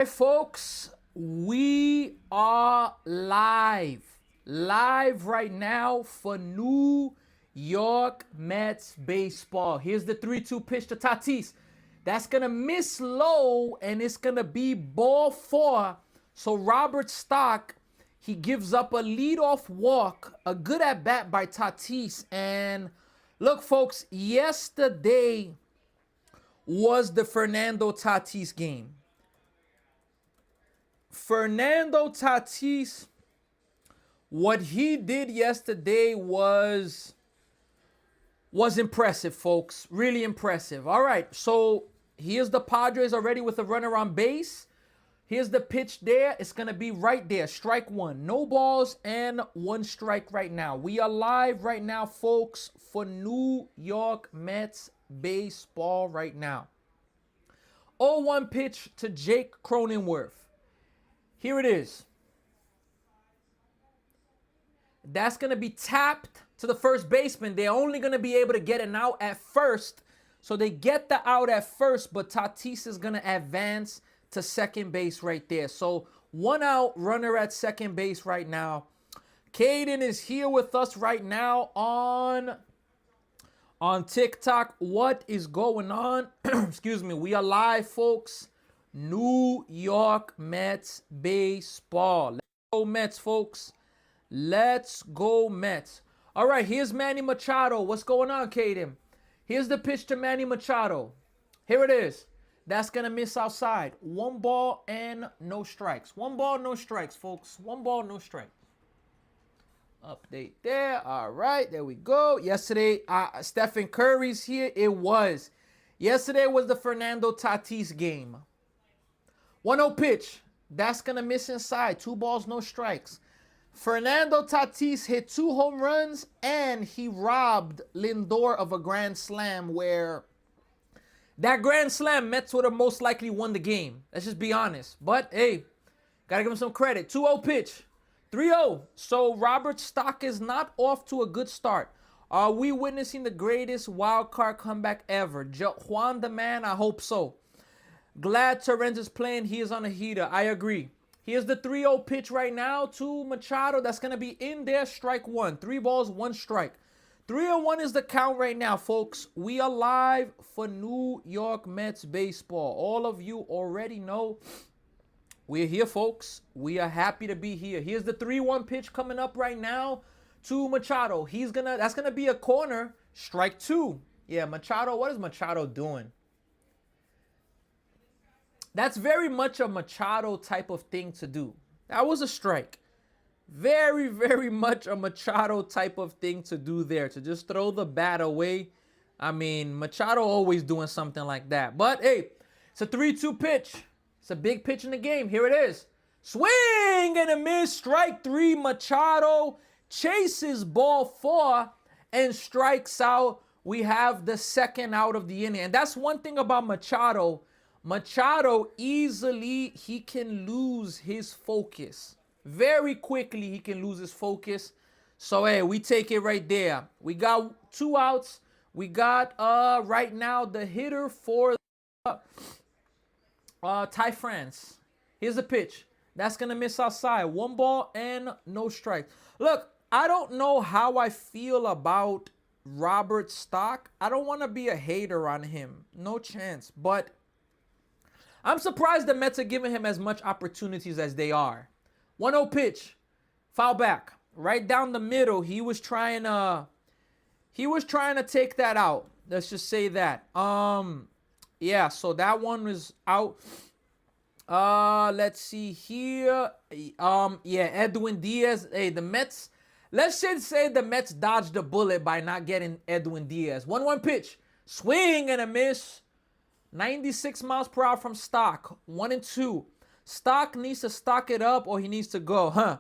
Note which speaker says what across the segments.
Speaker 1: Hey folks, we are live right now for New York Mets baseball. Here's the 3-2 pitch to Tatis. That's gonna miss low, and it's gonna be ball four. So Robert Stock, he gives up a leadoff walk, a good at bat by Tatis. And look, folks, yesterday was the Fernando Tatis game. Fernando Tatis, what he did yesterday was impressive, folks. Really impressive. All right, so here's the Padres already with a runner on base. Here's the pitch there. It's going to be right there. Strike one. No balls and one strike right now. We are live right now, folks, for New York Mets baseball right now. 0-1 pitch to Jake Cronenworth. Here it is. That's going to be tapped to the first baseman. They're only going to be able to get an out at first. So they get the out at first, but Tatis is going to advance to second base right there. So one out, runner at second base right now. Caden is here with us right now on TikTok. What is going on? Excuse me. We are live, folks. New York Mets baseball. Let's go Mets, folks. Let's go Mets. All right, here's Manny Machado. What's going on, Caden? Here's the pitch to Manny Machado. Here it is. That's going to miss outside. 1 ball and no strikes. 1 ball, no strikes, folks. 1 ball, no strikes. Update there. All right, there we go. Yesterday, Stephen Curry's here. Yesterday was the Fernando Tatis game. 1-0 pitch. That's going to miss inside. 2 balls, no strikes. Fernando Tatis hit 2 home runs, and he robbed Lindor of a grand slam where that grand slam Mets would have most likely won the game. Let's just be honest. But, hey, got to give him some credit. 2-0 pitch. 3-0. So Robert Stock is not off to a good start. Are we witnessing the greatest wild card comeback ever? Juan the man, I hope so. Glad Torrens is playing. He is on a heater. I agree. Here's the 3-0 pitch right now to Machado. That's going to be in there. Strike one. 3 balls, 1 strike. 3-1 is the count right now, folks. We are live for New York Mets baseball. All of you already know we're here, folks. We are happy to be here. Here's the 3-1 pitch coming up right now to Machado. That's going to be a corner. Strike 2. Yeah, Machado. What is Machado doing? That's very much a Machado type of thing to do. That was a strike. Very, very much a Machado type of thing to do there. To just throw the bat away. I mean, Machado always doing something like that. But, hey, it's a 3-2 pitch. It's a big pitch in the game. Here it is. Swing and a miss. Strike 3. Machado chases ball 4 and strikes out. We have the second out of the inning. And that's one thing about Machado. Machado easily, he can lose his focus. Very quickly, he can lose his focus. So, hey, we take it right there. We got 2 outs. We got, right now, the hitter for Ty France. Here's the pitch. That's going to miss outside. 1 ball and no strike. Look, I don't know how I feel about Robert Stock. I don't want to be a hater on him. No chance. But I'm surprised the Mets are giving him as much opportunities as they are. 1-0 pitch. Foul back. Right down the middle. He was trying to take that out. Let's just say that. Yeah, so that one was out. Let's see here. Yeah, Edwin Diaz. Hey, the Mets. Let's just say the Mets dodged a bullet by not getting Edwin Diaz. 1-1 pitch. Swing and a miss. 96 miles per hour from Stock. 1-2. Stock needs to stock it up or he needs to go,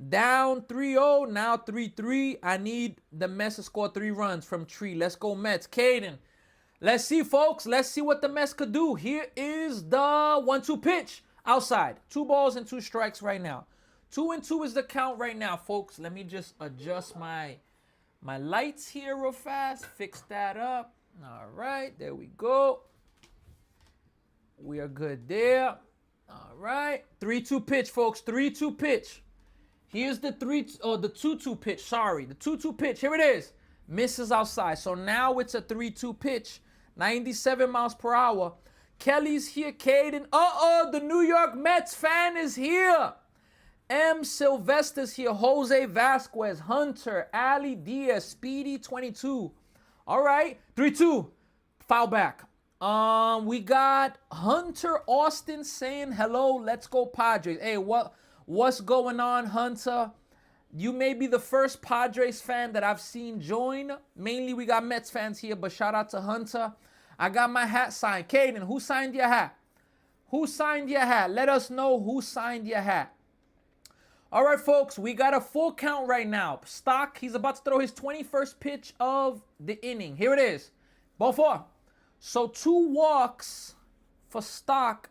Speaker 1: Down 3-0, now 3-3. I need the Mets to score 3 runs from Tree. Let's go Mets. Caden. Let's see, folks. Let's see what the Mets could do. Here is the 1-2 pitch. Outside. 2 balls and 2 strikes right now. 2-2 is the count right now, folks. Let me just adjust my lights here real fast. Fix that up. All right. There we go. We are good there. All right. 3-2 pitch, folks. 3-2 pitch. Here's the 2-2 pitch. Sorry. The 2-2 pitch. Here it is. Misses outside. So now it's a 3-2 pitch. 97 miles per hour. Kelly's here. Caden. The New York Mets fan is here. M. Sylvester's here. Jose Vasquez. Hunter. Ali Diaz. Speedy 22. All right. 3-2. Foul back. We got Hunter Austin saying hello. Let's go Padres. Hey, what's going on, Hunter? You may be the first Padres fan that I've seen join. Mainly we got Mets fans here, but shout out to Hunter. I got my hat signed. Caden, who signed your hat? Who signed your hat? Let us know who signed your hat. All right, folks, we got a full count right now. Stock, he's about to throw his 21st pitch of the inning. Here it is. Ball 4. So 2 walks for Stock,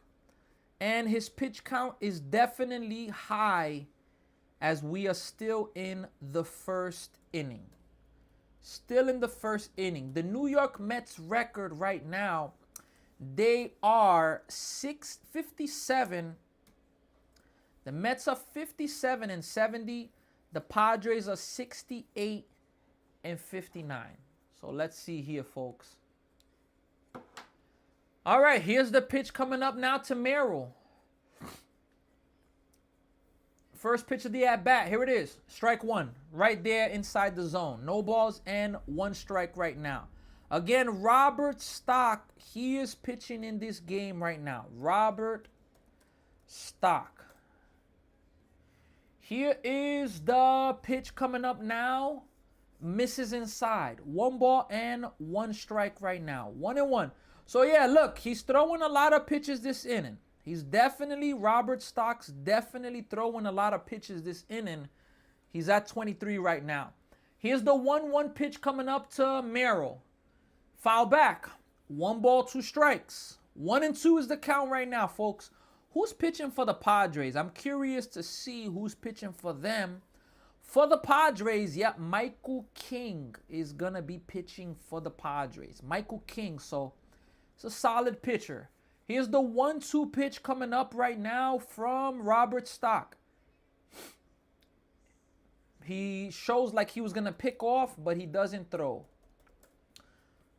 Speaker 1: and his pitch count is definitely high as we are still in the first inning. Still in the first inning. The New York Mets record right now, they are 657. The Mets are 57-70. The Padres are 68-59. So let's see here, folks. All right, here's the pitch coming up now to Merrill. First pitch of the at-bat. Here it is. Strike 1. Right there inside the zone. No balls and 1 strike right now. Again, Robert Stock, he is pitching in this game right now. Robert Stock. Here is the pitch coming up now. Misses inside. 1 ball and 1 strike right now. 1-1. So, yeah, look, he's throwing a lot of pitches this inning. He's definitely, Robert Stock's definitely throwing a lot of pitches this inning. He's at 23 right now. Here's the 1-1 pitch coming up to Merrill. Foul back. 1 ball, 2 strikes. 1-2 is the count right now, folks. Who's pitching for the Padres? I'm curious to see who's pitching for them. For the Padres, yeah, Michael King is going to be pitching for the Padres. Michael King, so it's a solid pitcher. Here's the 1-2 pitch coming up right now from Robert Stock. He shows like he was going to pick off, but he doesn't throw.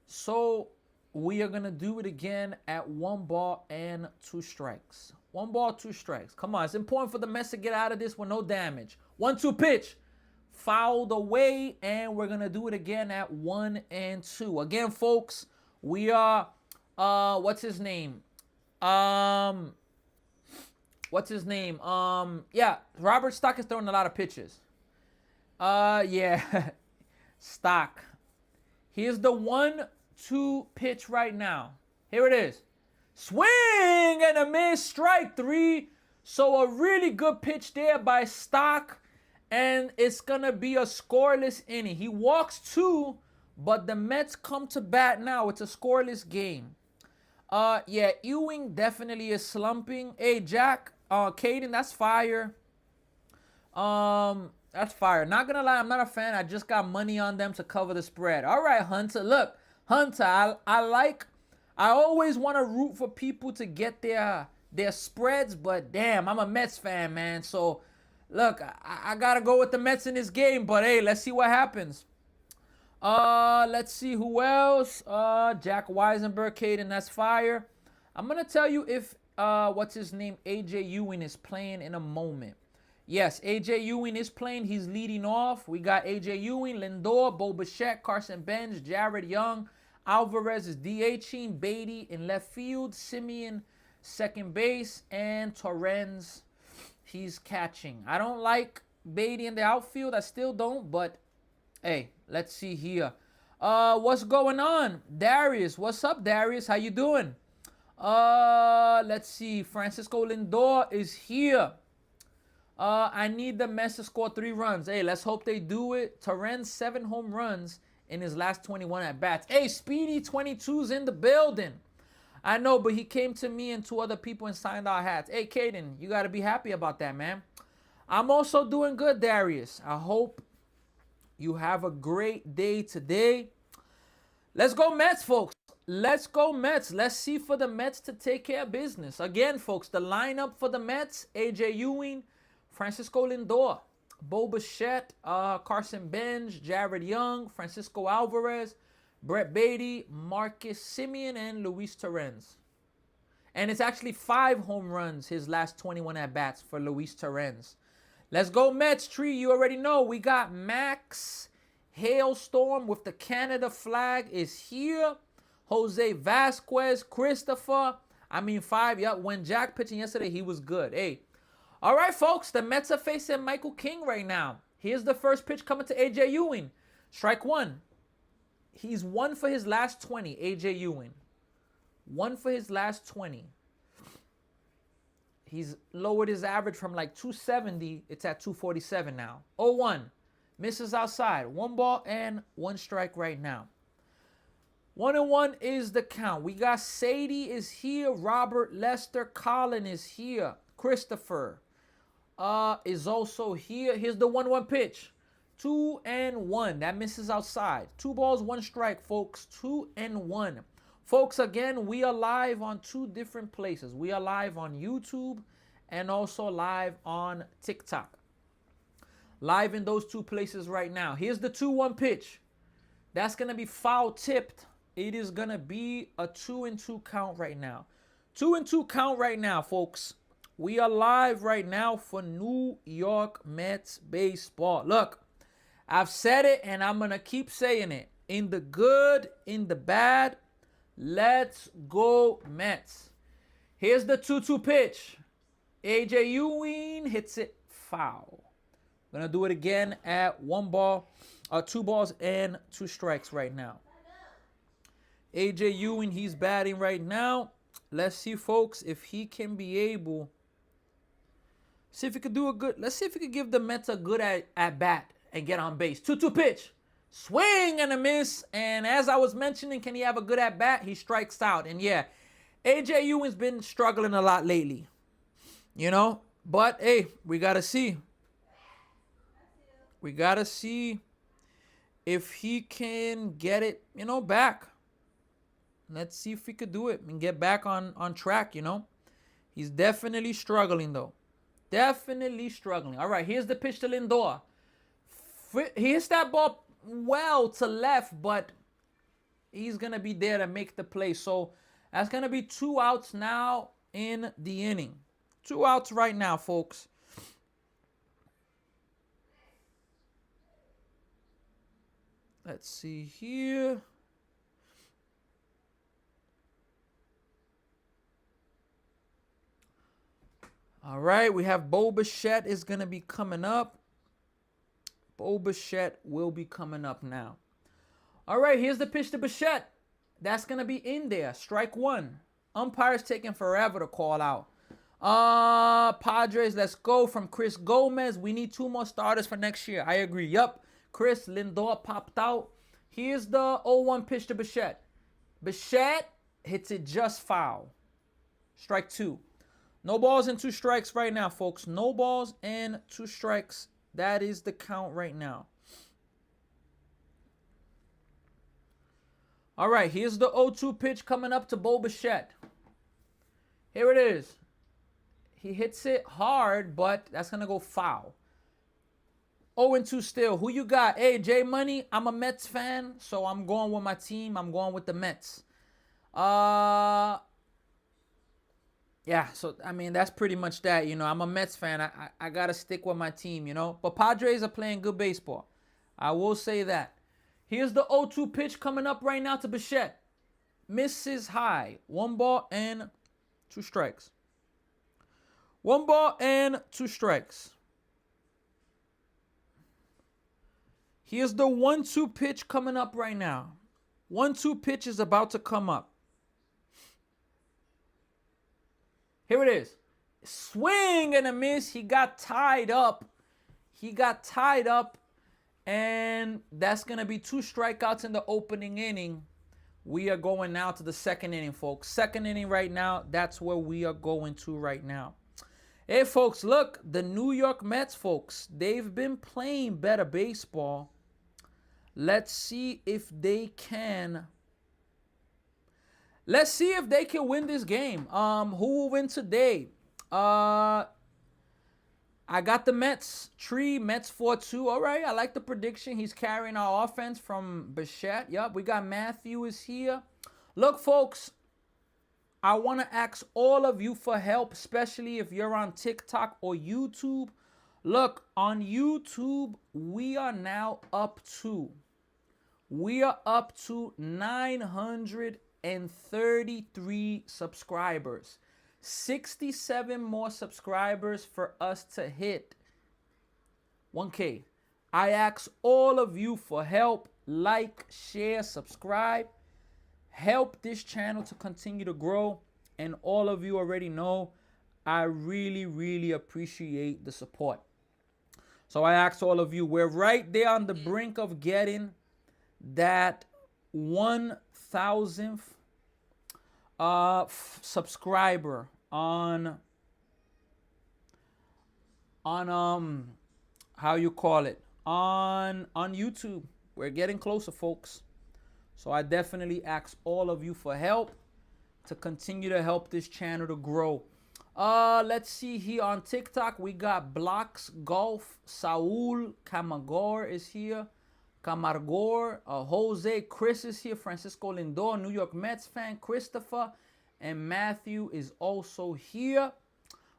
Speaker 1: So we are going to do it again at 1 ball and 2 strikes. 1 ball, 2 strikes. Come on, it's important for the Mets to get out of this with no damage. 1-2 pitch. Fouled away, and we're going to do it again at 1-2. Again, folks, we are, what's his name? Yeah, Robert Stock is throwing a lot of pitches. Yeah, Stock. Here's the 1-2 pitch right now. Here it is. Swing and a miss, strike 3. So a really good pitch there by Stock, and it's going to be a scoreless inning. He walks 2, but the Mets come to bat now. It's a scoreless game. Yeah, Ewing definitely is slumping. Hey, Jack, Caden, that's fire. That's fire. Not gonna lie, I'm not a fan. I just got money on them to cover the spread. All right, Hunter. Look, Hunter, I always want to root for people to get their spreads, but damn, I'm a Mets fan, man. So, look, I gotta go with the Mets in this game. But hey, let's see what happens. Let's see who else. Jack Weisenberg, Caden, that's fire. I'm gonna tell you if what's his name, AJ Ewing is playing in a moment. Yes, AJ Ewing is playing. He's leading off. We got AJ Ewing, Lindor, Bo Bichette, Carson Benz, Jared Young, Alvarez is DHing, Beatty in left field, Simeon second base, and Torrens, he's catching. I don't like Beatty in the outfield. I still don't, but hey, let's see here. What's going on? Darius, what's up, Darius? How you doing? Let's see. Francisco Lindor is here. I need the Mets to score 3 runs. Hey, let's hope they do it. Torrens, 7 home runs in his last 21 at-bats. Hey, Speedy 22's in the building. I know, but he came to me and 2 other people and signed our hats. Hey, Caden, you got to be happy about that, man. I'm also doing good, Darius. I hope you have a great day today. Let's go Mets, folks. Let's go Mets. Let's see for the Mets to take care of business. Again, folks, the lineup for the Mets: A.J. Ewing, Francisco Lindor, Bo Bichette, Carson Benz, Jared Young, Francisco Alvarez, Brett Beatty, Marcus Semien, and Luis Torrens. And it's actually 5 home runs his last 21 at-bats for Luis Torrens. Let's go Mets, Tree. You already know. We got Max Hailstorm with the Canada flag is here. Jose Vasquez, Christopher. 5. Yep, when Jack pitching yesterday, he was good. Hey. All right, folks. The Mets are facing Michael King right now. Here's the first pitch coming to A.J. Ewing. Strike 1. He's 1 for his last 20, A.J. Ewing. 1 for his last 20. He's lowered his average from like 270. It's at 247 now. 0-1. Misses outside. 1 ball and 1 strike right now. 1-1 is the count. We got Sadie is here. Robert, Lester, Colin is here. Christopher is also here. Here's the 1-1 pitch. 2-1. That misses outside. 2 balls, 1 strike, folks. 2-1. Folks, again, we are live on 2 different places. We are live on YouTube and also live on TikTok. Live in those 2 places right now. Here's the 2-1 pitch. That's going to be foul tipped. It is going to be a 2-2 count right now. 2-2 count right now, folks. We are live right now for New York Mets baseball. Look, I've said it and I'm going to keep saying it. In the good, in the bad, let's go Mets. Here's the 2-2 pitch. A.J. Ewing hits it foul. Gonna do it again at 2 balls and 2 strikes right now. A.J. Ewing, he's batting right now. Let's see, folks, if he can be able. See if he could do a good. Let's see if he could give the Mets a good at bat and get on base. 2-2 pitch. Swing and a miss. And as I was mentioning, can he have a good at bat? He strikes out. And yeah, A.J. Ewing's been struggling a lot lately. But hey, we got to see. We got to see if he can get it, back. Let's see if he could do it and get back on track, He's definitely struggling, though. Definitely struggling. All right, here's the pitch to Lindor. He hits that ball well to left, but he's going to be there to make the play. So that's going to be 2 outs now in the inning. 2 outs right now, folks. Let's see here. All right, we have Bo Bichette is going to be coming up. Bo Bichette will be coming up now. All right, here's the pitch to Bichette. That's going to be in there. Strike 1. Umpire's taking forever to call out. Padres, let's go from Chris Gomez. We need 2 more starters for next year. I agree. Yup. Chris Lindor popped out. Here's the 0-1 pitch to Bichette. Bichette hits it just foul. Strike 2. No balls and 2 strikes right now, folks. No balls and 2 strikes. That is the count right now. All right, here's the 0-2 pitch coming up to Bo Bichette. Here it is. He hits it hard, but that's going to go foul. 0-2 still. Who you got? Hey, J Money, I'm a Mets fan, so I'm going with my team. I'm going with the Mets. Yeah, so, that's pretty much that. I'm a Mets fan. I got to stick with my team, But Padres are playing good baseball. I will say that. Here's the 0-2 pitch coming up right now to Bichette. Misses high. 1 ball and 2 strikes. 1 ball and 2 strikes. Here's the 1-2 pitch coming up right now. 1-2 pitch is about to come up. Here it is. Swing and a miss. He got tied up. And that's going to be 2 strikeouts in the opening inning. We are going now to the 2nd inning, folks. 2nd inning right now. That's where we are going to right now. Hey, folks, look. The New York Mets, folks, they've been playing better baseball. Let's see if they can Let's see if they can win this game. Who will win today? I got the Mets 3, Mets 4-2. All right, I like the prediction. He's carrying our offense from Bichette. Yep, we got Matthew is here. Look, folks, I want to ask all of you for help, especially if you're on TikTok or YouTube. Look, on YouTube, we are up to 933 subscribers. 67 more subscribers for us to hit 1K. I ask all of you for help. Like, share, subscribe. Help this channel to continue to grow. And all of you already know I really, really appreciate the support. So I ask all of you, we're right there on the brink of getting that 1,000th subscriber on how you call it, on YouTube. We're getting closer, folks. So I definitely ask all of you for help to continue to help this channel to grow. Let's see here on TikTok. We got Blocks Golf. Saul Camagor is here. Camargor, Jose, Chris is here. Francisco Lindor, New York Mets fan. Christopher and Matthew is also here.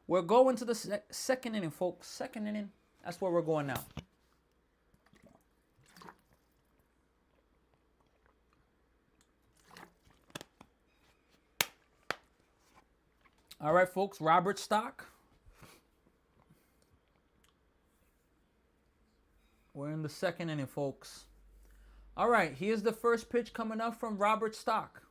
Speaker 1: We're going to the second inning, folks. Second inning. That's where we're going now. All right, folks. Robert Stock. We're in the second inning, folks. All right, here's the first pitch coming up from Robert Stock.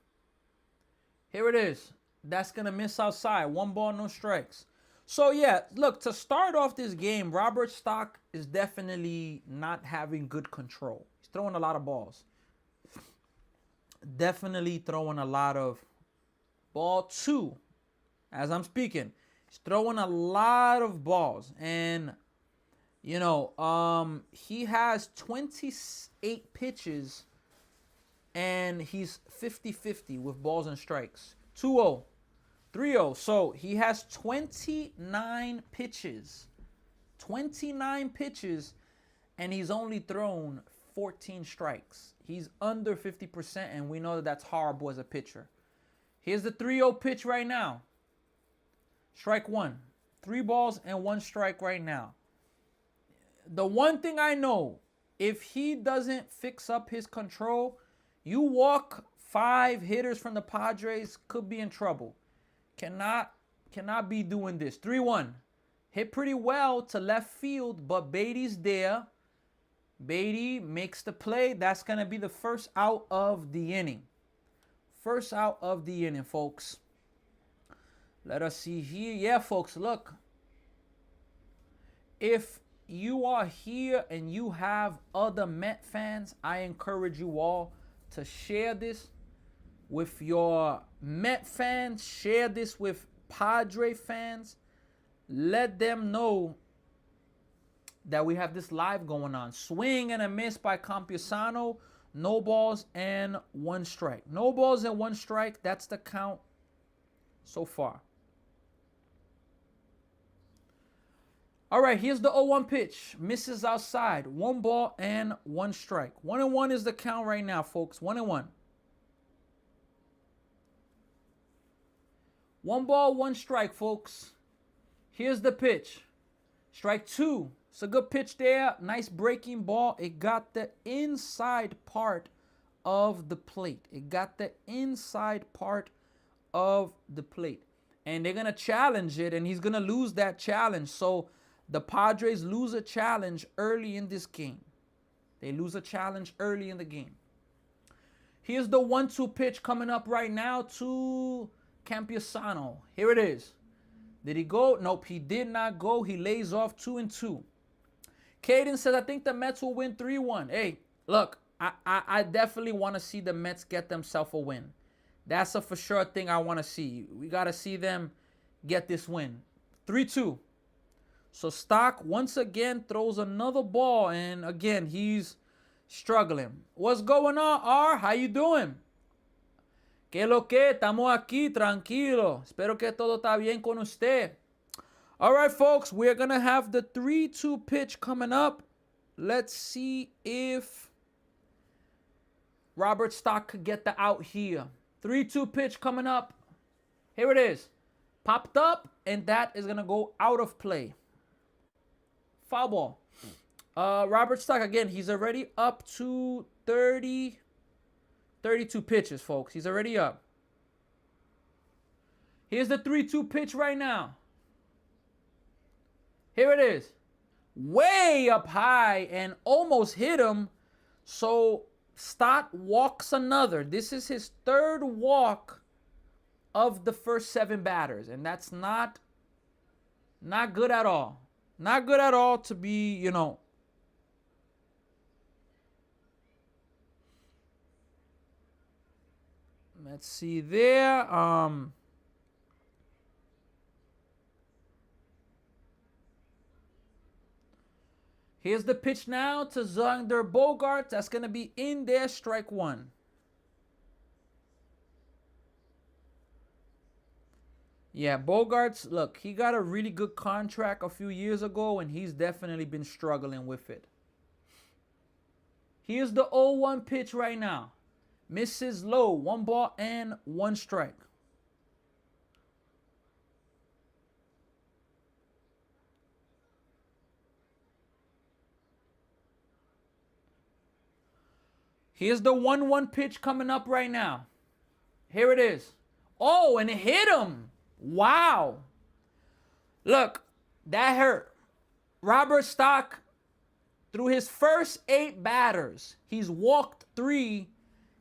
Speaker 1: Here it is. That's going to miss outside. 1 ball, no strikes. So, yeah, look, to start off this game, Robert Stock is definitely not having good control. He's throwing a lot of balls. Definitely throwing a lot of ball 2 as I'm speaking. He's throwing a lot of balls. And you know, he has 28 pitches, and he's 50-50 with balls and strikes. 2-0, 3-0. So he has 29 pitches. 29 pitches, and he's only thrown 14 strikes. He's under 50%, and we know that that's horrible as a pitcher. Here's the 3-0 pitch right now. Strike 1. 3 balls and 1 strike right now. The one thing I know, if he doesn't fix up his control, you walk 5 hitters from the Padres, could be in trouble. Cannot be doing this. 3-1. Hit pretty well to left field, but Beatty's there. Beatty makes the play. That's going to be the first out of the inning. First out of the inning, folks. Let us see here. Yeah, folks, look. If you are here and you have other Met fans, I encourage you all to share this with your Met fans. Share this with Padre fans. Let them know that we have this live going on. Swing and a miss by Campusano. No balls and 1 strike. No balls and 1 strike. That's the count so far. All right, here's the 0-1 pitch. Misses outside. 1 ball and 1 strike. 1-1 is the count right now, folks. 1-1. 1 ball, 1 strike, folks. Here's the pitch. Strike 2. It's a good pitch there. Nice breaking ball. It got the inside part of the plate. It got the inside part of the plate. And they're going to challenge it, and he's going to lose that challenge. So the Padres lose a challenge early in this game. They lose a challenge early in the game. Here's the 1-2 pitch coming up right now to Campusano. Here it is. Did he go? Nope, he did not go. He lays off 2-2. Caden says, I think the Mets will win 3-1. Hey, look, I definitely want to see the Mets get themselves a win. That's a for sure thing I want to see. We got to see them get this win. 3-2. So Stock once again throws another ball, and again, he's struggling. What's going on, R? How you doing? ¿Qué lo que? Estamos aquí, tranquilo. Espero que todo está bien con usted. All right, folks, we're going to have the 3-2 pitch coming up. Let's see if Robert Stock could get the out here. 3-2 pitch coming up. Here it is. Popped up, and that is going to go out of play. Foul ball. Robert Stock, again, he's already up to 32 pitches, folks. He's already up. Here's the 3-2 pitch right now. Here it is. Way up high and almost hit him. So Stott walks another. This is his third walk of the first 7 batters. And that's not good at all. Not good at all to be, you know. Let's see there. Here's the pitch now to Xander Bogaerts. That's going to be in there, strike 1. Yeah, Bogaerts, look, he got a really good contract a few years ago, and he's definitely been struggling with it. Here's the 0-1 pitch right now. Misses low, 1 ball and 1 strike. Here's the 1-1 pitch coming up right now. Here it is. Oh, and it hit him. Wow. Look, that hurt. Robert Stock, through his first 8 batters, he's walked 3,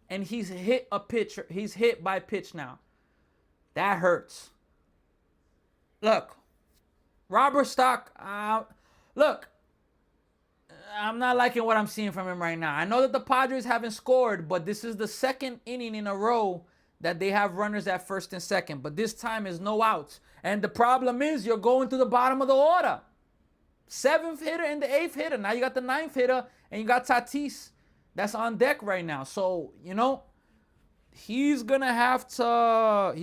Speaker 1: and he's hit a pitcher. He's hit by pitch now. That hurts. Look, Robert Stock, look, I'm not liking what I'm seeing from him right now. I know that the Padres haven't scored, but this is the 2nd inning in a row that they have runners at first and second. But this time is no outs. And the problem is you're going to the bottom of the order. 7th hitter and the 8th hitter. Now you got the 9th hitter, and you got Tatis. That's on deck right now. So, you know, he's gonna have to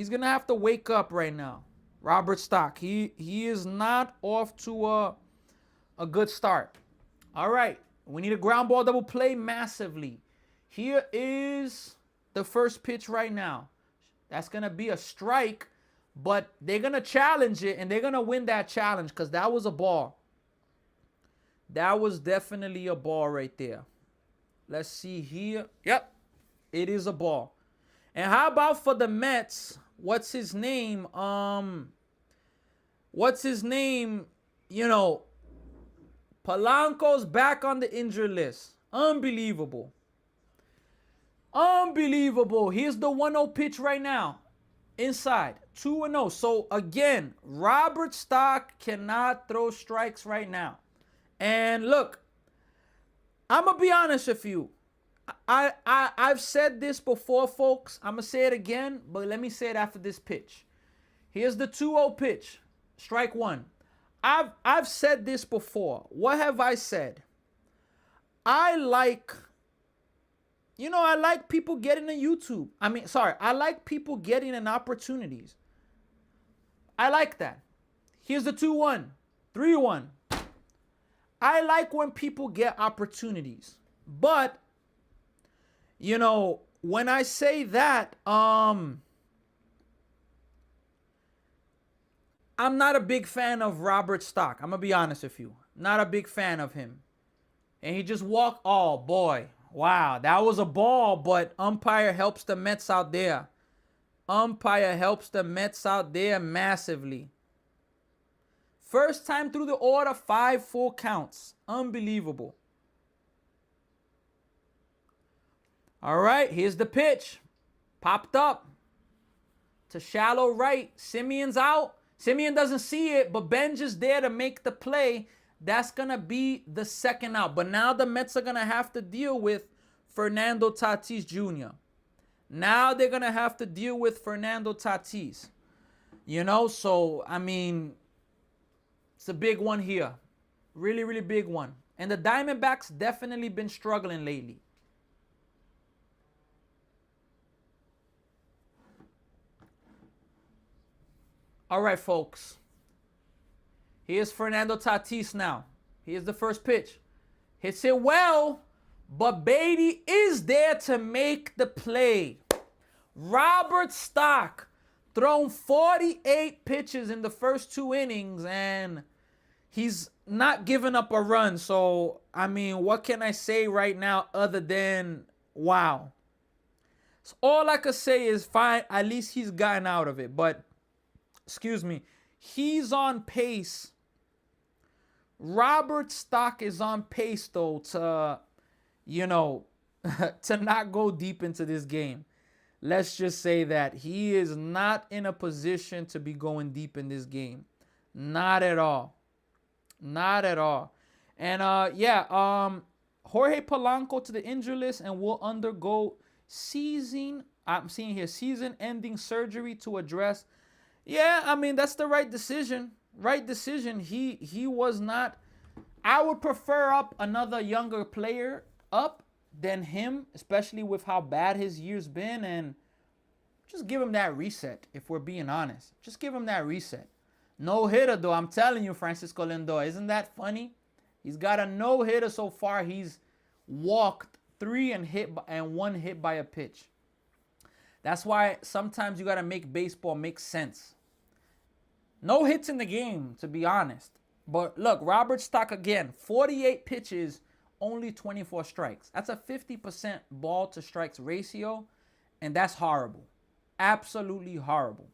Speaker 1: wake up right now. Robert Stock. He is not off to a good start. All right. We need a ground ball double play massively. Here is the first pitch right now. That's gonna be a strike, but they're gonna challenge it, and they're gonna win that challenge because that was a ball. That was definitely a ball right there. Let's see here. Yep, it is a ball. And how about for the Mets? What's his name? You know, Polanco's back on the injured list. Unbelievable. Unbelievable. Here's the 1-0 pitch right now. Inside. 2-0. So, again, Robert Stock cannot throw strikes right now. And look, I'm going to be honest with you. I've said this before, folks. I'm going to say it again, but let me say it after this pitch. Here's the 2-0 pitch. Strike 1. I've said this before. What have I said? I like people getting a YouTube. I like people getting an opportunities. I like that. Here's the 2-1, 3-1. I like when people get opportunities. But, you know, when I say that, I'm not a big fan of Robert Stock. I'm going to be honest with you. Not a big fan of him. And he just walked. Oh, boy. Wow. That was a ball, but umpire helps the Mets out there. Umpire helps the Mets out there massively. First time through the order, 5 full counts. Unbelievable. All right, here's the pitch. Popped up to shallow right. Simeon's out. Simeon doesn't see it, but Benj is there to make the play. That's going to be the 2nd out. But now the Mets are going to have to deal with Fernando Tatis Jr. Now they're going to have to deal with Fernando Tatis. You know, so, I mean, it's a big one here. Really, really big one. And the Diamondbacks definitely been struggling lately. All right, folks. Here's Fernando Tatis now. Here's the first pitch. Hits it well, but Beatty is there to make the play. Robert Stock thrown 48 pitches in the first 2 innings, and he's not giving up a run. So, I mean, what can I say right now other than wow? So all I could say is fine. At least he's gotten out of it. But, excuse me, he's on pace. Robert Stock is on pace, though, to, to not go deep into this game. Let's just say that he is not in a position to be going deep in this game. Not at all. Not at all. And Jorge Polanco to the injury list and will undergo season-ending surgery to address. Yeah, I mean, that's the right decision. Right decision. He was not. I would prefer up another younger player up than him, especially with how bad his year's been, and just give him that reset, if we're being honest. Just give him that reset. No hitter, though. I'm telling you, Francisco Lindor. Isn't that funny? He's got a no hitter so far. He's walked 3 and 1 hit by a pitch. That's why sometimes you got to make baseball make sense. No hits in the game, to be honest. But look, Robert Stock again, 48 pitches, only 24 strikes. That's a 50% ball to strikes ratio, and that's horrible. Absolutely horrible.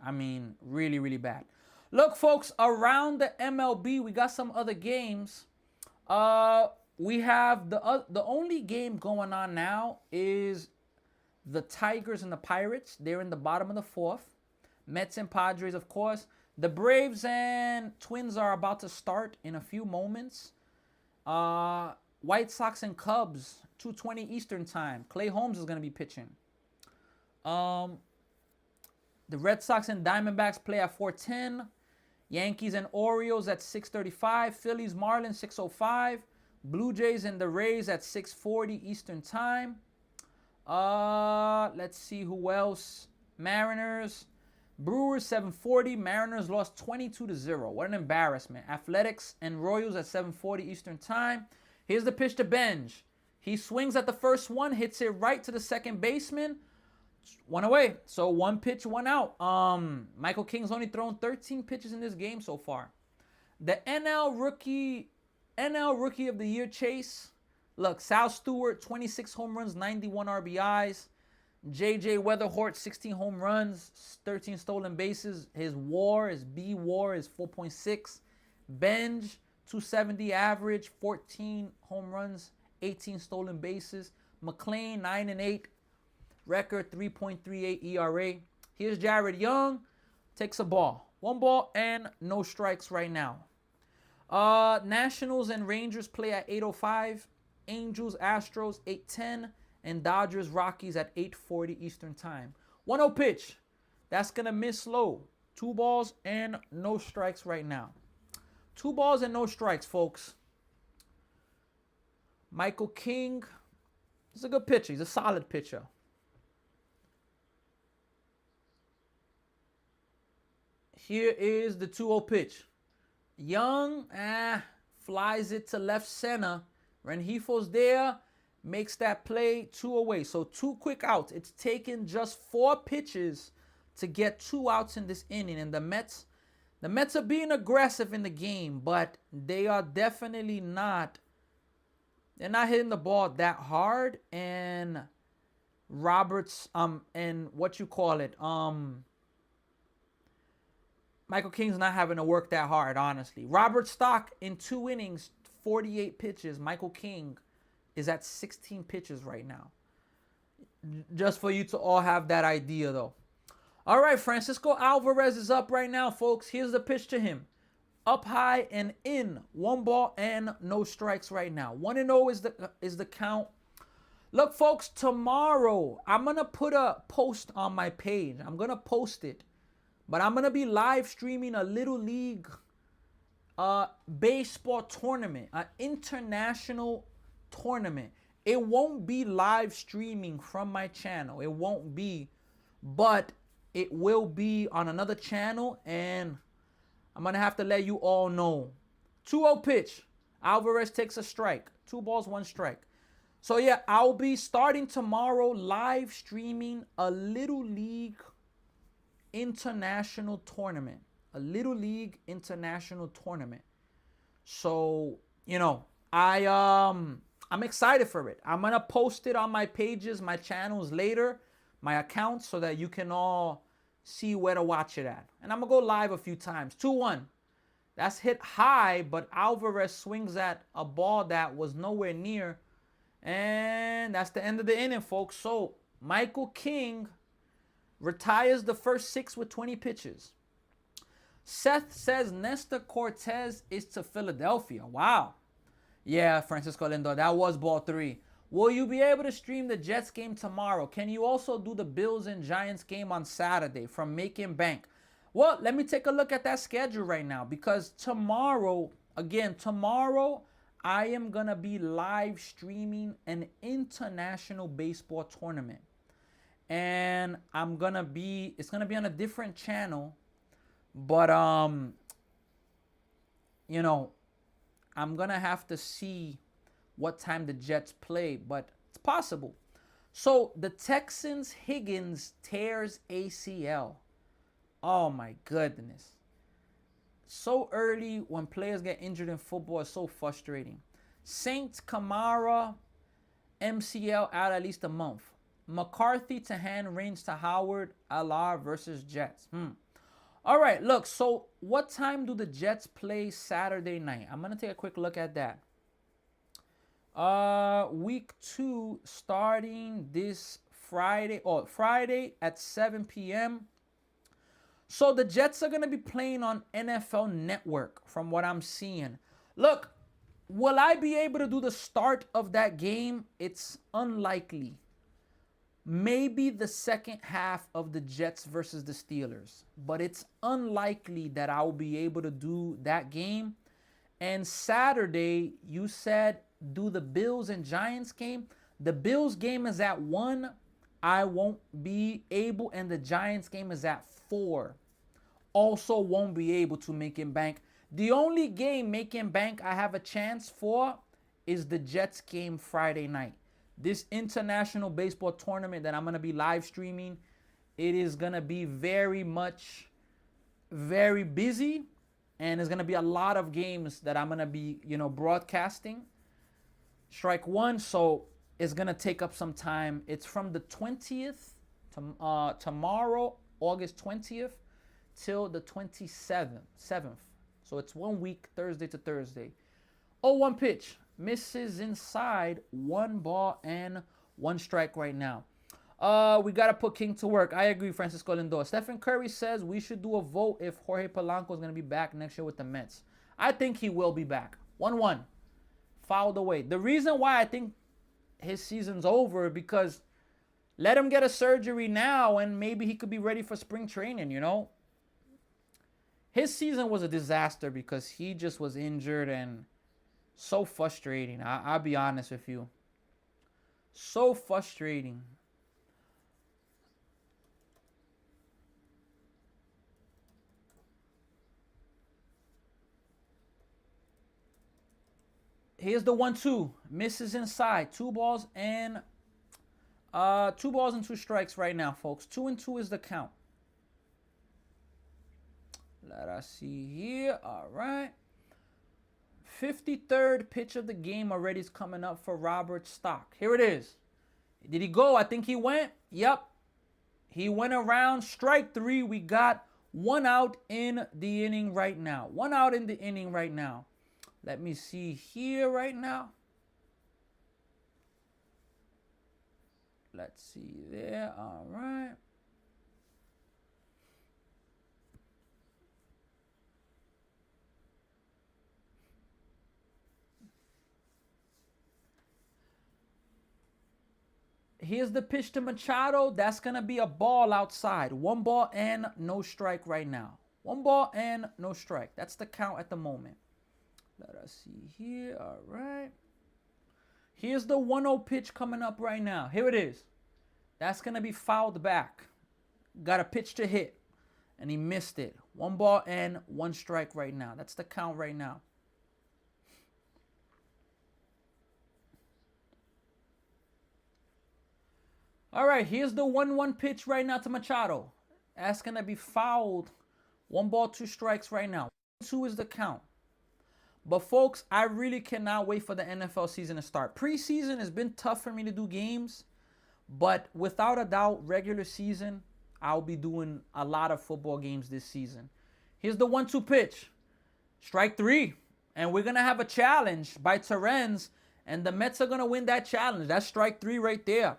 Speaker 1: I mean, really, really bad. Look, folks, around the MLB, we got some other games. We have the only game going on now is the Tigers and the Pirates. They're in the bottom of the 4th. Mets and Padres, of course. The Braves and Twins are about to start in a few moments. White Sox and Cubs, 2:20 Eastern time. Clay Holmes is going to be pitching. The Red Sox and Diamondbacks play at 4:10. Yankees and Orioles at 6:35. Phillies, Marlins, 6:05. Blue Jays and the Rays at 6:40 Eastern time. Let's see who else. Mariners. Brewers 7:40. Mariners lost 22-0. What an embarrassment. Athletics and Royals at 7:40 Eastern time. Here's the pitch to Benj. He swings at the first one, hits it right to the second baseman. 1 away. So 1 pitch, 1 out. Michael King's only thrown 13 pitches in this game so far. The NL Rookie of the Year chase. Look, Sal Stewart, 26 home runs, 91 RBIs. J.J. Weatherhort, 16 home runs, 13 stolen bases. His B WAR is 4.6. Benj, 270 average, 14 home runs, 18 stolen bases. McLean, 9-8. Record 3.38 ERA. Here's Jared Young. Takes a ball. 1 ball and no strikes right now. Nationals and Rangers play at 8:05. Angels, Astros, 8:10. And Dodgers, Rockies at 8:40 Eastern time. 1-0 pitch. That's going to miss low. 2 balls and no strikes right now. 2 balls and no strikes, folks. Michael King is a good pitcher. He's a solid pitcher. Here is the 2-0 pitch. Young flies it to left center. Renjifo's there, makes that play, 2 away. So 2 quick outs. It's taken just 4 pitches to get 2 outs in this inning. And the Mets are being aggressive in the game, but they are definitely not. They're not hitting the ball that hard. And Roberts, Michael King's not having to work that hard, honestly. Robert Stock in 2 innings, 48 pitches. Michael King is at 16 pitches right now. Just for you to all have that idea, though. All right, Francisco Alvarez is up right now, folks. Here's the pitch to him. Up high and in. 1 ball and no strikes right now. 1-0 is the count. Look, folks, tomorrow I'm going to put a post on my page. I'm going to post it. But I'm going to be live streaming a Little League baseball tournament, an international tournament. It won't be live streaming from my channel. It won't be. But it will be on another channel, and I'm going to have to let you all know. 2-0 pitch. Alvarez takes a strike. 2 balls, 1 strike. So, yeah, I'll be starting tomorrow live streaming a Little League international tournament. A Little League international tournament. So, I'm excited for it. I'm going to post it on my pages, my channels later, my accounts, so that you can all see where to watch it at. And I'm going to go live a few times. 2-1. That's hit high, but Alvarez swings at a ball that was nowhere near. And that's the end of the inning, folks. So Michael King retires the first 6 with 20 pitches. Seth says Nestor Cortez is to Philadelphia. Wow. Yeah, Francisco Lindor, that was ball 3. Will you be able to stream the Jets game tomorrow? Can you also do the Bills and Giants game on Saturday from Making Bank? Well, let me take a look at that schedule right now, because tomorrow, I am going to be live streaming an international baseball tournament. And it's going to be on a different channel, but I'm going to have to see what time the Jets play, but it's possible. So the Texans, Higgins tears ACL. Oh my goodness. So early when players get injured in football is so frustrating. Saints, Kamara, MCL out at least a month. McCarthy to hand reins to Howard, LR versus Jets. All right, look, so what time do the Jets play Saturday night? I'm going to take a quick look at that. Week 2 starting this Friday at 7 p.m. So the Jets are going to be playing on NFL Network from what I'm seeing. Look, will I be able to do the start of that game? It's unlikely. Maybe the second half of the Jets versus the Steelers. But it's unlikely that I'll be able to do that game. And Saturday, you said do the Bills and Giants game. The Bills game is at 1. I won't be able. And the Giants game is at 4. Also won't be able to make it bank. The only game making bank I have a chance for is the Jets game Friday night. This international baseball tournament that I'm going to be live streaming, it is going to be very busy. And there's going to be a lot of games that I'm going to be, broadcasting. Strike 1, so it's going to take up some time. It's from the 20th, tomorrow, August 20th, till the 27th. So it's 1 week, Thursday to Thursday. 0-1 pitch. Misses inside. 1 ball and 1 strike right now. We got to put King to work. I agree, Francisco Lindor. Stephen Curry says we should do a vote if Jorge Polanco is going to be back next year with the Mets. I think he will be back. 1-1. Fouled away. The reason why I think his season's over because let him get a surgery now and maybe he could be ready for spring training, His season was a disaster because he just was injured and so frustrating. I'll be honest with you. So frustrating. Here's the 1-2. Misses inside. 2 balls and 2 strikes right now, folks. 2-2 is the count. Let us see here. All right. 53rd pitch of the game already is coming up for Robert Stock. Here it is. Did he go? I think he went. Yep. He went around. Strike 3. We got 1 out in the inning right now. 1 out in the inning right now. Let me see here right now. Let's see there. All right. Here's the pitch to Machado. That's going to be a ball outside. 1 ball and no strike right now. 1 ball and no strike. That's the count at the moment. Let us see here. All right. Here's the 1-0 pitch coming up right now. Here it is. That's going to be fouled back. got a pitch to hit, and he missed it. 1 ball and 1 strike right now. That's the count right now. All right, here's the 1-1 pitch right now to Machado. That's going to be fouled. 1 ball, 2 strikes right now. 2 is the count. But folks, I really cannot wait for the NFL season to start. Preseason has been tough for me to do games, but without a doubt, regular season, I'll be doing a lot of football games this season. Here's the 1-2 pitch. Strike 3. And we're going to have a challenge by Terrence, and the Mets are going to win that challenge. That's strike 3 right there.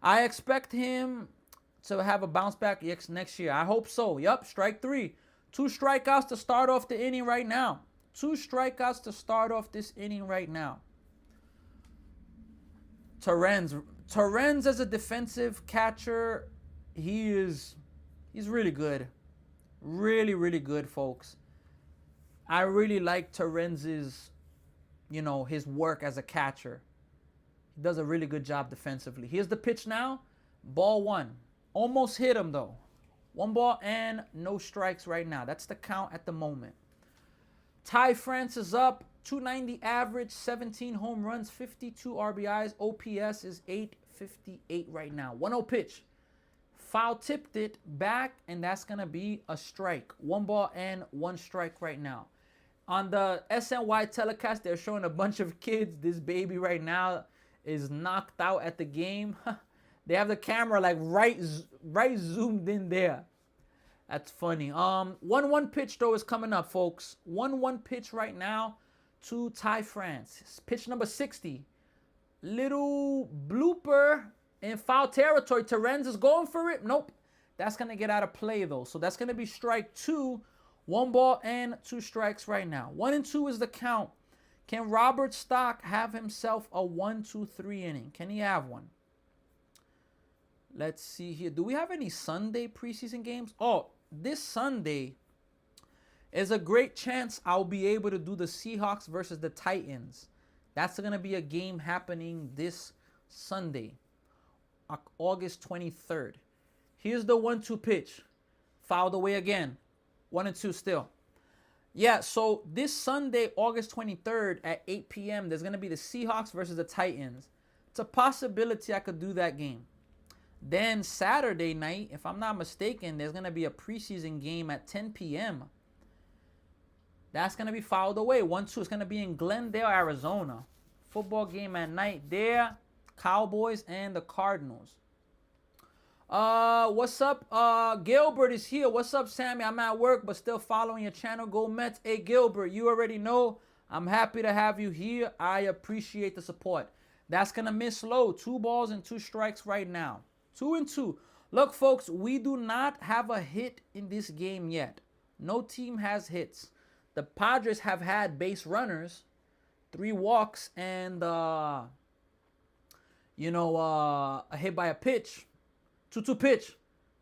Speaker 1: I expect him to have a bounce back next year. I hope so. Yup, strike 3. 2 strikeouts to start off the inning right now. 2 strikeouts to start off this inning right now. Terrence as a defensive catcher, he's really good. Really, really good, folks. I really like Terrence's, his work as a catcher. He does a really good job defensively. Here's the pitch now. Ball 1. Almost hit him, though. 1 ball and no strikes right now. That's the count at the moment. Ty France is up. 290 average, 17 home runs, 52 RBIs. OPS is 858 right now. 1-0 pitch. Foul tipped it back, and that's going to be a strike. 1 ball and 1 strike right now. On the SNY telecast, they're showing a bunch of kids. This baby right now is knocked out at the game. They have the camera like right zoomed in there. That's funny. 1-1 pitch though is coming up, folks. 1-1 pitch right now to Ty France. Pitch number 60. Little blooper in foul territory. Terrence is going for it. Nope. That's going to get out of play though. So that's going to be strike 2. 1 ball and 2 strikes right now. 1-2 is the count. Can Robert Stock have himself a 1-2-3 inning? Can he have one? Let's see here. Do we have any Sunday preseason games? Oh, this Sunday is a great chance I'll be able to do the Seahawks versus the Titans. That's going to be a game happening this Sunday, August 23rd. Here's the 1-2 pitch. Fouled away again. 1-2 still. Yeah, so this Sunday, August 23rd at 8 p.m., there's going to be the Seahawks versus the Titans. It's a possibility I could do that game. Then Saturday night, if I'm not mistaken, there's going to be a preseason game at 10 p.m. That's going to be fouled away. 1-2. It's going to be in Glendale, Arizona. Football game at night there. Cowboys and the Cardinals. What's up? Gilbert is here. What's up, Sammy? I'm at work, but still following your channel. Go Mets. Hey, Gilbert, you already know. I'm happy to have you here. I appreciate the support. That's going to miss low. 2 balls and 2 strikes right now. 2-2. Look, folks, we do not have a hit in this game yet. No team has hits. The Padres have had base runners, 3 walks, and, a hit by a pitch. 2-2 pitch.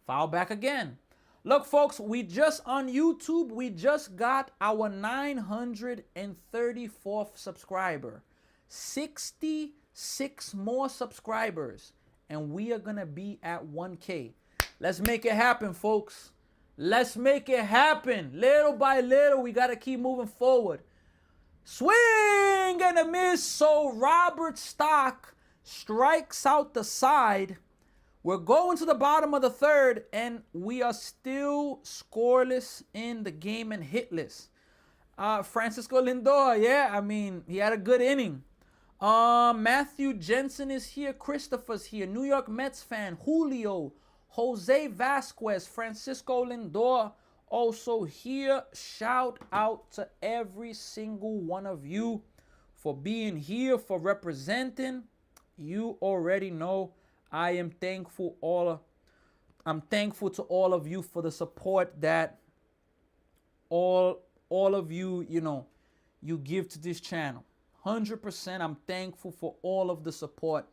Speaker 1: Foul back again. Look, folks, we just on YouTube, we just got our 934th subscriber. 66 more subscribers. And we are going to be at 1K. Let's make it happen, folks. Let's make it happen. Little by little, we got to keep moving forward. Swing and a miss. So Robert Stock strikes out the side. We're going to the bottom of the 3rd, and we are still scoreless in the game and hitless. Francisco Lindor, yeah, I mean, he had a good inning. Matthew Jensen is here. Christopher's here. New York Mets fan. Julio. Jose Vasquez. Francisco Lindor also here. Shout out to every single one of you for being here, for representing. You already know I am thankful. I'm thankful to all of you for the support that all of you, you give to this channel. 100%. I'm thankful for all of the support.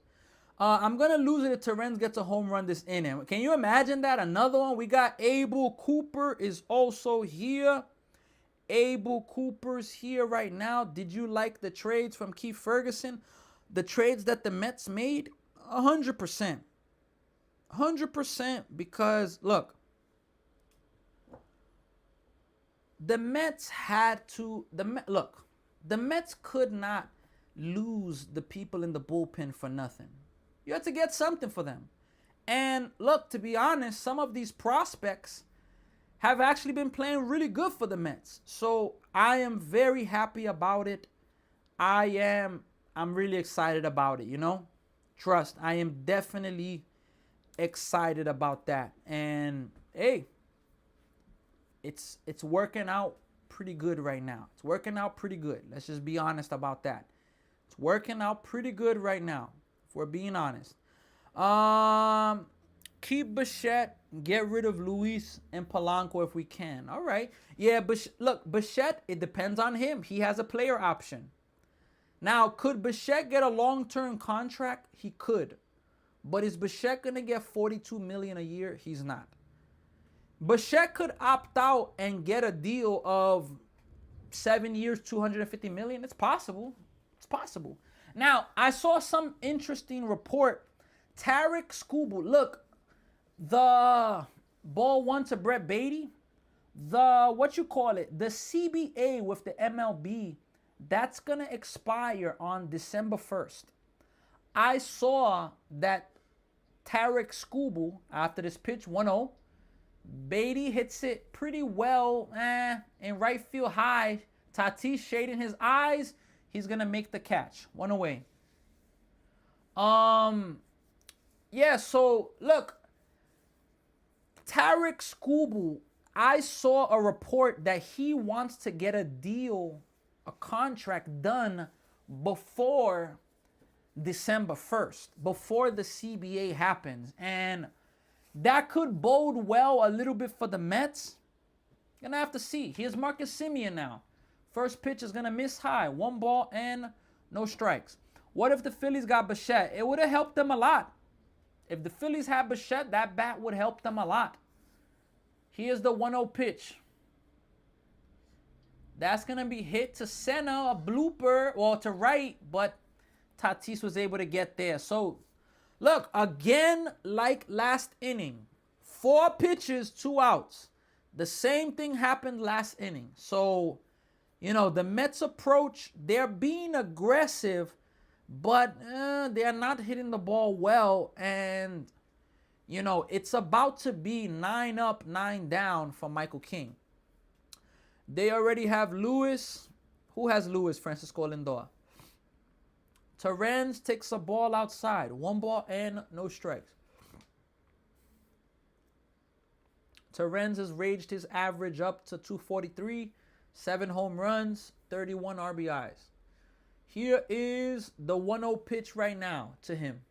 Speaker 1: I'm going to lose it if Terrence gets a home run this inning. Can you imagine that? Another one. We got Abel Cooper is also here. Abel Cooper's here right now. Did you like the trades from Keith Ferguson? The trades that the Mets made? 100%. 100% because, look, the Mets had to, the Mets could not lose the people in the bullpen for nothing. You had to get something for them. And look, to be honest, some of these prospects have actually been playing really good for the Mets. So I am very happy about it. I'm really excited about it, you know? Trust, I am definitely excited about that. And hey, it's working out pretty good right now. It's working out pretty good. Let's just be honest about that. It's working out pretty good right now, if we're being honest. Keep Bichette, get rid of Luis and Polanco if we can. All right. Yeah, but look, Bichette, it depends on him. He has a player option. Now, could Bichette get a long-term contract? He could. But is Bichette going to get $42 million a year? He's not. Bichette could opt out and get a deal of 7 years, $250 million. It's possible. It's possible. Now, I saw some interesting report. Tarek Skubal, look, the ball one to Brett Beatty, the CBA with the MLB, that's going to expire on December 1st. I saw that Tarek Skubal, after this pitch, 1-0, Beatty hits it pretty well in right field high. Tatis shading his eyes. He's going to make the catch. 1 away. Yeah, so look, Tarek Skubal, I saw a report that he wants to get a deal, a contract done before December 1st, before the CBA happens. And that could bode well a little bit for the Mets. Gonna have to see. Here's Marcus Semien now. First pitch is gonna miss high. 1 ball and no strikes. What if the Phillies got Bichette? It would have helped them a lot. If the Phillies had Bichette, that bat would help them a lot. Here's the 1-0 pitch. That's going to be hit to center, a blooper, well, to right, but Tatis was able to get there. So, look, again, like last inning, 4 pitches, 2 outs. The same thing happened last inning. So, you know, the Mets approach, they're being aggressive, but they're not hitting the ball well. And, you know, it's about to be 9 up, 9 down for Michael King. They already have Lewis. Who has Lewis? Francisco Lindor. Terrence takes a ball outside. 1 ball and no strikes. Terrence has raised his average up to 243. 7 home runs, 31 RBIs. Here is the 1-0 pitch right now to him.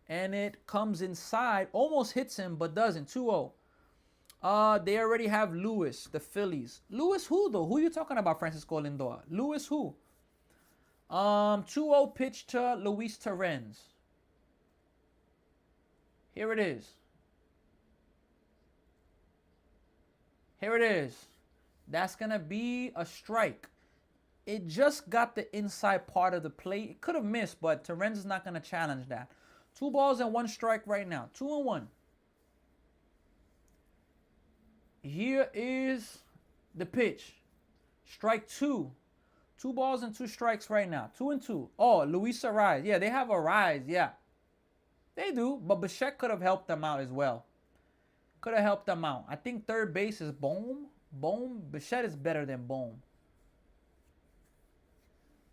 Speaker 1: And it comes inside, almost hits him, but doesn't. 2-0. They already have Lewis, the Phillies. Lewis who, though? Who are you talking about, Francisco Lindor? Lewis who? 2-0 pitch to Luis Terrence. Here it is. Here it is. That's going to be a strike. It just got the inside part of the plate. It could have missed, but Terrence is not going to challenge that. 2 balls and 1 strike right now. 2-1. Here is the pitch. Strike 2. 2 balls and 2 strikes right now. 2-2. Oh, Luis Arraez. Yeah, they have Arraez. Yeah. They do. But Bichette could have helped them out as well. Could have helped them out. I think third base is Bohm. Bichette is better than Bohm.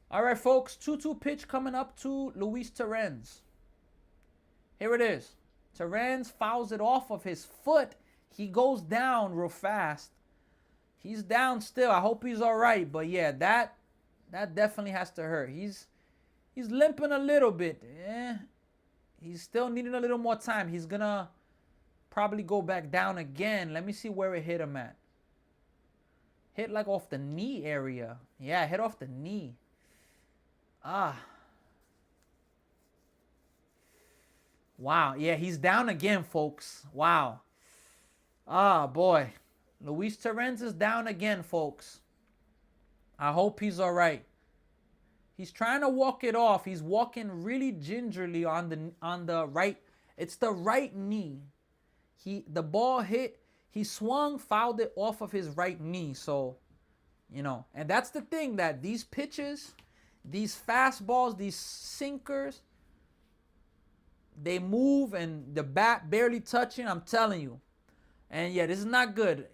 Speaker 1: All right, folks. 2-2 pitch coming up to Luis Terrence. Here it is. Terrence fouls it off of his foot. He goes down real fast. He's down still. I hope he's all right. But yeah, that definitely has to hurt. He's limping a little bit. He's still needing a little more time. He's going to probably go back down again. Let me see where it hit him at. Hit like off the knee area. Yeah, hit off the knee. Wow. Yeah, he's down again, folks. Wow. Boy. Luis Terrence is down again, folks. I hope he's all right. He's trying to walk it off. He's walking really gingerly on the right It's the right knee. The ball hit, he swung, fouled it off of his right knee. So, and that's the thing, that these pitches, these fastballs, these sinkers, they move and the bat barely touching, I'm telling you. And yeah, this is not good.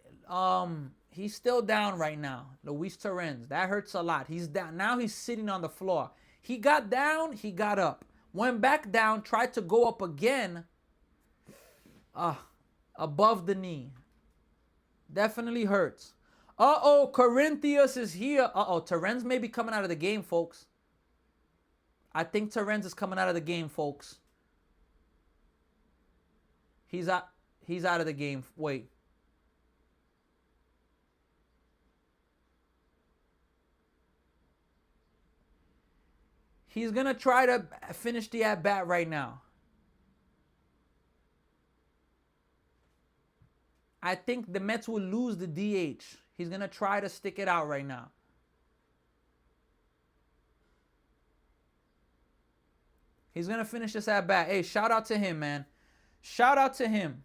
Speaker 1: He's still down right now. Luis Torrens. That hurts a lot. He's down. Now he's sitting on the floor. He got down, he got up. Went back down, tried to go up again. Above the knee. Definitely hurts. Uh-oh, Corinthians is here. Uh-oh, Torrens may be coming out of the game, folks. I think Torrens is coming out of the game, folks. He's out of the game. Wait. He's going to try to finish the at-bat right now. I think the Mets will lose the DH. He's going to try to stick it out right now. He's going to finish this at-bat. Hey, shout out to him, man. Shout out to him.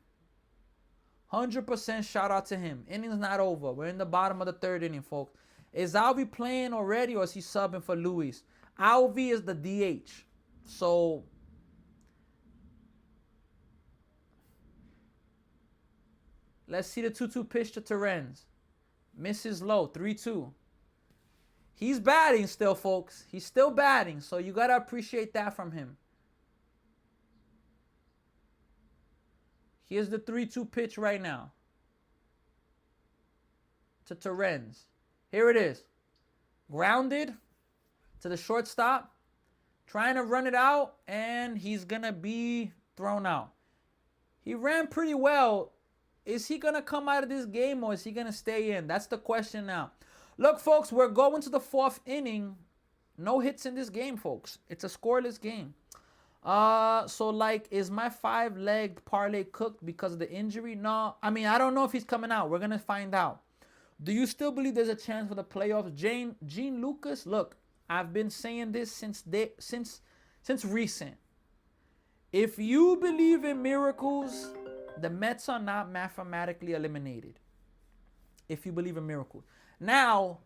Speaker 1: 100% shout out to him. Inning's not over. We're in the bottom of the third inning, folks. Is Alvy playing already, or is he subbing for Luis? Alvy is the DH. So let's see the 2-2 pitch to Torrens. Misses low, 3-2. He's batting still, folks. He's still batting, so you got to appreciate that from him. Here's the 3-2 pitch right now to Torrens. Here it is. Grounded to the shortstop. Trying to run it out, and he's going to be thrown out. He ran pretty well. Is he going to come out of this game, or is he going to stay in? That's the question now. Look, folks, we're going to the fourth inning. No hits in this game, folks. It's a scoreless game. So, is my 5-legged parlay cooked because of the injury? No. I mean, I don't know if he's coming out. We're going to find out. Do you still believe there's a chance for the playoffs? Gene Lucas, look, I've been saying this since recent. If you believe in miracles, the Mets are not mathematically eliminated. If you believe in miracles. Now,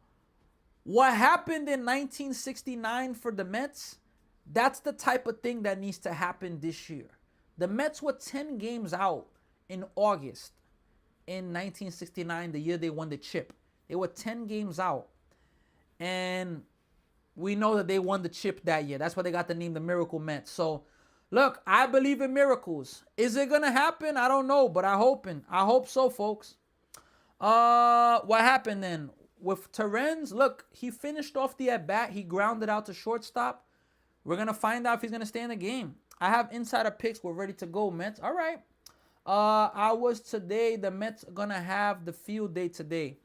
Speaker 1: what happened in 1969 for the Mets, that's the type of thing that needs to happen this year. The Mets were 10 games out in August in 1969, the year they won the chip. They were 10 games out. And we know that they won the chip that year. That's why they got the name the Miracle Mets. So, look, I believe in miracles. Is it going to happen? I don't know, but I hope so, folks. What happened then? With Torrens, look, he finished off the at-bat. He grounded out to shortstop. We're going to find out if he's going to stay in the game. I have insider picks. We're ready to go, Mets. All right. The Mets are going to have the field day today.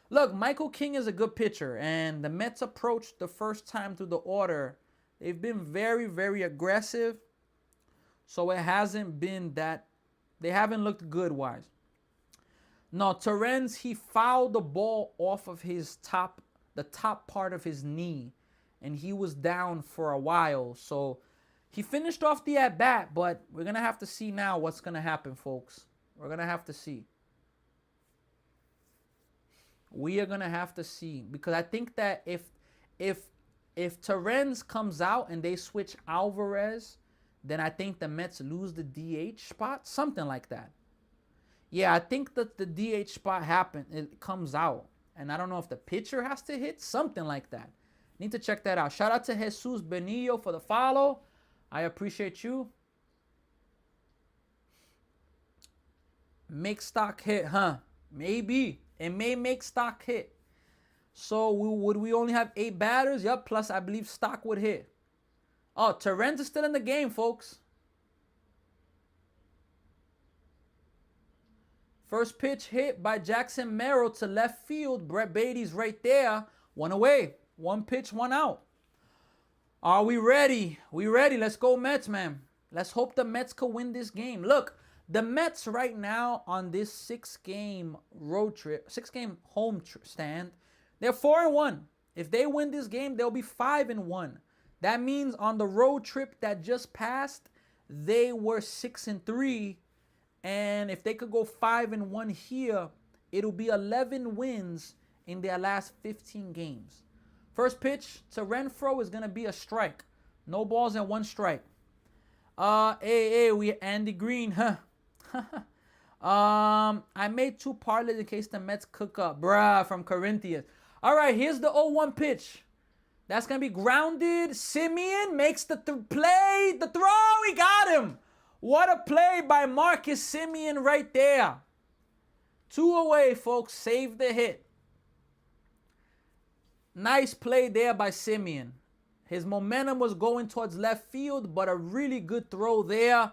Speaker 1: Look, Michael King is a good pitcher, and the Mets approached the first time through the order. They've been very, very aggressive, so it hasn't been that. They haven't looked good-wise. No, Torrens, he fouled the ball off of the top part of his knee, and he was down for a while. So he finished off the at-bat, but we're going to have to see now what's going to happen, folks. We're going to have to see. We are going to have to see, because I think that if Torrens comes out and they switch Alvarez, then I think the Mets lose the DH spot, something like that. Yeah, I think that the DH spot it comes out. And I don't know if the pitcher has to hit, something like that. Need to check that out. Shout out to Jesus Benillo for the follow. I appreciate you. Make stock hit, huh? Maybe. It may make stock hit. So would we only have 8 batters? Yep, plus I believe stock would hit. Oh, Torrens is still in the game, folks. First pitch hit by Jackson Merrill to left field. Brett Beatty's right there. One away. One pitch, one out. Are we ready? We ready. Let's go Mets, man. Let's hope the Mets can win this game. Look, the Mets right now on this 6-game road trip, 6-game home stand, they're 4-1. If they win this game, they'll be 5-1. That means on the road trip that just passed, they were 6-3, and if they could go 5-1 here, it'll be 11 wins in their last 15 games. First pitch to Renfroe is gonna be a strike. No balls and 1 strike. We Andy Green, huh? I made 2 parlays in case the Mets cook up, bruh, from Corinthians. All right, here's the 0-1 pitch. That's gonna be grounded. Simeon makes the play, the throw. He got him. What a play by Marcus Simeon right there. 2 away, folks. Save the hit. Nice play there by Simeon. His momentum was going towards left field, but a really good throw there.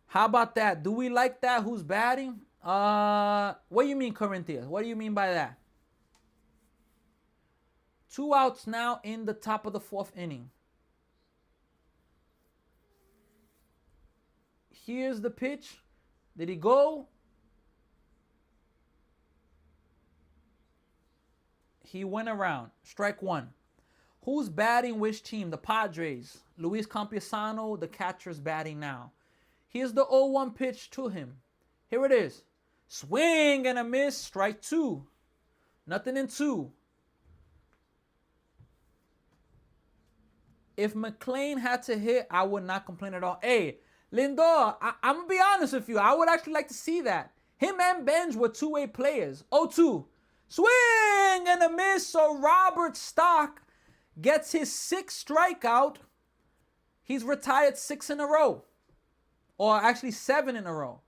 Speaker 1: How about that? Do we like that? Who's batting? What do you mean, Corinthians? What do you mean by that? 2 outs now in the top of the 4th inning. Here's the pitch. Did he go? He went around. Strike 1. Who's batting which team? The Padres. Luis Campusano, the catcher's batting now. Here's the 0-1 pitch to him. Here it is. Swing and a miss. Strike 2. Nothing in 2. If McClain had to hit, I would not complain at all. Hey, Lindor, I'm going to be honest with you. I would actually like to see that. Him and Benj were two-way players. 0-2. Swing and a miss. So Robert Stock gets his 6th strikeout. He's retired 6 in a row. Or actually 7 in a row.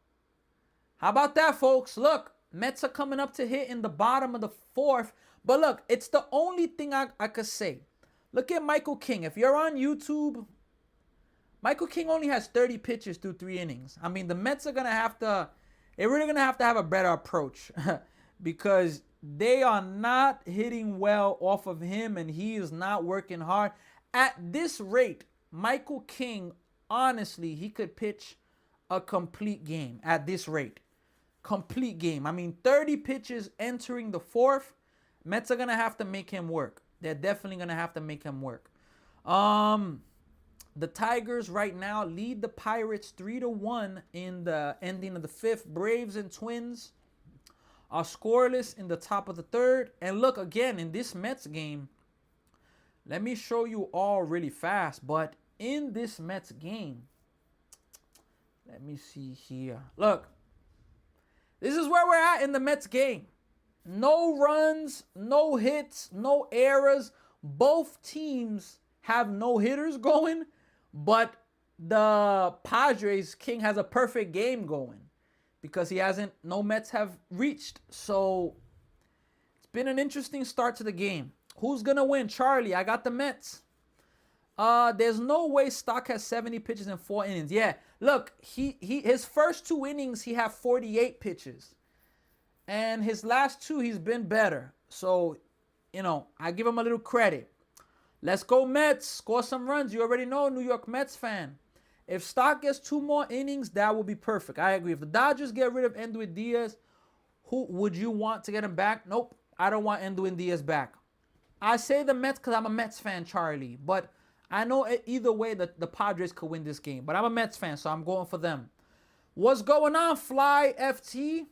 Speaker 1: How about that, folks? Look, Mets are coming up to hit in the bottom of the 4th. But look, it's the only thing I could say. Look at Michael King. If you're on YouTube, Michael King only has 30 pitches through 3 innings. I mean, the Mets are going to have to, they're really going to have a better approach because they are not hitting well off of him and he is not working hard. At this rate, Michael King, honestly, he could pitch a complete game at this rate. Complete game. I mean, 30 pitches entering the 4th. Mets are going to have to make him work. They're definitely going to have to make him work. The Tigers right now lead the Pirates 3-1 in the ending of the 5th. Braves and Twins are scoreless in the top of the 3rd. And look, again, in this Mets game, let me show you all really fast. But in this Mets game, let me see here. Look, this is where we're at in the Mets game. No runs, no hits, no errors. Both teams have no hitters going, but the Padres, King has a perfect game going because no Mets have reached. So it's been an interesting start to the game. Who's going to win? Charlie, I got the Mets. There's no way Stock has 70 pitches in 4 innings. Yeah, look, his first 2 innings, he had 48 pitches. And his last 2, he's been better. So, I give him a little credit. Let's go Mets. Score some runs. You already know, New York Mets fan. If Stock gets 2 more innings, that will be perfect. I agree. If the Dodgers get rid of Edwin Diaz, who would you want to get him back? Nope. I don't want Edwin Diaz back. I say the Mets because I'm a Mets fan, Charlie. But I know either way the Padres could win this game. But I'm a Mets fan, so I'm going for them. What's going on, Fly FT?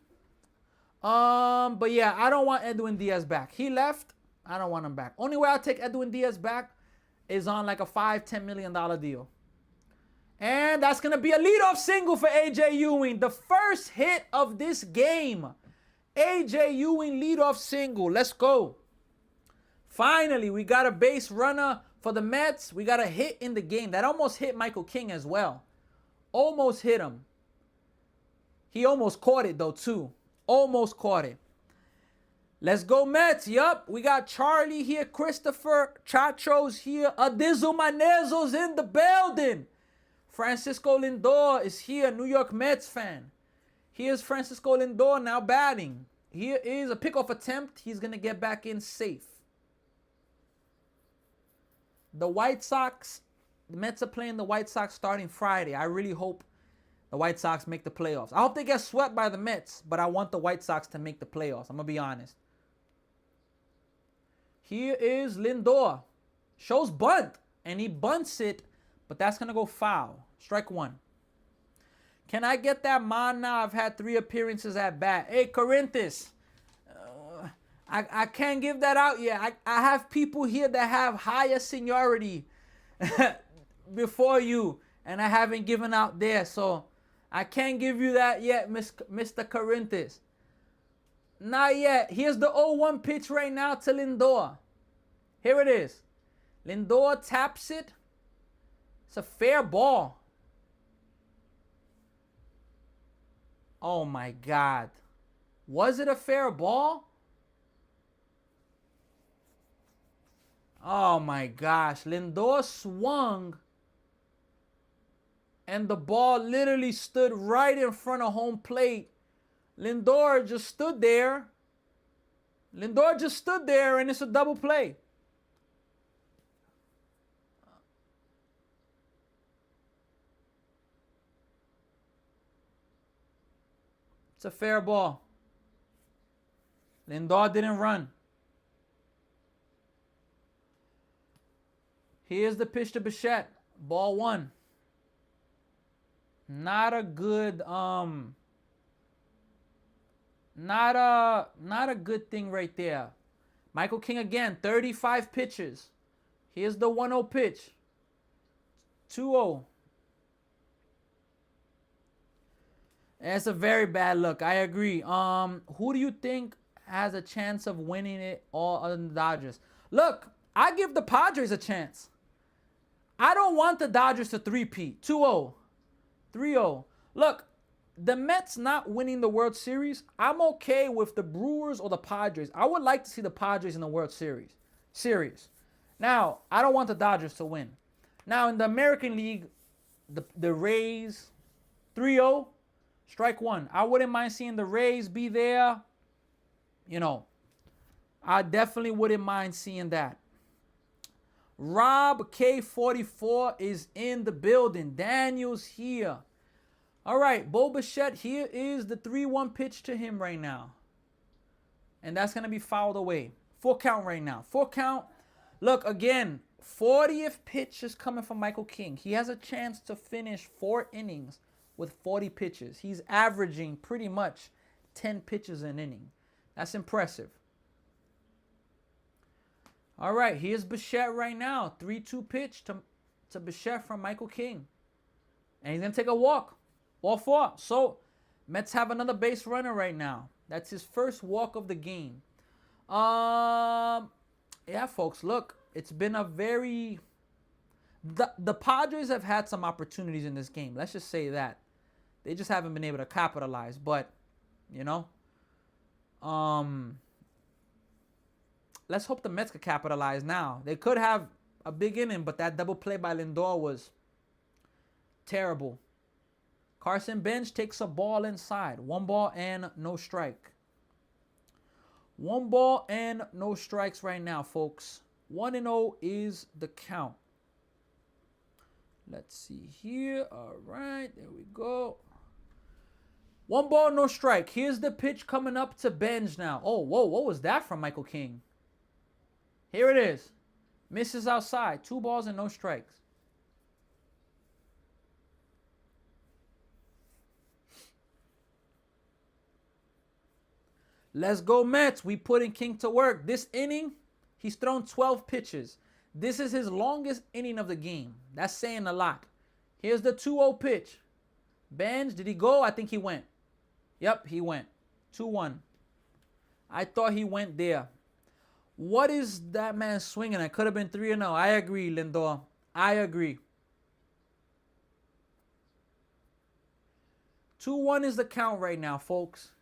Speaker 1: But yeah, I don't want Edwin Diaz back. He left. I don't want him back. Only way I'll take Edwin Diaz back is on like a $5-10 million deal. And that's going to be a leadoff single for A.J. Ewing. The first hit of this game. A.J. Ewing leadoff single. Let's go. Finally, we got a base runner for the Mets. We got a hit in the game. That almost hit Michael King as well. Almost hit him. He almost caught it though too. Almost caught it. Let's go Mets. Yup. We got Charlie here. Christopher. Chacho's here. Adizo Manezo's in the building. Francisco Lindor is here. New York Mets fan. Here's Francisco Lindor now batting. Here is a pickoff attempt. He's going to get back in safe. The White Sox. The Mets are playing the White Sox starting Friday. I really hope the White Sox make the playoffs. I hope they get swept by the Mets, but I want the White Sox to make the playoffs. I'm going to be honest. Here is Lindor. Shows bunt, and he bunts it but that's going to go foul. Strike one. Can I get that man now? I've had 3 appearances at bat. Hey, Corinthus. I can't give that out yet. I have people here that have higher seniority before you, and I haven't given out there. So I can't give you that yet, Mr. Corinthus. Not yet. Here's the 0-1 pitch right now to Lindor. Here it is. Lindor taps it. It's a fair ball. Oh my God. Was it a fair ball? Oh my gosh. Lindor swung and the ball literally stood right in front of home plate. Lindor just stood there. Lindor just stood there and it's a double play. It's a fair ball. Lindor didn't run. Here's the pitch to Bichette. Ball 1. Not a good not a good thing right there. Michael King again, 35 pitches. Here's the 1-0 pitch. 2-0. That's a very bad look. I agree. Who do you think has a chance of winning it all other than the Dodgers? Look, I give the Padres a chance. I don't want the Dodgers to three-peat. 2-0. 3-0. Look, the Mets not winning the World Series, I'm okay with the Brewers or the Padres. I would like to see the Padres in the World Series. Now, I don't want the Dodgers to win. Now, in the American League, the Rays, 3-0, strike one. I wouldn't mind seeing the Rays be there. You know, I definitely wouldn't mind seeing that. Rob K44 is in the building. Daniel's here. All right, Bo Bichette, here is the 3-1 pitch to him right now. And that's going to be fouled away. 4 count right now. 4 count. Look, again, 40th pitch is coming from Michael King. He has a chance to finish 4 innings with 40 pitches. He's averaging pretty much 10 pitches an inning. That's impressive. All right, here's Bichette right now. 3-2 pitch to Bichette from Michael King. And he's going to take a walk. Ball 4. So, Mets have another base runner right now. That's his first walk of the game. Yeah, folks, look. It's been a very... The Padres have had some opportunities in this game. Let's just say that. They just haven't been able to capitalize. But, you know... let's hope the Mets could capitalize now. They could have a big inning, but that double play by Lindor was terrible. Carson Bench takes a ball inside. 1 ball and no strike. 1 ball and no strikes right now, folks. 1-0 is the count. Let's see here. All right, there we go. 1 ball, no strike. Here's the pitch coming up to Bench now. Oh, whoa, what was that from Michael King? Here it is. Misses outside. 2 balls and no strikes. Let's go Mets. We putting King to work. This inning, he's thrown 12 pitches. This is his longest inning of the game. That's saying a lot. Here's the 2-0 pitch. Bench, did he go? I think he went. Yep, he went. 2-1. I thought he went there. What is that man swinging at? Could have been 3-0. I agree, Lindor. I agree. 2-1 is the count right now, folks.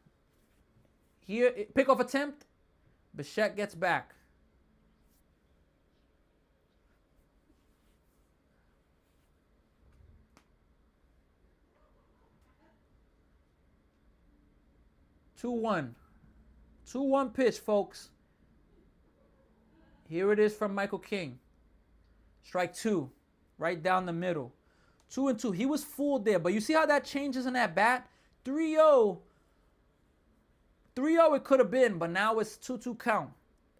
Speaker 1: Here, pickoff attempt. Bichette gets back. Two one pitch, folks. Here it is from Michael King. Strike 2. Right down the middle. 2-2. He was fooled there. But you see how that changes in that bat? 3-0. 3-0 it could have been. But now it's 2-2 count.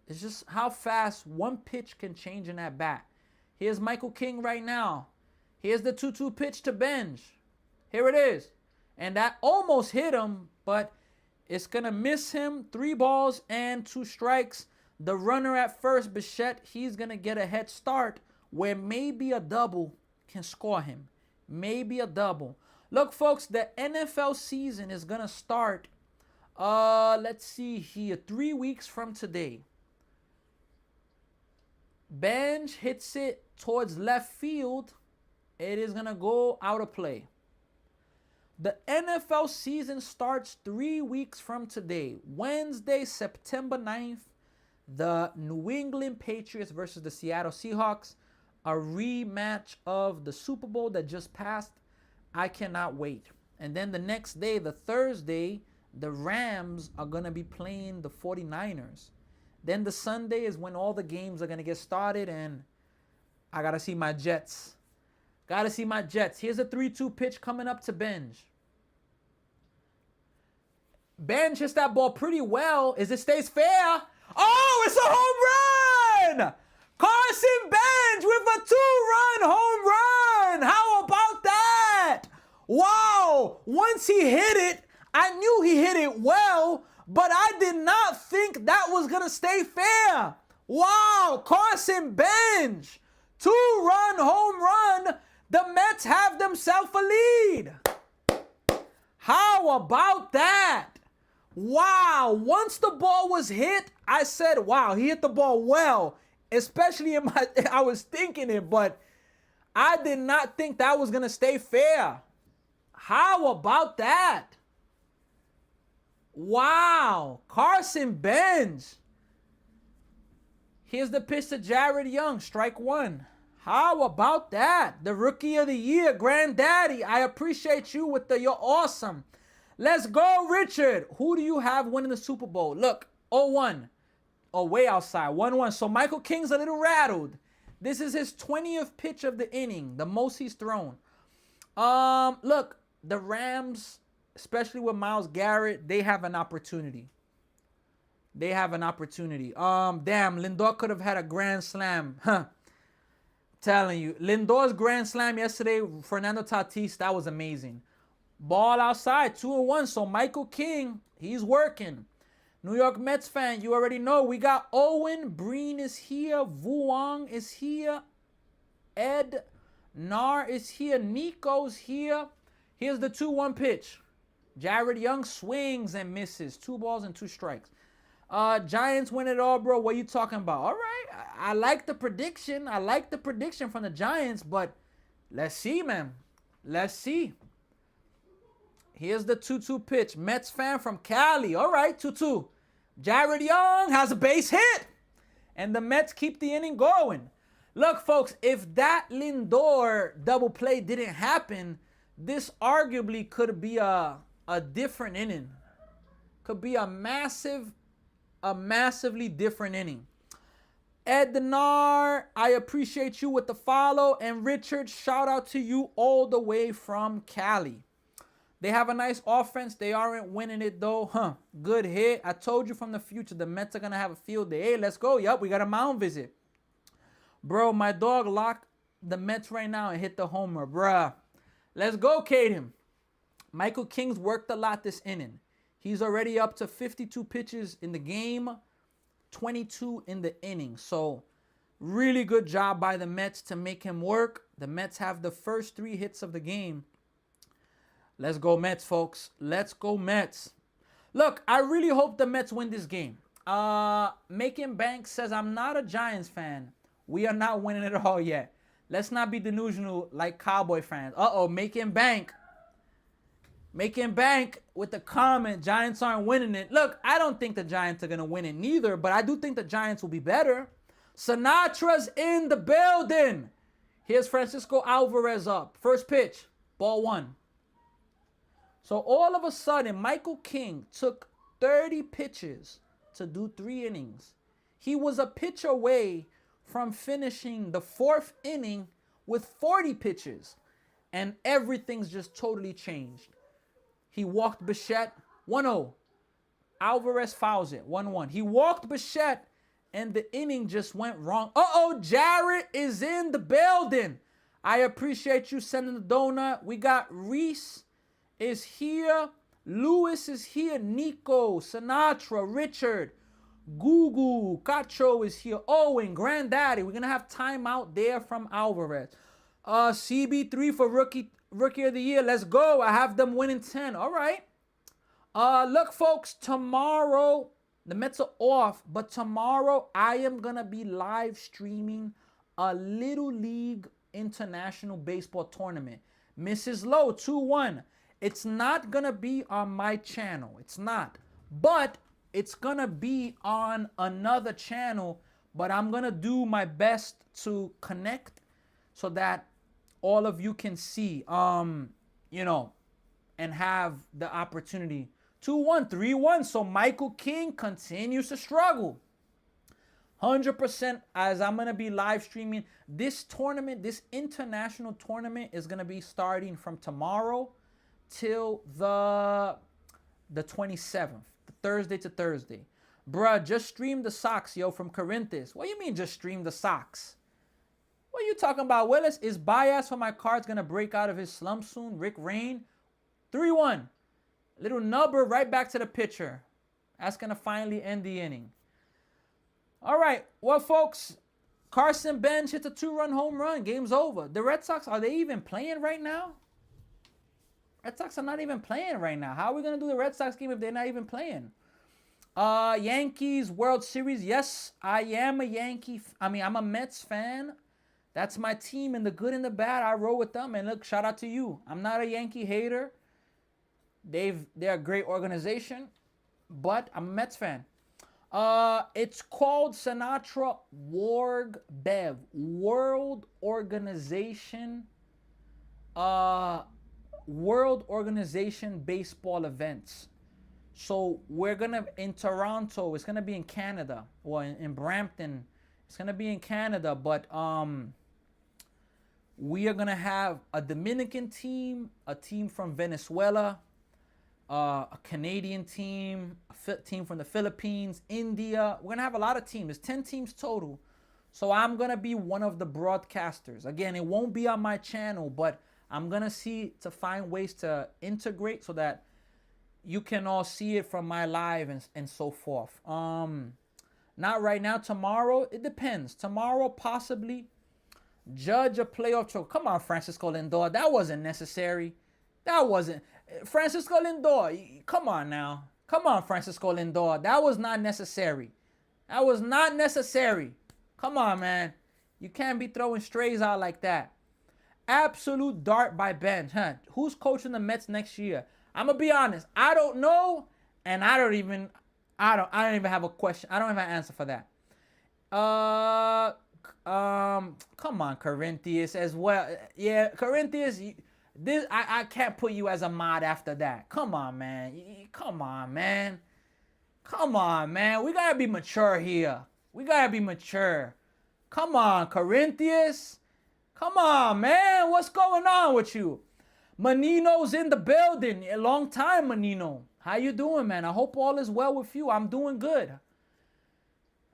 Speaker 1: It's just how fast one pitch can change in that bat. Here's Michael King right now. Here's the 2-2 pitch to Benj. Here it is. And that almost hit him, but it's going to miss him. 3 balls and 2 strikes. The runner at first, Bichette, he's going to get a head start where maybe a double can score him. Maybe a double. Look, folks, the NFL season is going to start, let's see here, 3 weeks from today. Benj hits it towards left field. It is going to go out of play. The NFL season starts 3 weeks from today. Wednesday, September 9th, the New England Patriots versus the Seattle Seahawks. A rematch of the Super Bowl that just passed. I cannot wait. And then the next day, the Thursday, the Rams are going to be playing the 49ers. Then the Sunday is when all the games are going to get started, and I got to see my Jets. Got to see my Jets. Here's a 3-2 pitch coming up to Benj. Benj hits that ball pretty well. As it stays fair. Oh, it's a home run! Carson Benj with a 2-run home run. How about that? Wow. Once he hit it, I knew he hit it well, but I did not think that was going to stay fair. Wow. Carson Benj. 2-run home run. The Mets have themselves a lead. How about that? Wow. Once the ball was hit, I said, wow, he hit the ball well. Especially I was thinking it, but I did not think that was going to stay fair. How about that? Wow. Carson Benj. Here's the pitch to Jared Young, strike 1. How about that? The Rookie of the Year, Granddaddy. I appreciate you with you're awesome. Let's go, Richard. Who do you have winning the Super Bowl? Look, 0-1. Oh, way outside, 1-1. So Michael King's a little rattled. This is his 20th pitch of the inning, the most he's thrown. Look, the Rams, especially with Myles Garrett, they have an opportunity. They have an opportunity. Damn, Lindor could have had a grand slam. Huh. Telling you, Lindor's grand slam yesterday, Fernando Tatis, that was amazing. Ball outside, 2-1. So Michael King, he's working. New York Mets fan, you already know. We got Owen, Breen is here, Vuong is here, Ed Nar is here, Nico's here. Here's the 2-1 pitch. Jared Young swings and misses. 2 balls and 2 strikes. Giants win it all, bro. What are you talking about? All right, I like the prediction. I like the prediction from the Giants, but let's see, man. Let's see. Here's the 2-2 pitch. Mets fan from Cali. All right, 2-2. Jared Young has a base hit. And the Mets keep the inning going. Look, folks, if that Lindor double play didn't happen, this arguably could be a different inning. Could be a massively different inning. Ed Denar, I appreciate you with the follow. And Richard, shout out to you all the way from Cali. They have a nice offense. They aren't winning it, though. Good hit. I told you from the future, the Mets are going to have a field day. Hey, let's go. Yup, we got a mound visit. Bro, my dog locked the Mets right now and hit the homer. Bruh. Let's go, Caden. Michael King's worked a lot this inning. He's already up to 52 pitches in the game, 22 in the inning. So, really good job by the Mets to make him work. The Mets have the first 3 hits of the game. Let's go Mets, folks. Let's go Mets. Look, I really hope the Mets win this game. Making Bank says, I'm not a Giants fan. We are not winning it all yet. Let's not be delusional like Cowboy fans. Making Bank. Making Bank with the comment, Giants aren't winning it. Look, I don't think the Giants are going to win it neither, but I do think the Giants will be better. Sinatra's in the building. Here's Francisco Alvarez up. First pitch, ball 1. So all of a sudden, Michael King took 30 pitches to do 3 innings. He was a pitch away from finishing the 4th inning with 40 pitches. And everything's just totally changed. He walked Bichette, 1-0. Alvarez fouls it, 1-1. He walked Bichette, and the inning just went wrong. Jared is in the building. I appreciate you sending the donut. We got Reese is here. Lewis is here. Nico, Sinatra, Richard, Gugu, Cacho is here. Owen, Granddaddy. We're going to have time out there from Alvarez. CB3 for rookie of the year. Let's go. I have them winning 10. All right. Look, folks, tomorrow, the Mets are off, but tomorrow I am going to be live streaming a Little League International Baseball Tournament. Mrs. Lowe, 2-1. It's not going to be on my channel. It's not. But it's going to be on another channel, but I'm going to do my best to connect so that all of you can see, you know, and have the opportunity. 2-1, 3-1. So Michael King continues to struggle. 100% as I'm going to be live streaming. This tournament, this international tournament is going to be starting from tomorrow till the 27th, the Thursday to Thursday. Bruh, just stream the socks, yo, from Corinthus. What do you mean just stream the socks? What are you talking about, Willis? Is bias for my cards going to break out of his slump soon? Rick Rain. 3-1. Little nubber right back to the pitcher. That's going to finally end the inning. All right. Well, folks, Carson Bench hits a 2-run home run. Game's over. The Red Sox, are they even playing right now? Red Sox are not even playing right now. How are we going to do the Red Sox game if they're not even playing? Yankees World Series. Yes, I am a I'm a Mets fan. That's my team, in the good and the bad. I roll with them. And look, shout out to you. I'm not a Yankee hater. They're a great organization, but I'm a Mets fan. It's called Sinatra Warg Bev, World Organization baseball events. So we're gonna in Toronto. It's gonna be in Canada. Well, in Brampton, it's gonna be in Canada. But we are gonna have a Dominican team, a team from Venezuela, a Canadian team, a team from the Philippines, India. We're gonna have a lot of teams. There's 10 teams total. So I'm gonna be one of the broadcasters. Again, it won't be on my channel, but I'm gonna see to find ways to integrate so that you can all see it from my live and so forth. Not right now. Tomorrow, it depends. Tomorrow, possibly judge a playoff choke. Come on, Francisco Lindor. That wasn't necessary. That wasn't. Francisco Lindor, come on now. Come on, Francisco Lindor. That was not necessary. That was not necessary. Come on, man. You can't be throwing strays out like that. Absolute dart by Bench. Huh? Who's coaching the Mets next year? I'm gonna be honest. I don't know, and I don't even have a question. I don't have an answer for that. Come on, Corinthians as well. Yeah, Corinthians. I can't put you as a mod after that. Come on, man. Come on, man. Come on, man. We gotta be mature here. We gotta be mature. Come on, Corinthians. Come on, man. What's going on with you? Manino's in the building. A long time, Manino. How you doing, man? I hope all is well with you. I'm doing good.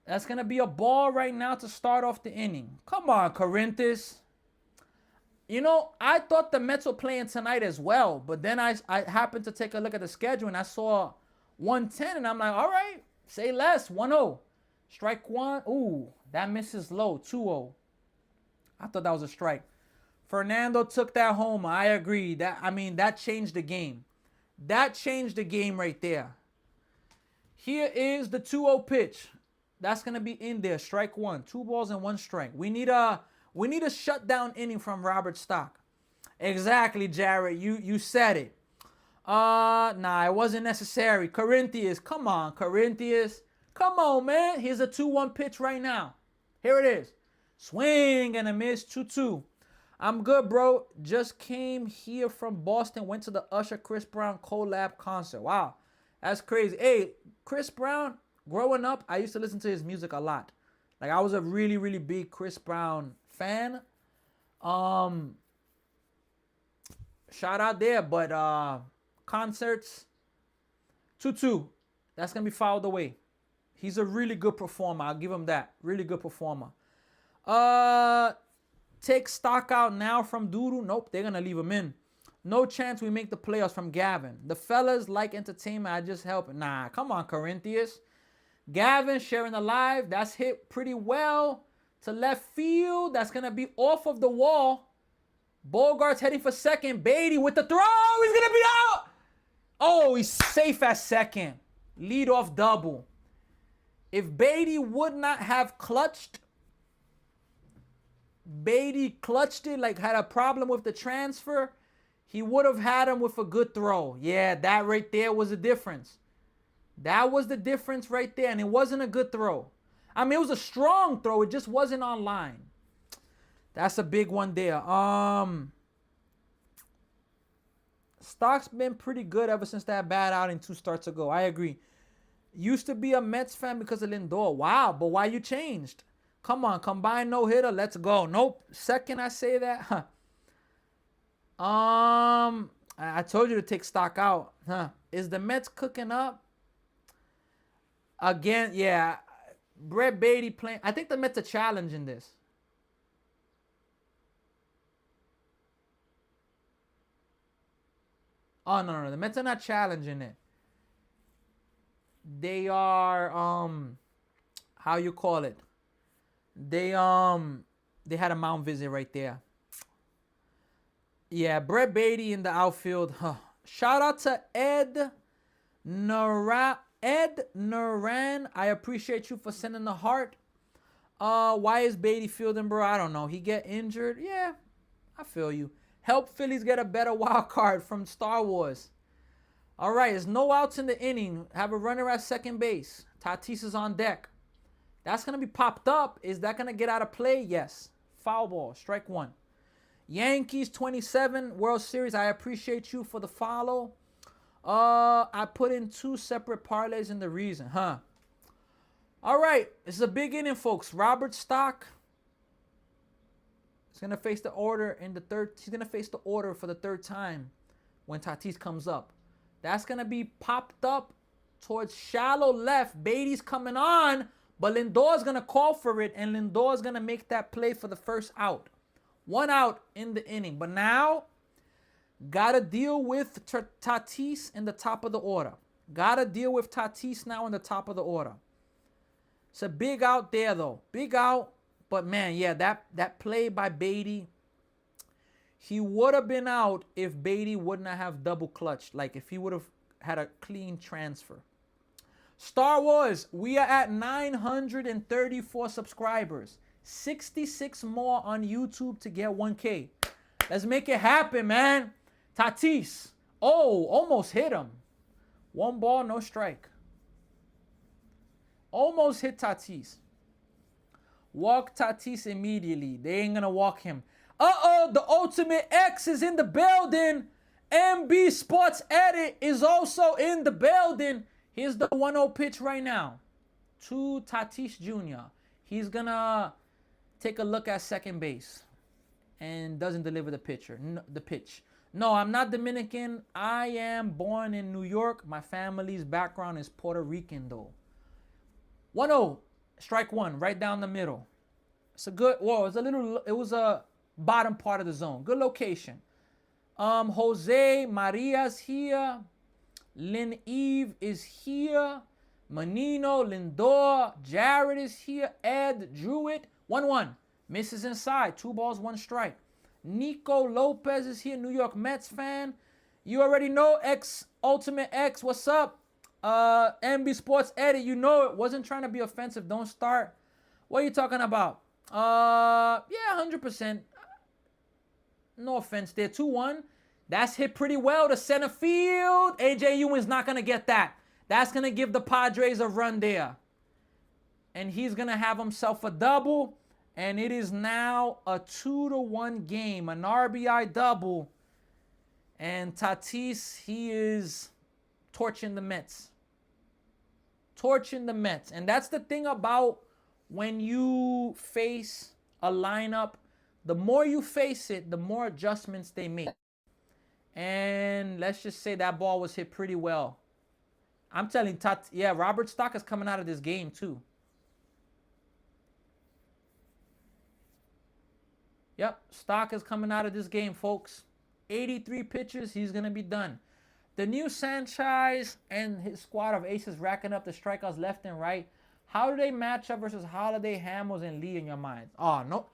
Speaker 1: That's going to be a ball right now to start off the inning. Come on, Corinthians. You know, I thought the Mets were playing tonight as well, but then I happened to take a look at the schedule and I saw 110, and I'm like, all right, say less, 1-0. Strike one. Ooh, that misses low, 2-0. I thought that was a strike. Fernando took that home. I agree. That changed the game. That changed the game right there. Here is the 2-0 pitch. That's going to be in there. Strike one. 2 balls and 1 strike. We need a shutdown inning from Robert Stock. Exactly, Jared. You said it. Nah, it wasn't necessary. Corinthians. Come on, Corinthians. Come on, man. Here's a 2-1 pitch right now. Here it is. Swing and a miss. 2-2. I'm good, bro. Just came here from Boston. Went to the Usher Chris Brown collab concert. Wow. That's crazy. Hey, Chris Brown, growing up, I used to listen to his music a lot. Like, I was a really, really big Chris Brown fan. Shout out there. But concerts, 2-2. That's going to be fouled away. He's a really good performer. I'll give him that. Really good performer. Take stock out now from Doodoo. Nope, they're going to leave him in. No chance we make the playoffs from Gavin. The fellas like entertainment. I just help. Nah, come on, Corinthians. Gavin sharing the live. That's hit pretty well to left field. That's going to be off of the wall. Bogart's heading for second. Beatty with the throw. He's going to be out. Oh, he's safe at second. Leadoff double. If Beatty would not have clutched, Beatty clutched it, like had a problem with the transfer, he would have had him with a good throw. Yeah, that right there was the difference. That was the difference right there, and it wasn't a good throw. I mean, it was a strong throw. It just wasn't on line. That's a big one there. Stock's been pretty good ever since that bad outing 2 starts ago. I agree. Used to be a Mets fan because of Lindor. Wow, but why you changed? Come on, combine no-hitter. Let's go. Nope. Second I say that. Huh. I told you to take stock out. Huh. Is the Mets cooking up? Again, yeah. Brett Beatty playing. I think the Mets are challenging this. Oh, no. The Mets are not challenging it. They are, how you call it? They had a mound visit right there. Yeah, Brett Beatty in the outfield. Huh. Shout out to Ed Naran. I appreciate you for sending the heart. Why is Beatty fielding, bro? I don't know. He get injured. Yeah, I feel you. Help Phillies get a better wild card from Star Wars. All right, there's no outs in the inning. Have a runner at second base. Tatis is on deck. That's going to be popped up. Is that going to get out of play? Yes. Foul ball. Strike 1. Yankees 27 World Series. I appreciate you for the follow. I put in 2 separate parlays in the reason. Huh. All right. This is a big inning, folks. Robert Stock is going to face the order in the third. He's going to face the order for the 3rd time when Tatis comes up. That's going to be popped up towards shallow left. Beatty's coming on, but Lindor's going to call for it, and Lindor's going to make that play for the first out. 1 out in the inning. But now, got to deal with Tatis in the top of the order. Got to deal with Tatis now in the top of the order. It's a big out there, though. Big out. But, man, yeah, that play by Beatty, he would have been out if Beatty would not have double clutched. Like if he would have had a clean transfer. Star Wars, we are at 934 subscribers. 66 more on YouTube to get 1K. Let's make it happen, man. Tatis. Oh, almost hit him. 1 ball, no strike. Almost hit Tatis. Walk Tatis immediately. They ain't going to walk him. Uh-oh, the Ultimate X is in the building. MB Sports Edit is also in the building. Here's the 1-0 pitch right now to Tatis Jr. He's going to take a look at second base and doesn't deliver the pitch. No, I'm not Dominican. I am born in New York. My family's background is Puerto Rican, though. 1-0, strike 1, right down the middle. It's a good, whoa, it was a bottom part of the zone. Good location. Jose Maria's here. Lynn Eve is here. Menino, Lindor, Jared is here. Ed Druitt. 1-1. Misses inside. 2 balls, 1 strike. Nico Lopez is here. New York Mets fan. You already know X Ultimate X. What's up? MB Sports Edit. You know it. Wasn't trying to be offensive. Don't start. What are you talking about? Yeah, 100%. No offense there. 2-1. That's hit pretty well to center field. AJ Ewing's not going to get that. That's going to give the Padres a run there. And he's going to have himself a double. And it is now a 2-1 game. An RBI double. And Tatis, he is torching the Mets. Torching the Mets. And that's the thing about when you face a lineup. The more you face it, the more adjustments they make. And let's just say that ball was hit pretty well. I'm telling yeah, Robert Stock is coming out of this game too. Yep, stock is coming out of this game, folks. 83 pitches, he's going to be done. The new Sanchez and his squad of aces racking up the strikeouts left and right. How do they match up versus Holiday, Hamels, and Lee in your mind? Oh, no.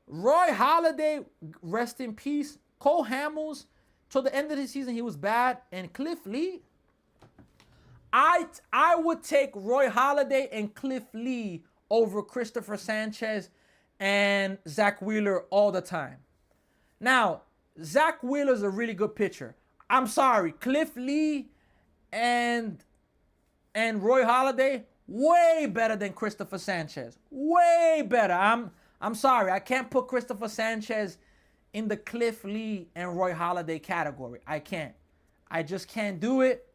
Speaker 1: Roy Halladay, rest in peace. Cole Hamels, till the end of the season, he was bad. And Cliff Lee, I would take Roy Halladay and Cliff Lee over Christopher Sanchez and Zach Wheeler all the time. Now, Zach Wheeler's a really good pitcher. I'm sorry, Cliff Lee and Roy Halladay, way better than Christopher Sanchez. Way better. I'm sorry, I can't put Christopher Sanchez in the Cliff Lee and Roy Halladay category. I can't. I just can't do it.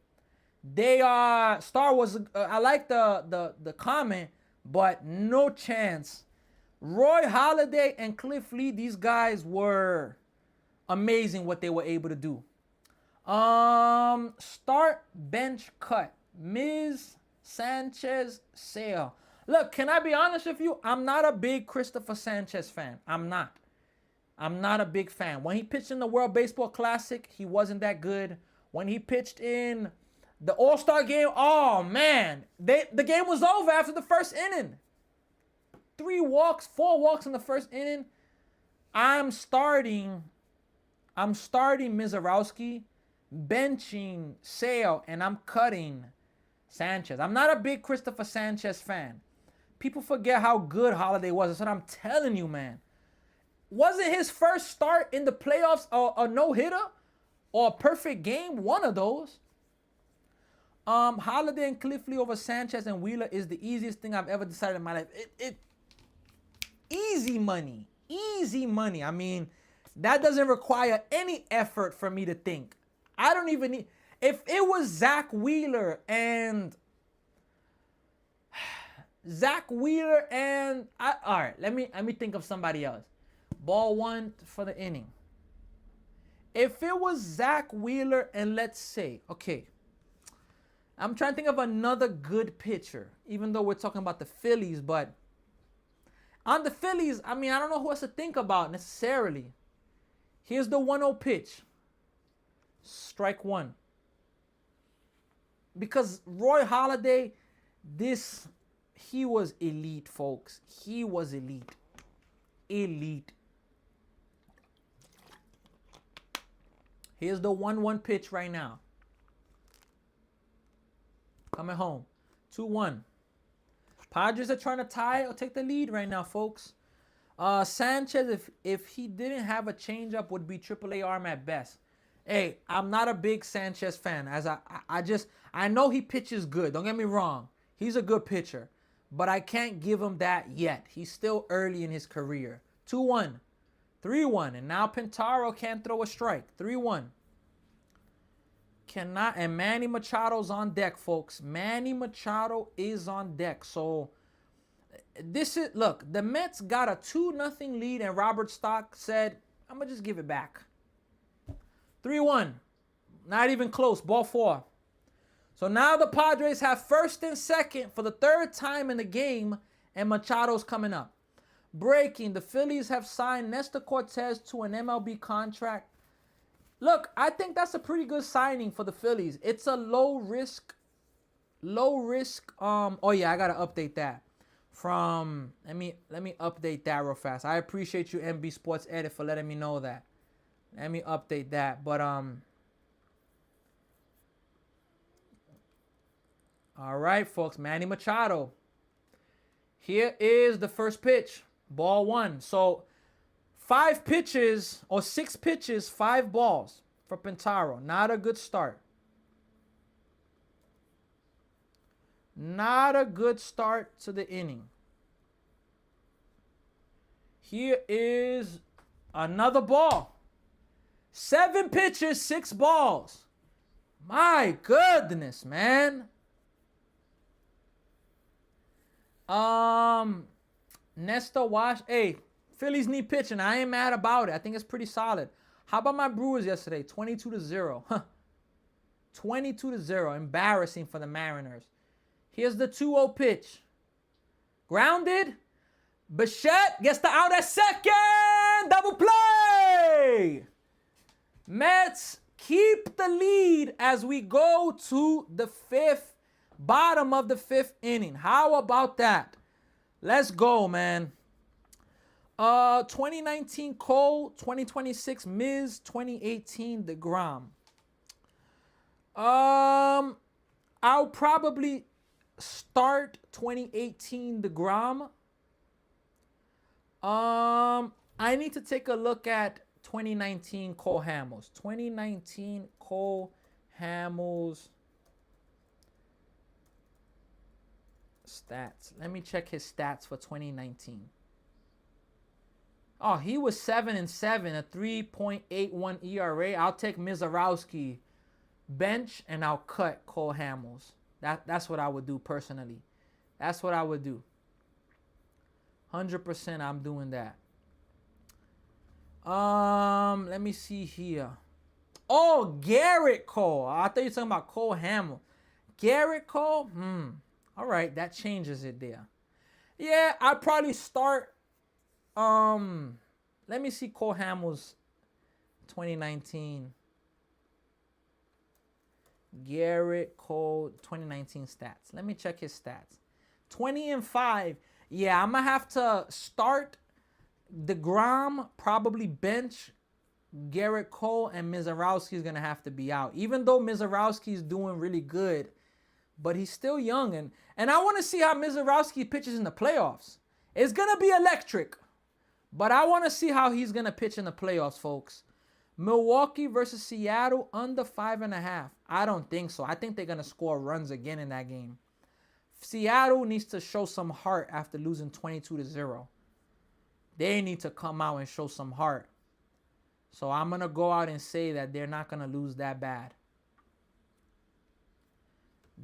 Speaker 1: They are Star Wars. I like the comment, but no chance. Roy Halladay and Cliff Lee, these guys were amazing what they were able to do. Start, bench, cut. Ms. Sanchez, Sale. Look, can I be honest with you? I'm not a big Christopher Sanchez fan. I'm not a big fan. When he pitched in the World Baseball Classic, he wasn't that good. When he pitched in the All-Star game, oh man, the game was over after the first inning. 4 walks in the first inning. I'm starting Mizarowski, benching Sale, and I'm cutting Sanchez. I'm not a big Christopher Sanchez fan. People forget how good Halladay was. That's what I'm telling you, man. Wasn't his first start in the playoffs a no-hitter or a perfect game? One of those. Halladay and Cliff Lee over Sanchez and Wheeler is the easiest thing I've ever decided in my life. Easy money. Easy money. I mean, that doesn't require any effort for me to think. I don't even need... If it was Zach Wheeler and... all right, let me think of somebody else. Ball one for the inning. If it was Zach Wheeler and let's say, okay, I'm trying to think of another good pitcher, even though we're talking about the Phillies, but on the Phillies, I mean, I don't know who else to think about necessarily. Here's the 1-0 pitch. Strike one. Because Roy Halladay, he was elite, folks. He was elite. Elite. Here's the 1-1 pitch right now. Coming home. 2-1. Padres are trying to tie or take the lead right now, folks. Sanchez, if he didn't have a changeup, would be AAA arm at best. Hey, I'm not a big Sanchez fan. As I know he pitches good. Don't get me wrong. He's a good pitcher. But I can't give him that yet. He's still early in his career. 2-1. 3-1. And now Pintaro can't throw a strike. 3-1. Cannot. And Manny Machado's on deck, folks. Manny Machado is on deck. So look, the Mets got a 2-0 lead, and Robert Stock said, I'm going to just give it back. 3-1. Not even close. Ball 4. So now the Padres have first and second for the third time in the game, and Machado's coming up. Breaking, the Phillies have signed Nestor Cortez to an MLB contract. Look, I think that's a pretty good signing for the Phillies. It's a low risk. Oh yeah, I gotta update that. Let me update that real fast. I appreciate you, MB Sports Edit, for letting me know that. Let me update that. But all right, folks. Manny Machado. Here is the first pitch. Ball 1. So 5 pitches or 6 pitches, 5 balls for Pintaro. Not a good start. Not a good start to the inning. Here is another ball. 7 pitches, 6 balls. My goodness, man. Nestor Wash. Hey, Phillies need pitching. I ain't mad about it. I think it's pretty solid. How about my Brewers yesterday? 22-0. Huh. 22-0. Embarrassing for the Mariners. Here's the 2-0 pitch. Grounded. Bichette gets the out at second. The Mets keep the lead as we go to the bottom of the fifth inning. How about that? Let's go, man. 2019 Cole, 2026 Miz, 2018 DeGrom. I'll probably start 2018 DeGrom. I need to take a look at 2019 Cole Hamels. 2019 Cole Hamels stats. Let me check his stats for 2019. Oh, he was 7-7, a 3.81 ERA. I'll take Mizarowski bench and I'll cut Cole Hamels. That's what I would do personally. That's what I would do. 100% I'm doing that. Let me see here. Oh, Garrett Cole. I thought you were talking about Cole Hamels. Garrett Cole? All right, that changes it there. Yeah, I'd probably start. Let me see Cole Hamels 2019. Garrett Cole 2019 stats. Let me check his stats. 20-5. Yeah, I'm gonna have to start DeGrom, probably bench Garrett Cole, and Mizarowski is gonna have to be out. Even though Mizarowski is doing really good, but he's still young, and I want to see how Mizarowski pitches in the playoffs. It's gonna be electric, but I want to see how he's gonna pitch in the playoffs, folks. Milwaukee versus Seattle under 5.5. I don't think so. I think they're gonna score runs again in that game. Seattle needs to show some heart after losing 22-0. They need to come out and show some heart. So I'm going to go out and say that they're not going to lose that bad.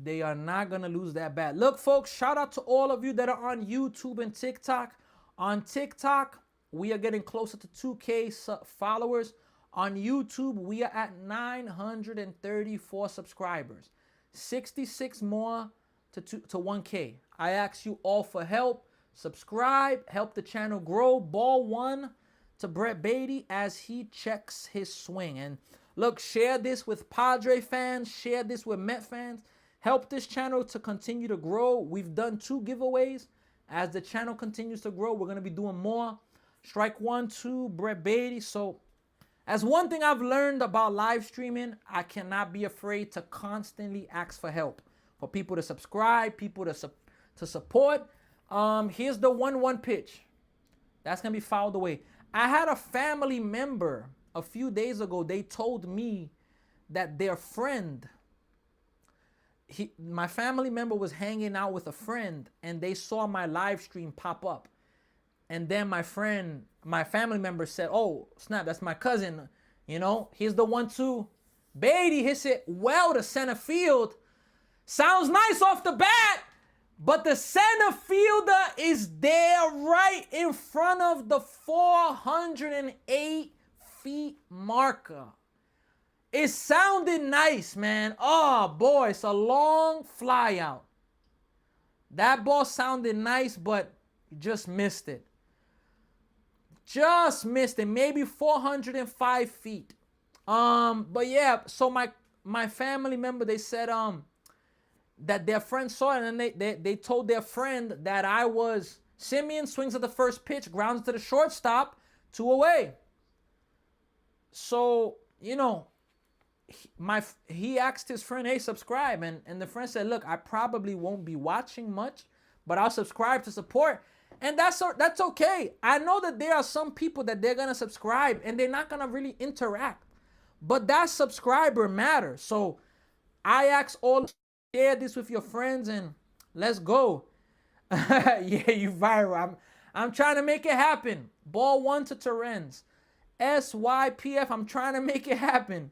Speaker 1: They are not going to lose that bad. Look, folks, shout out to all of you that are on YouTube and TikTok. On TikTok, we are getting closer to 2K followers. On YouTube, we are at 934 subscribers. 66 more to 1K. I ask you all for help. Subscribe, help the channel grow. Ball 1 to Brett Beatty as he checks his swing. And look, share this with Padre fans. Share this with Met fans. Help this channel to continue to grow. We've done 2 giveaways. As the channel continues to grow, we're going to be doing more. Strike 1, 2, Brett Beatty. So, as one thing I've learned about live streaming, I cannot be afraid to constantly ask for help. For people to subscribe, people to support. Here's the 1-1 pitch. That's going to be fouled away. I had a family member a few days ago. They told me that their friend, my family member was hanging out with a friend and they saw my live stream pop up. And then my family member said, oh, snap, that's my cousin. You know, here's the 1-2. Beatty hits it well to center field. Sounds nice off the bat, but the center fielder is there right in front of the 408 feet marker. It sounded nice, man. Oh, boy, it's a long fly out. That ball sounded nice, but just missed it. Just missed it. Maybe 405 feet. But yeah, so my family member, they said that their friend saw it, and they told their friend that I was Simeon, swings at the first pitch, grounds to the shortstop, 2 away. So, you know, he asked his friend, hey, subscribe. And the friend said, look, I probably won't be watching much, but I'll subscribe to support. And that's okay. I know that there are some people that they're going to subscribe and they're not going to really interact. But that subscriber matters. So I ask all, share this with your friends and let's go. Yeah, you viral. I'm trying to make it happen. Ball 1 to Terrence. SYPF, I'm trying to make it happen.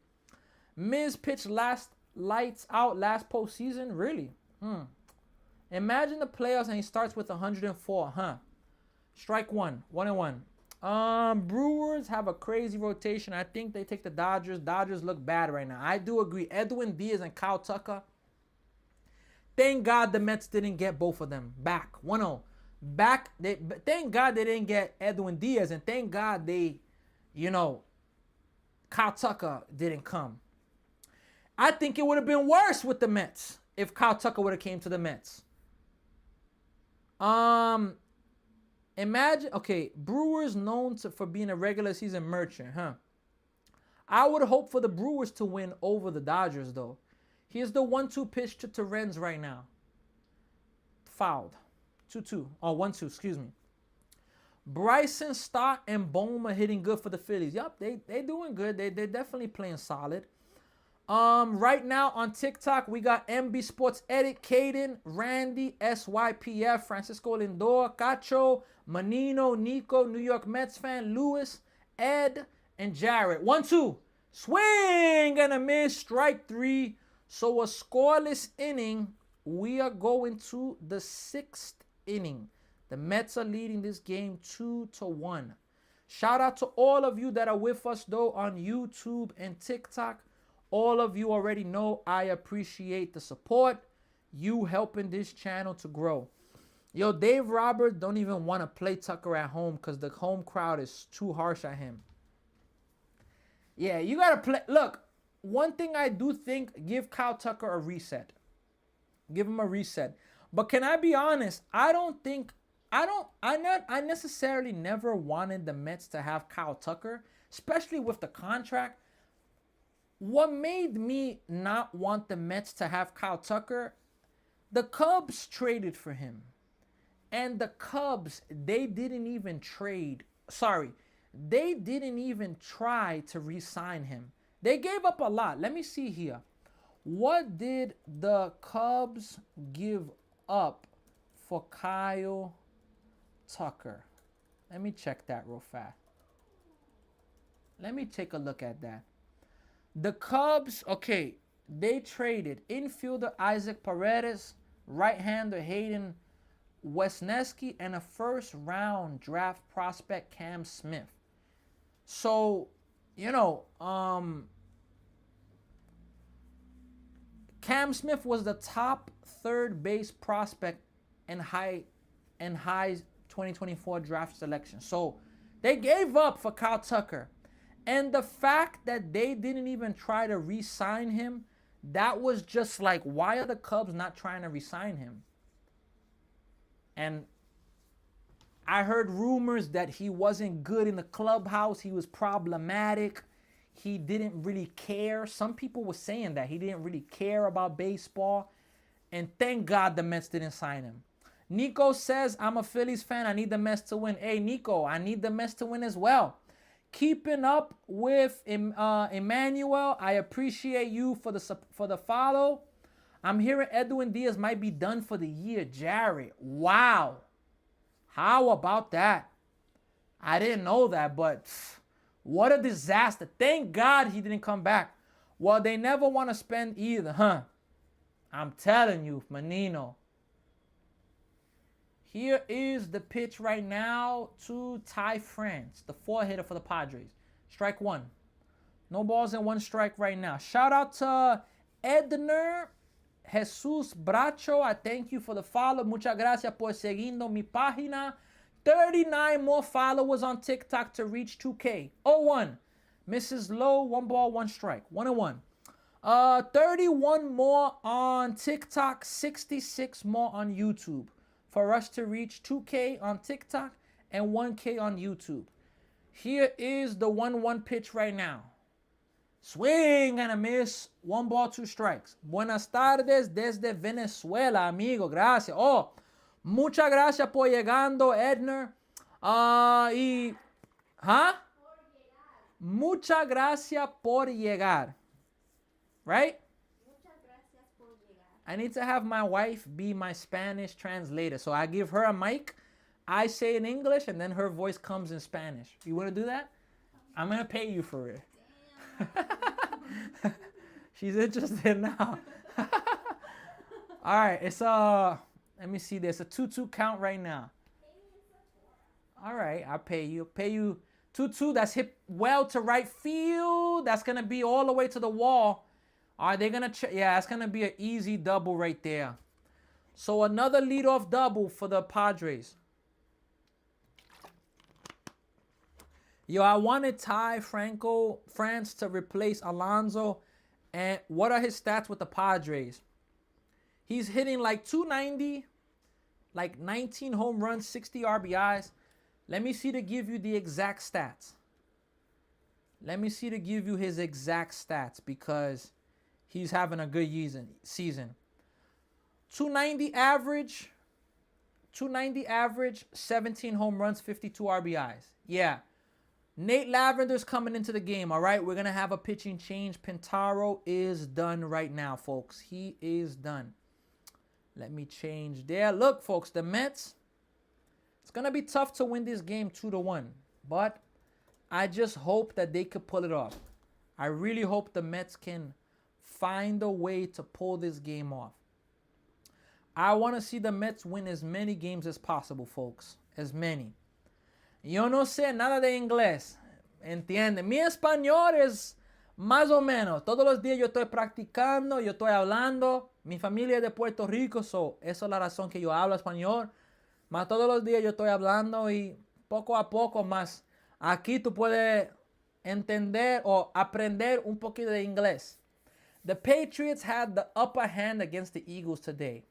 Speaker 1: Miz pitched lights out last postseason? Really? Imagine the playoffs and he starts with 104, huh? Strike 1, 1-1. Brewers have a crazy rotation. I think they take the Dodgers. Dodgers look bad right now. I do agree. Edwin Diaz and Kyle Tucker. Thank God the Mets didn't get both of them back. 1-0. Back. Thank God they didn't get Edwin Diaz, and thank God they, you know, Kyle Tucker didn't come. I think it would have been worse with the Mets if Kyle Tucker would have came to the Mets. Imagine, okay, Brewers known for being a regular season merchant, huh? I would hope for the Brewers to win over the Dodgers, though. Here's the 1-2 pitch to Renz right now. Fouled. 2-2. Oh, 1-2, excuse me. Bryson, Stott, and Bohm are hitting good for the Phillies. Yup, they doing good. They're definitely playing solid. Right now on TikTok, we got MB Sports Edit, Caden, Randy, SYPF, Francisco Lindor, Cacho, Manino, Nico, New York Mets fan, Lewis, Ed, and Jared. 1-2. Swing and a miss. Strike 3. So a scoreless inning. We are going to the 6th inning. The Mets are leading this game 2-1. Shout out to all of you that are with us, though, on YouTube and TikTok. All of you already know I appreciate the support. You helping this channel to grow. Yo, Dave Roberts don't even want to play Tucker at home because the home crowd is too harsh at him. Yeah, you got to play. Look, one thing I do think, give Kyle Tucker a reset. Give him a reset. But can I be honest? I necessarily never wanted the Mets to have Kyle Tucker, especially with the contract. What made me not want the Mets to have Kyle Tucker, the Cubs traded for him. And the Cubs, they didn't even try to re-sign him. They gave up a lot. Let me see here. What did the Cubs give up for Kyle Tucker? Let me check that real fast. Let me take a look at that. The Cubs, okay, they traded infielder Isaac Paredes, right-hander Hayden Wesneski, and a first-round draft prospect Cam Smith. So, you know, Cam Smith was the top third base prospect in High's 2024 draft selection. So they gave up for Kyle Tucker. And the fact that they didn't even try to re-sign him, that was just like, why are the Cubs not trying to re-sign him? And I heard rumors that he wasn't good in the clubhouse. He was problematic. He didn't really care. Some people were saying that he didn't really care about baseball. And thank God the Mets didn't sign him. Nico says, I'm a Phillies fan. I need the Mets to win. Hey, Nico, I need the Mets to win as well. Keeping up with Emmanuel. I appreciate you for the follow. I'm hearing Edwin Diaz might be done for the year. Jared, wow. How about that? I didn't know that, but what a disaster. Thank God he didn't come back. Well, they never want to spend either, huh? I'm telling you, Manino. Here is the pitch right now to Ty France, the 4-hitter for the Padres. Strike 1. No balls and 1 strike right now. Shout out to Edner Jesus Bracho. I thank you for the follow. Muchas gracias por seguindo mi página. 39 more followers on TikTok to reach 2K. 0-1. Mrs. Lowe, 1 ball, 1 strike. 1-1. 31 more on TikTok. 66 more on YouTube. For us to reach 2K on TikTok and 1K on YouTube. Here is the 1-1 pitch right now. Swing and a miss. 1 ball, 2 strikes. Buenas tardes desde Venezuela, amigo. Gracias. Oh, muchas gracias por llegando, Edner. Muchas gracias por llegar. Right? I need to have my wife be my Spanish translator. So I give her a mic, I say in English, and then her voice comes in Spanish. You want to do that? I'm going to pay you for it. She's interested now. All right, it's let me see, there's a 2-2 count right now. All right, I'll pay you. Pay you 2-2. That's hit well to right field. That's going to be all the way to the wall. Are they going to yeah, it's going to be an easy double right there. So another leadoff double for the Padres. Yo, I wanted Ty Franco France to replace Alonso. And what are his stats with the Padres? He's hitting like 290, like 19 home runs, 60 RBIs. Let me see to give you the exact stats. Let me see to give you his exact stats because he's having a good season. 290 average, 17 home runs, 52 RBIs. Yeah. Nate Lavender's coming into the game, all right? We're going to have a pitching change. Pintaro is done right now, folks. He is done. Let me change there. Look, folks, the Mets, it's going to be tough to win this game 2-1. But I just hope that they could pull it off. I really hope the Mets can find a way to pull this game off. I want to see the Mets win as many games as possible, folks. As many. Yo no sé nada de inglés. Entiende. Mi español es más o menos. Todos los días yo estoy practicando, yo estoy hablando. Mi familia es de Puerto Rico, so esa es la razón que yo hablo español. Más todos los días yo estoy hablando y poco a poco más. Aquí tú puedes entender o aprender un poquito de inglés. The Patriots had the upper hand against the Eagles today.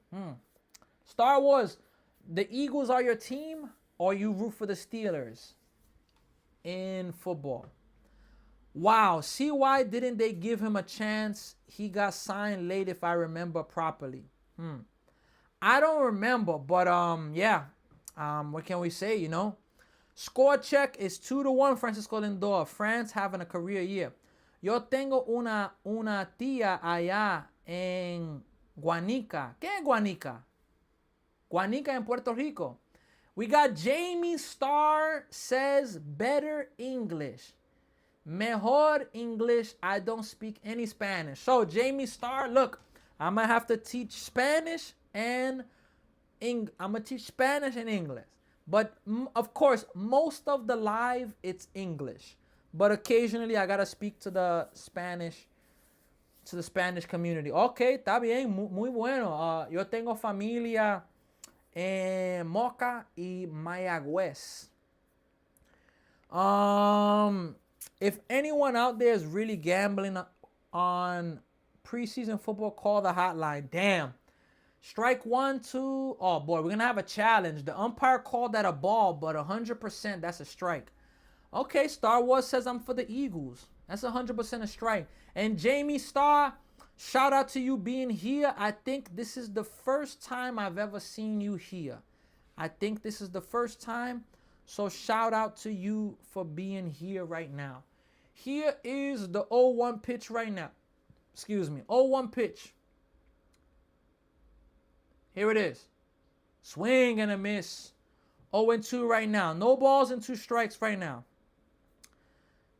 Speaker 1: Star Wars, the Eagles are your team? Or you root for the Steelers in football? Wow, see why didn't they give him a chance? He got signed late if I remember properly. I don't remember, but yeah. What can we say, you know? Score check is 2-1, Francisco Lindor. France having a career year. Yo tengo una tía allá en Guanica. ¿Qué es Guanica? Guanica en Puerto Rico. We got Jamie Starr says better English. Mejor English. I don't speak any Spanish. So Jamie Starr, look, I'm going to have to teach Spanish and I'm going to teach Spanish and English. But of course, most of the live, it's English. But occasionally I got to speak to the Spanish community. Okay, está bien, muy bueno. Yo tengo familia en Moca y Mayagüez. If anyone out there is really gambling on preseason football, call the hotline. Damn. Strike 1, 2. Oh, boy, we're going to have a challenge. The umpire called that a ball, but 100% that's a strike. Okay, Star Wars says I'm for the Eagles. That's 100% a strike. And Jamie Starr, shout out to you being here. I think this is the first time I've ever seen you here. I think this is the first time. So shout out to you for being here right now. Here is the 0-1 pitch right now. Excuse me. 0-1 pitch. Here it is. Swing and a miss. 0-2 right now. No balls and 2 strikes right now.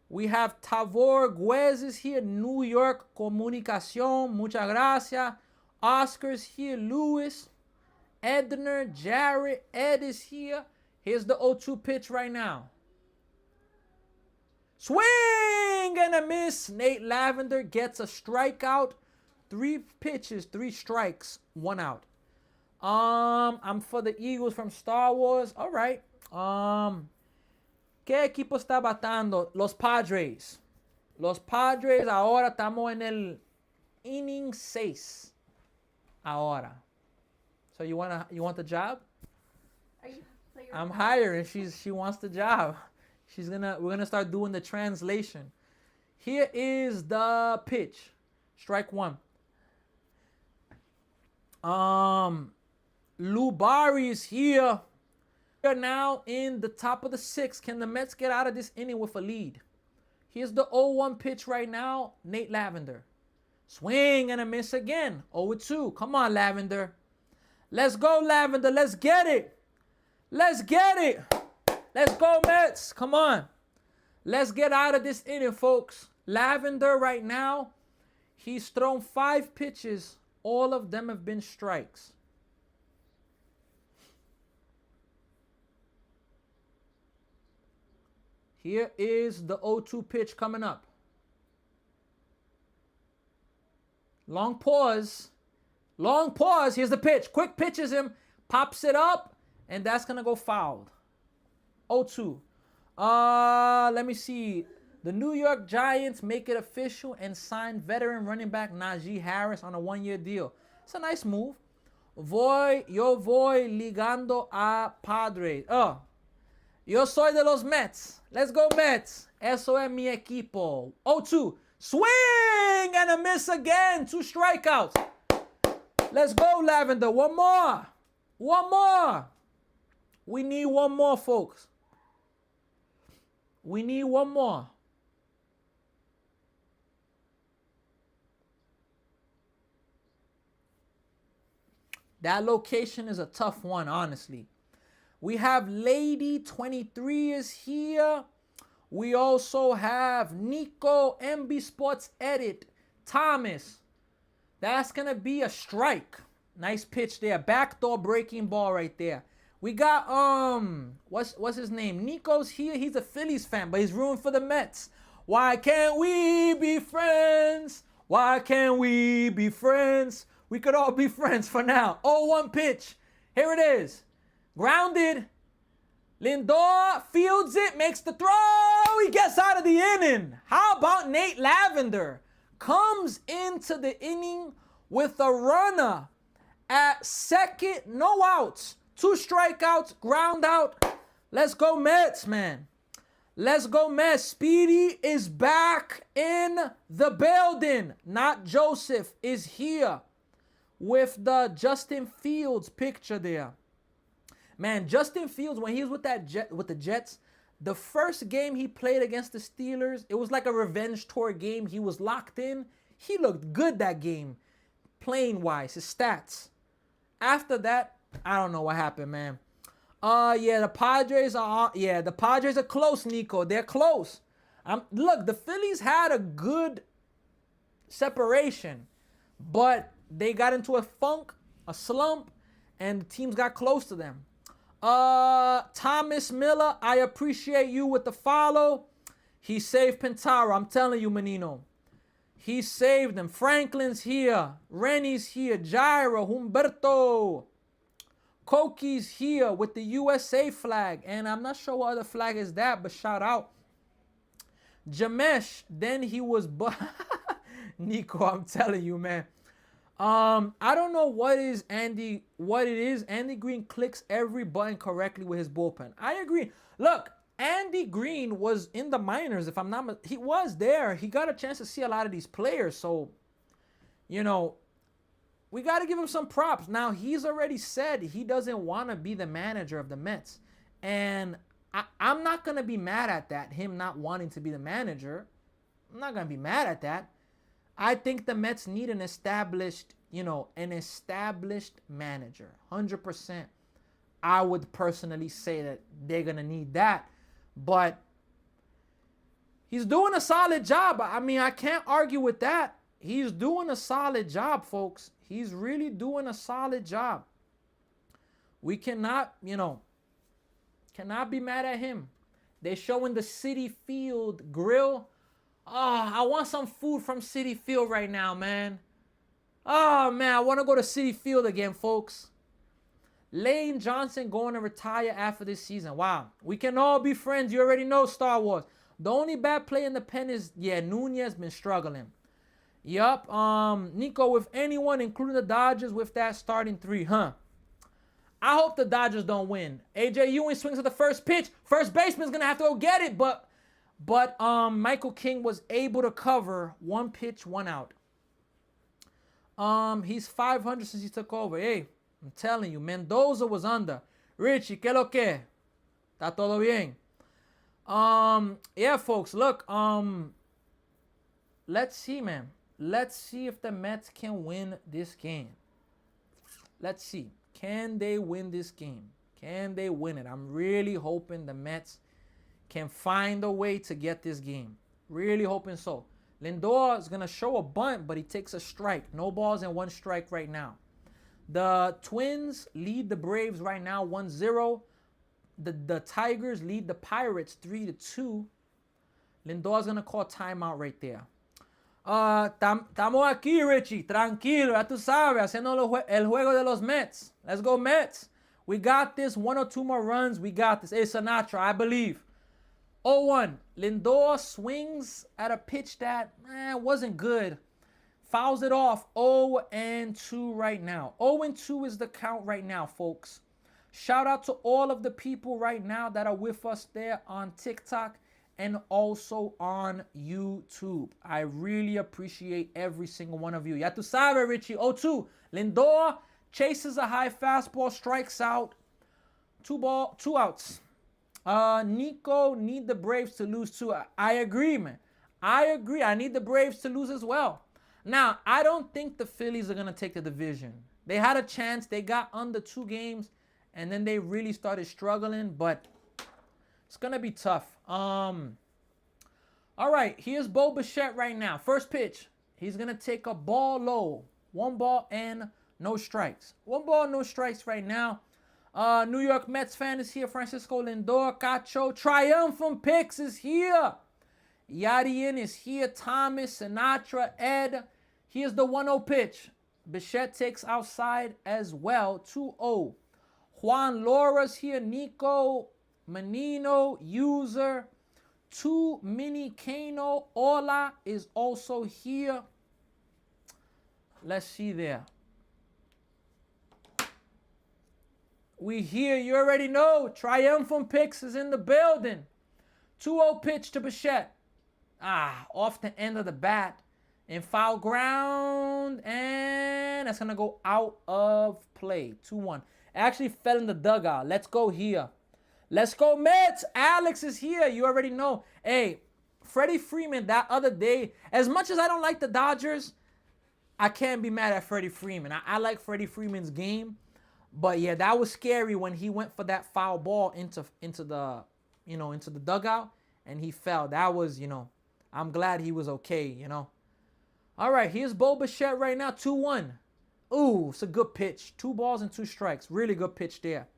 Speaker 1: We have Tavor Guez is here. New York Comunicación. Muchas gracias. Oscar's here. Lewis. Edner. Jared. Ed is here. Here's the 0-2 pitch right now. Swing and a miss. Nate Lavender gets a strikeout. 3 pitches, 3 strikes, 1 out. I'm for the Eagles from Star Wars. All right. ¿Qué equipo está batando? Los Padres. Los Padres ahora estamos en el inning 6. Ahora. So you want the job? I'm hiring. She wants the job. We're gonna start doing the translation. Here is the pitch. Strike 1. Lou Barry is here. We are now in the top of the 6th. Can the Mets get out of this inning with a lead? Here's the 0-1 pitch right now. Nate Lavender. Swing and a miss again. 0-2. Come on, Lavender. Let's go, Lavender. Let's get it. Let's get it. Let's go, Mets. Come on. Let's get out of this inning, folks. Lavender right now, he's thrown 5 pitches. All of them have been strikes. Here is the 0-2 pitch coming up. Long pause. Long pause. Here's the pitch. Quick pitches him. Pops it up. And that's going to go fouled. 0-2. Let me see. The New York Giants make it official and sign veteran running back Najee Harris on a 1-year deal. It's a nice move. Yo voy ligando a Padres. Yo soy de los Mets. Let's go Mets. Eso es mi equipo. 0-2. Swing and a miss again. 2 strikeouts. Let's go, Lavender. One more. One more. We need one more, folks. We need one more. That location is a tough one, honestly. We have Lady 23 is here. We also have Nico, MB Sports Edit, Thomas. That's going to be a strike. Nice pitch there. Backdoor breaking ball right there. We got, what's his name? Nico's here. He's a Phillies fan, but he's rooting for the Mets. Why can't we be friends? Why can't we be friends? We could all be friends for now. 0-1 pitch. Here it is. Grounded. Lindor fields it, makes the throw. He gets out of the inning. How about Nate Lavender? Comes into the inning with a runner at second, no outs. 2 strikeouts, ground out. Let's go Mets, man. Let's go Mets. Speedy is back in the building. Not Joseph is here with the Justin Fields picture there. Man, Justin Fields, when he was with the Jets, the first game he played against the Steelers, it was like a revenge tour game. He was locked in. He looked good that game, playing wise, his stats. After that, I don't know what happened, man. Yeah, the Padres are close, Nico. They're close. Look, the Phillies had a good separation, but they got into a funk, a slump, and the teams got close to them. Thomas Miller, I appreciate you with the follow. He saved Pintaro. I'm telling you, Menino. He saved them. Franklin's here. Rennie's here. Jairo. Humberto. Koki's here with the USA flag. And I'm not sure what other flag is that, but shout out. Jamesh. Then he was... Nico, I'm telling you, man. I don't know what it is. Andy Green clicks every button correctly with his bullpen. I agree. Look, Andy Green was in the minors, if I'm not, he was there. He got a chance to see a lot of these players. So, you know, we got to give him some props. Now, he's already said he doesn't want to be the manager of the Mets. And I'm not going to be mad at that, him not wanting to be the manager. I'm not going to be mad at that. I think the Mets need an established manager. 100%. I would personally say that they're going to need that. But he's doing a solid job. I mean, I can't argue with that. He's doing a solid job, folks. He's really doing a solid job. We cannot, cannot be mad at him. They're showing the Citi Field grill. Oh, I want some food from Citi Field right now, man. Oh, man, I want to go to Citi Field again, folks. Lane Johnson going to retire after this season. Wow. We can all be friends. You already know Star Wars. The only bad play in the pen is, Nunez been struggling. Yup. Nico, with anyone, including the Dodgers, with that starting 3, huh? I hope the Dodgers don't win. AJ Ewing swings at the first pitch. First baseman's going to have to go get it, but Michael King was able to cover 1 pitch, 1 out. He's 500 since he took over. Hey, I'm telling you, Mendoza was under. Richie, ¿qué lo que? Está todo bien. Yeah, folks, look, let's see, man. Let's see if the Mets can win this game. Let's see. Can they win this game? Can they win it? I'm really hoping the Mets can find a way to get this game. Really hoping so. Lindor is going to show a bunt, but he takes a strike. No balls and 1 strike right now. The Twins lead the Braves right now 1-0. The Tigers lead the Pirates 3-2. Lindor's going to call timeout right there. Estamos aquí, Richie. Tranquilo, ya tú sabes. Haciendo el juego de los Mets. Let's go, Mets. We got this. 1 or 2 more runs. We got this. Hey, Sinatra, I believe. 0-1. Lindor swings at a pitch that wasn't good. Fouls it off. 0-2 right now. 0-2 is the count right now, folks. Shout out to all of the people right now that are with us there on TikTok and also on YouTube. I really appreciate every single one of you. Ya tu sabe, Richie. 0-2. Lindor chases a high fastball, strikes out. 2 outs. Nico need the Braves to lose too. I agree, man. I agree. I need the Braves to lose as well. Now, I don't think the Phillies are going to take the division. They had a chance. They got under 2 games, and then they really started struggling, but it's going to be tough. All right, here's Bo Bichette right now. First pitch. He's going to take a ball low. 1 ball and no strikes. 1 ball, no strikes right now. New York Mets fan is here. Francisco Lindor, Cacho. Triumphant Picks is here. Yadian is here. Thomas, Sinatra, Ed. Here's the 1-0 pitch. Bichette takes outside as well. 2-0. Juan Laura's here. Nico, Menino, User. 2 Mini Kano. Ola is also here. Let's see there. We here. You already know. Triumphant Picks is in the building. 2-0 pitch to Bichette. Off the end of the bat. In foul ground. And that's going to go out of play. 2-1. Actually fell in the dugout. Let's go here. Let's go Mets. Alex is here. You already know. Hey, Freddie Freeman that other day. As much as I don't like the Dodgers, I can't be mad at Freddie Freeman. I like Freddie Freeman's game. But yeah, that was scary when he went for that foul ball into the dugout and he fell. That was, I'm glad he was okay, All right, here's Bo Bichette right now, 2-1. Ooh, it's a good pitch. 2 balls and 2 strikes. Really good pitch there.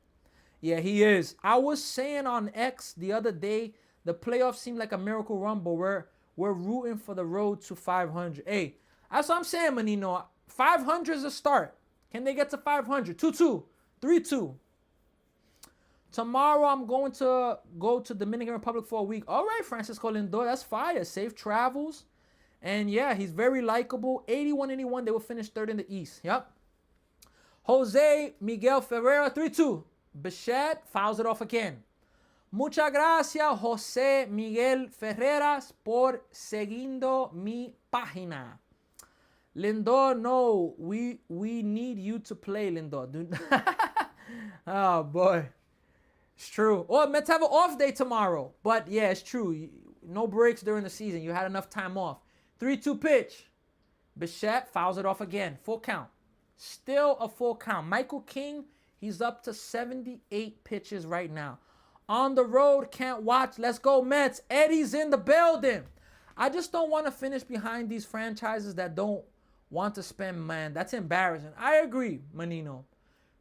Speaker 1: Yeah, he is. I was saying on X the other day, the playoffs seem like a miracle run, but we're rooting for the road to 500. Hey, that's what I'm saying, Manino. 500 is a start. Can they get to 500? 2-2. 3-2. Tomorrow I'm going to go to Dominican Republic for a week. All right, Francisco Lindor. That's fire. Safe travels. And yeah, he's very likable. 81-81. They will finish 3rd in the East. Yep. Jose Miguel Ferreira. 3-2. Bichette fouls it off again. Muchas gracias, Jose Miguel Ferreras, por seguindo mi página. Lindor, no, we need you to play, Lindor. Dude. Oh, boy. It's true. Oh, Mets have an off day tomorrow. But, yeah, it's true. No breaks during the season. You had enough time off. 3-2 pitch. Bichette fouls it off again. Full count. Still a full count. Michael King, he's up to 78 pitches right now. On the road, can't watch. Let's go, Mets. Eddie's in the building. I just don't want to finish behind these franchises that don't want to spend, man. That's embarrassing. I agree, Manino.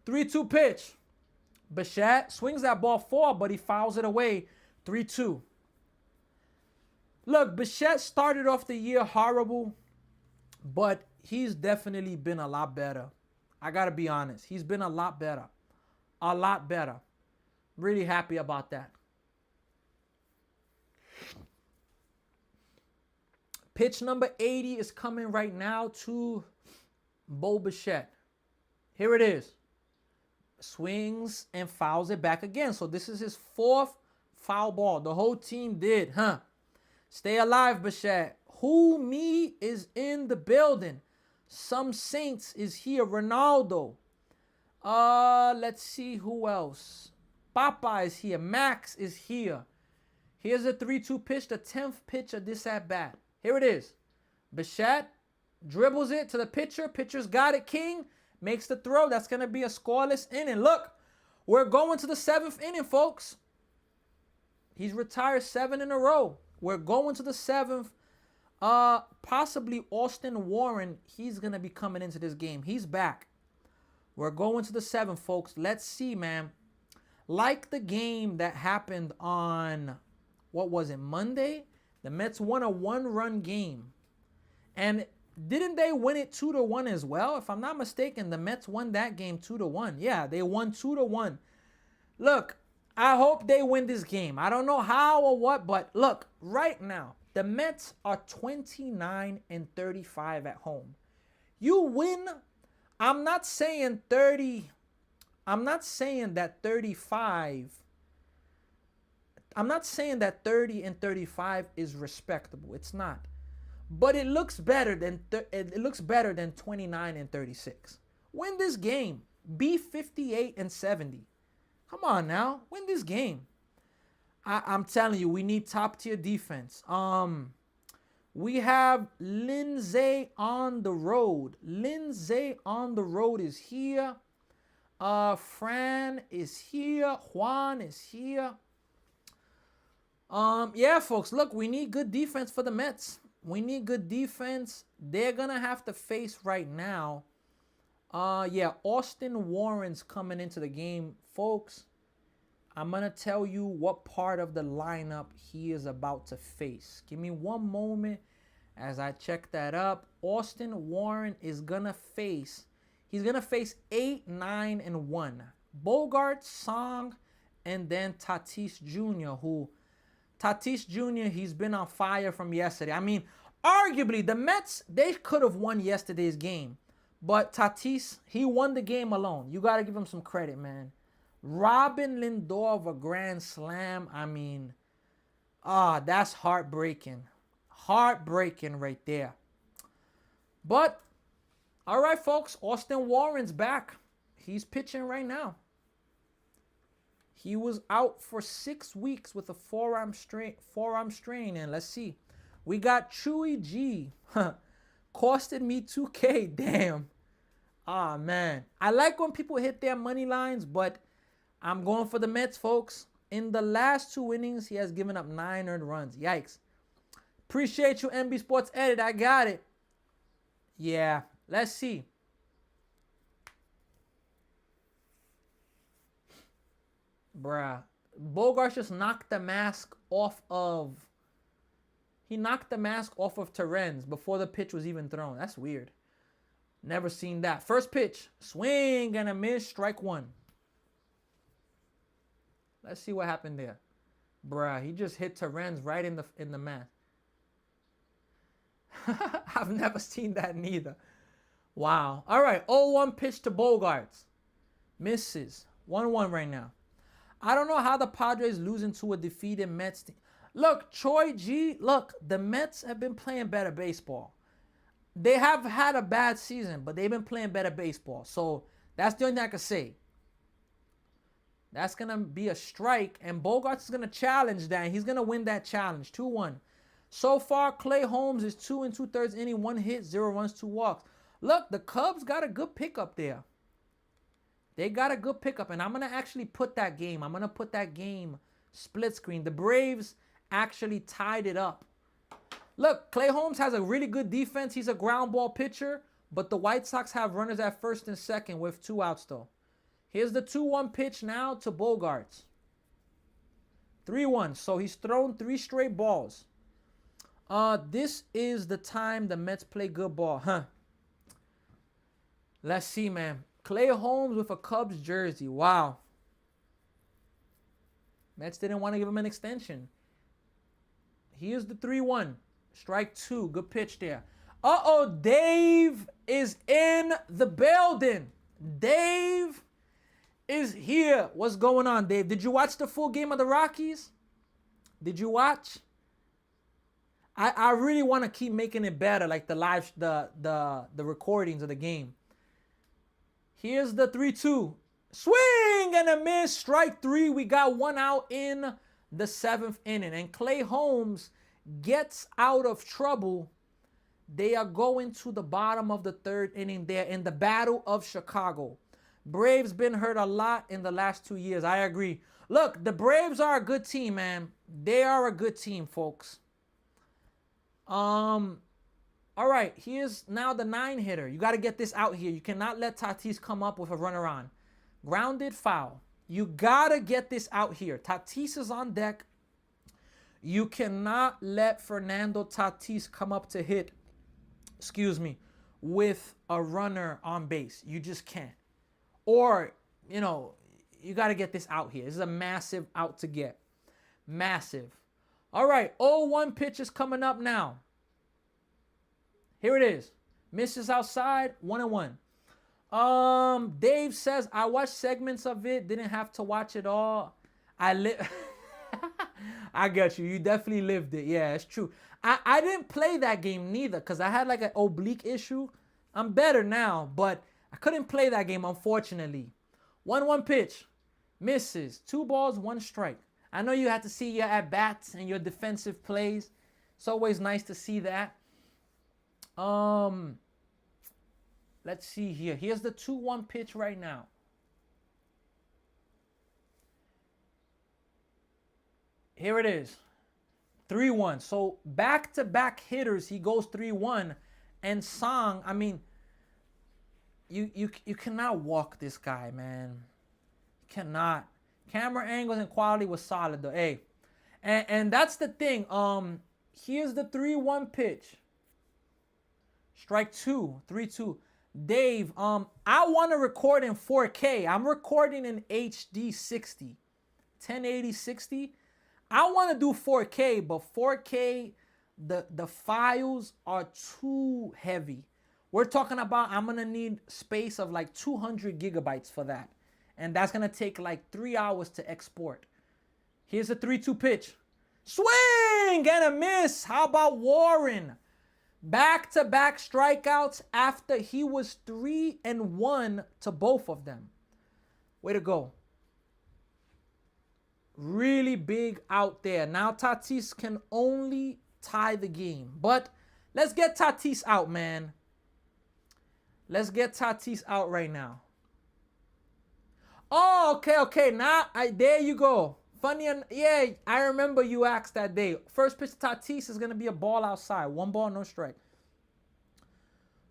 Speaker 1: 3-2 pitch. Bichette swings that ball 4, but he fouls it away. 3-2. Look, Bichette started off the year horrible, but he's definitely been a lot better. I got to be honest. He's been a lot better. A lot better. Really happy about that. Pitch number 80 is coming right now to Bo Bichette. Here it is. Swings and fouls it back again. So this is his 4th foul ball. The whole team did, huh? Stay alive, Bichette. Who me is in the building. Some Saints is here. Ronaldo. Let's see who else. Papa is here. Max is here. Here's a 3-2 pitch, the 10th pitch of this at-bat. Here it is. Bichette dribbles it to the pitcher. Pitcher's got it. King makes the throw. That's going to be a scoreless inning. Look, we're going to the 7th inning, folks. He's retired 7 in a row. We're going to the 7th. Possibly Austin Warren. He's going to be coming into this game. He's back. We're going to the 7th, folks. Let's see, man. Like the game that happened on, what was it, Monday? The Mets won a 1-run game. And didn't they win it 2-1 as well? If I'm not mistaken, the Mets won that game 2-1. Yeah, they won 2-1. Look, I hope they win this game. I don't know how or what, but look, right now, the Mets are 29-35 at home. You win. I'm not saying 30. I'm not saying that 35. I'm not saying that 30-35 is respectable. It's not. But it looks better than 29-36. Win this game. Be 58-70. Come on now, win this game. I'm telling you, we need top tier defense. We have Lindsay on the road. Lindsay on the road is here. Fran is here. Juan is here. Yeah, folks, look, we need good defense for the Mets. We need good defense. They're gonna have to face right now. Yeah, Austin Warren's coming into the game, folks. I'm gonna tell you what part of the lineup he is about to face. Give me one moment as I check that up. Austin Warren is gonna face. He's gonna face 8, 9, and 1. Bogart, Song, and then Tatis Jr. Tatis Jr., he's been on fire from yesterday. I mean, arguably, the Mets, they could have won yesterday's game. But Tatis, he won the game alone. You got to give him some credit, man. Robin Lindor of a grand slam. I mean, that's heartbreaking. Heartbreaking right there. But, all right, folks, Austin Warren's back. He's pitching right now. He was out for 6 weeks with a forearm strain. And let's see. We got Chewy G. Costed me 2K. Damn. Ah, man. I like when people hit their money lines, but I'm going for the Mets, folks. In the last 2 innings, he has given up 9 earned runs. Yikes. Appreciate you, MB Sports Edit. I got it. Yeah. Let's see. Bruh. Bogart just knocked the mask off of... He knocked the mask off of Terrence before the pitch was even thrown. That's weird. Never seen that. First pitch. Swing and a miss. Strike 1. Let's see what happened there. Bruh, he just hit Terrence right in the mask. I've never seen that neither. Wow. All right. 0-1 pitch to Bogarts. Misses. 1-1 right now. I don't know how the Padres losing to a defeated Mets team. Look, Troy G, look, the Mets have been playing better baseball. They have had a bad season, but they've been playing better baseball. So that's the only thing I can say. That's going to be a strike, and Bogarts is going to challenge that, and he's going to win that challenge. 2-1. So far, Clay Holmes is 2 2/3 inning, 1 hit, 0 runs, 2 walks. Look, the Cubs got a good pickup there. They got a good pickup, and I'm going to actually put that game. I'm going to put that game split screen. The Braves actually tied it up. Look, Clay Holmes has a really good defense. He's a ground ball pitcher, but the White Sox have runners at first and second with 2 outs, though. Here's the 2-1 pitch now to Bogarts. 3-1, so he's thrown 3 straight balls. This is the time the Mets play good ball, huh? Let's see, man. Clay Holmes with a Cubs jersey. Wow. Mets didn't want to give him an extension. Here's the 3-1. Strike 2. Good pitch there. Uh-oh, Dave is in the building. Dave is here. What's going on, Dave? Did you watch the full game of the Rockies? Did you watch? I really want to keep making it better, like the recordings of the game. Here's the 3-2. Swing and a miss. Strike 3. We got 1 out in the 7th inning. And Clay Holmes gets out of trouble. They are going to the bottom of the 3rd inning there in the Battle of Chicago. Braves been hurt a lot in the last 2 years. I agree. Look, the Braves are a good team, man. They are a good team, folks. All right, here's now the 9-hitter. You got to get this out here. You cannot let Tatis come up with a runner on. Grounded foul. You got to get this out here. Tatis is on deck. You cannot let Fernando Tatis come up to hit, with a runner on base. You just can't. Or, you got to get this out here. This is a massive out to get. Massive. All right, 0-1 pitch is coming up now. Here it is. Misses outside, 1-1. Dave says, I watched segments of it, didn't have to watch it all. I get you. You definitely lived it. Yeah, it's true. I didn't play that game neither because I had like an oblique issue. I'm better now, but I couldn't play that game, unfortunately. 1-1 pitch. Misses. 2 balls, 1 strike. I know you had to see your at-bats and your defensive plays. It's always nice to see that. Let's see here. Here's the 2-1 pitch right now. Here it is. 3-1. So back-to-back hitters, he goes 3-1. And Song, I mean, you cannot walk this guy, man. You cannot. Camera angles and quality was solid though. Hey. And that's the thing. Here's the 3-1 pitch. Strike 2. 3-2. Dave, I want to record in 4K. I'm recording in HD 60. 1080 60. I want to do 4K, but 4K, the files are too heavy. We're talking about I'm going to need space of like 200 gigabytes for that. And that's going to take like 3 hours to export. Here's a 3-2 pitch. Swing and a miss. How about Warren? Back-to-back strikeouts after he was 3-1 to both of them. Way to go. Really big out there. Now Tatis can only tie the game. But let's get Tatis out, man. Let's get Tatis out right now. Oh, okay. Now, there you go. Funny, yeah, I remember you asked that day. First pitch to Tatis is going to be a ball outside. 1 ball, no strike.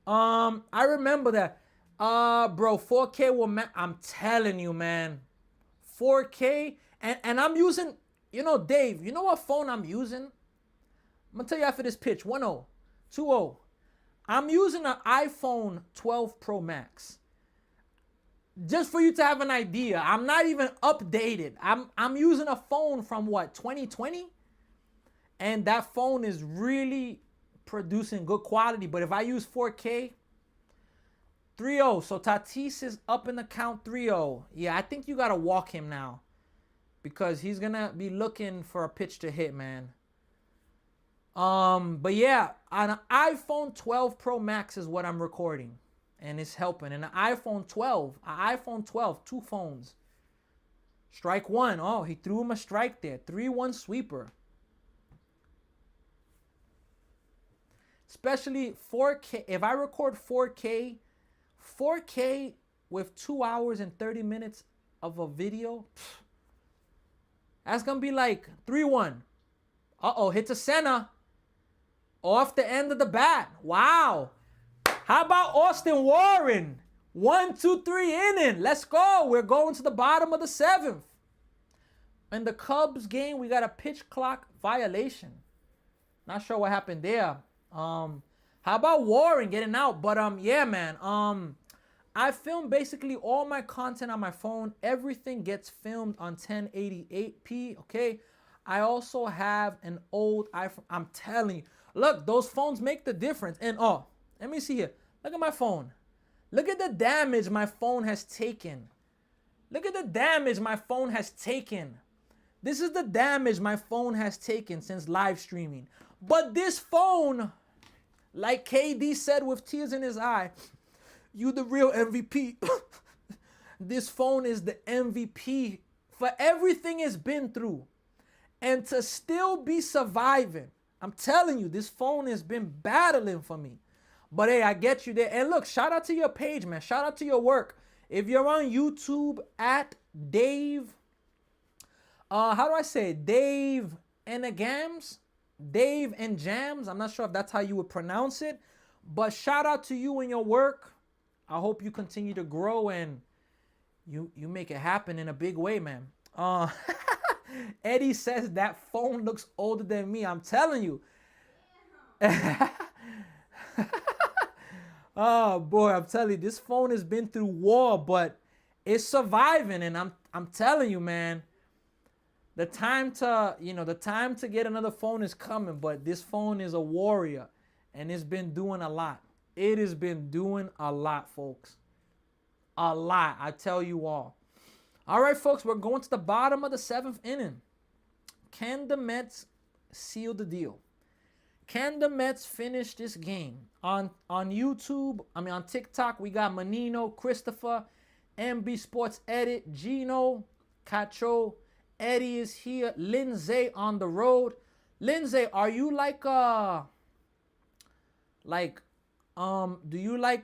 Speaker 1: I remember that. Bro, 4K will, I'm telling you, man. 4K, and I'm using, Dave, you know what phone I'm using? I'm going to tell you after this pitch. 1-0, 2-0. I'm using an iPhone 12 Pro Max. Just for you to have an idea, I'm not even updated. I'm using a phone from 2020? And that phone is really producing good quality. But if I use 4K, 3-0. So Tatis is up in the count 3-0. Yeah, I think you got to walk him now. Because he's going to be looking for a pitch to hit, man. But yeah, on an iPhone 12 Pro Max is what I'm recording. And it's helping. And an iPhone 12, 2 phones. Strike 1. Oh, he threw him a strike there. 3-1 sweeper. Especially 4K. If I record 4K with 2 hours and 30 minutes of a video, that's going to be like 3-1. Uh-oh, hit to center. Off the end of the bat. Wow. How about Austin Warren? 1, 2, 3 inning. Let's go. We're going to the bottom of the 7th. In the Cubs game, we got a pitch clock violation. Not sure what happened there. How about Warren getting out? But yeah, man. I film basically all my content on my phone. Everything gets filmed on 1080p. Okay. I also have an old iPhone. I'm telling you. Look, those phones make the difference. And let me see here. Look at my phone. Look at the damage my phone has taken. Look at the damage my phone has taken. This is the damage my phone has taken since live streaming. But this phone, like KD said with tears in his eye, you the real MVP. This phone is the MVP for everything it's been through. And to still be surviving. I'm telling you, this phone has been battling for me. But hey, I get you there. And look, shout out to your page, man. Shout out to your work. If you're on YouTube at Dave, how do I say it? Dave Enegams? Dave and Jams. I'm not sure if that's how you would pronounce it. But shout out to you and your work. I hope you continue to grow and you make it happen in a big way, man. Eddie says that phone looks older than me. I'm telling you. Oh boy, I'm telling you, this phone has been through war, but it's surviving, and I'm telling you, man, the time to get another phone is coming, but this phone is a warrior and it's been doing a lot. It has been doing a lot, folks. A lot, I tell you all. All right, folks, we're going to the bottom of the 7th inning. Can the Mets seal the deal? Can the Mets finish this game? On YouTube, on TikTok, we got Menino, Christopher, MB Sports Edit, Gino, Cacho, Eddie is here, Lindsay on the road. Lindsay, are you do you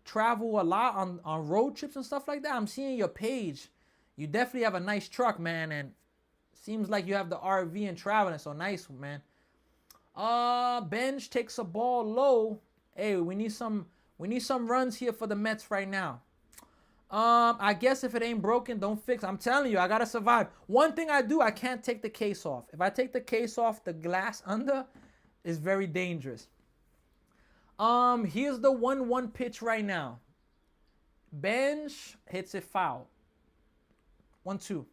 Speaker 1: travel a lot on road trips and stuff like that? I'm seeing your page. You definitely have a nice truck, man, and seems like you have the RV and traveling, so nice, man. Benj takes a ball low. Hey, we need some runs here for the Mets right now. I guess if it ain't broken, don't fix. I'm telling you, I gotta survive. One thing I do, I can't take the case off. If I take the case off, the glass under is very dangerous. Here's the 1-1 pitch right now. Benj hits it foul. 1-2.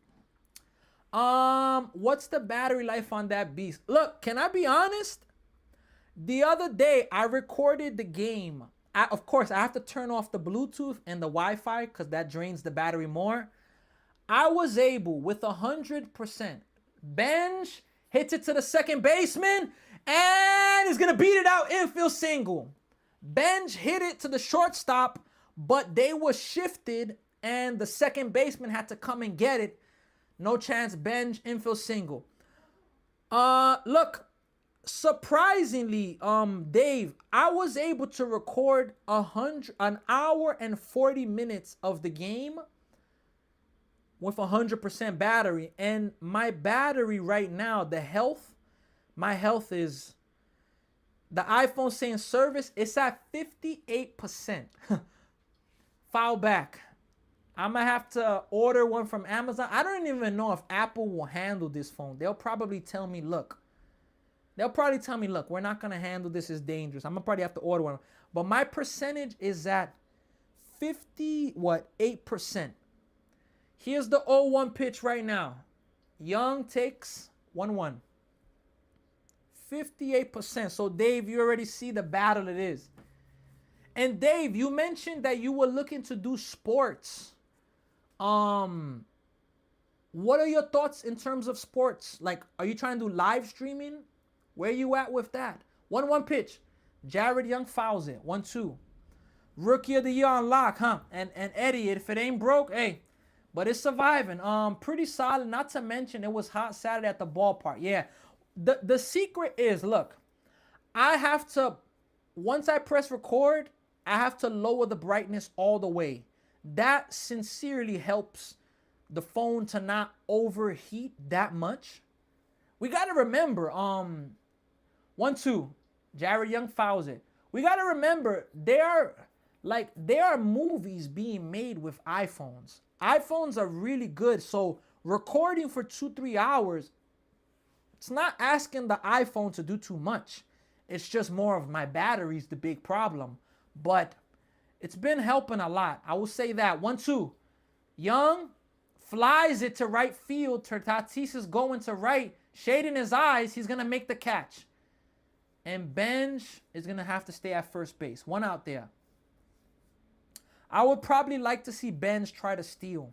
Speaker 1: What's the battery life on that beast? Look, can I be honest? The other day, I recorded the game. Of course, I have to turn off the Bluetooth and the Wi-Fi because that drains the battery more. I was able, with 100%, Benj hits it to the second baseman, and is going to beat it out, infield single. Benj hit it to the shortstop, but they were shifted, and the second baseman had to come and get it. No chance, Benj, infield single. Look, surprisingly, Dave, I was able to record an hour and 40 minutes of the game with 100% battery. And my battery right now, my health is, the iPhone saying service, it's at 58%. Foul back. I'm going to have to order one from Amazon. I don't even know if Apple will handle this phone. They'll probably tell me, look, we're not going to handle this. It's dangerous. I'm going to probably have to order one. But my percentage is at 8%. Here's the 0-1 pitch right now. Young takes 1-1. 58%. So, Dave, you already see the battle it is. And, Dave, you mentioned that you were looking to do sports. What are your thoughts in terms of sports? Like, are you trying to do live streaming? Where you at with that? 1-1 pitch. Jared Young fouls it. 1-2. Rookie of the year on lock, huh? And Eddie, if it ain't broke, hey. But it's surviving. Pretty solid. Not to mention, it was hot Saturday at the ballpark. Yeah. The secret is, look, I have to, once I press record, I have to lower the brightness all the way. That sincerely helps the phone to not overheat that much. We got to remember, 1-2, Jared Young fouls it. We got to remember, there are movies being made with iPhones. iPhones are really good. So recording for 2-3 hours, it's not asking the iPhone to do too much. It's just more of my battery's the big problem. But it's been helping a lot. I will say that. 1-2. Young flies it to right field. Tatis is going to right. Shading his eyes. He's going to make the catch. And Benj is going to have to stay at first base. One out there. I would probably like to see Benj try to steal.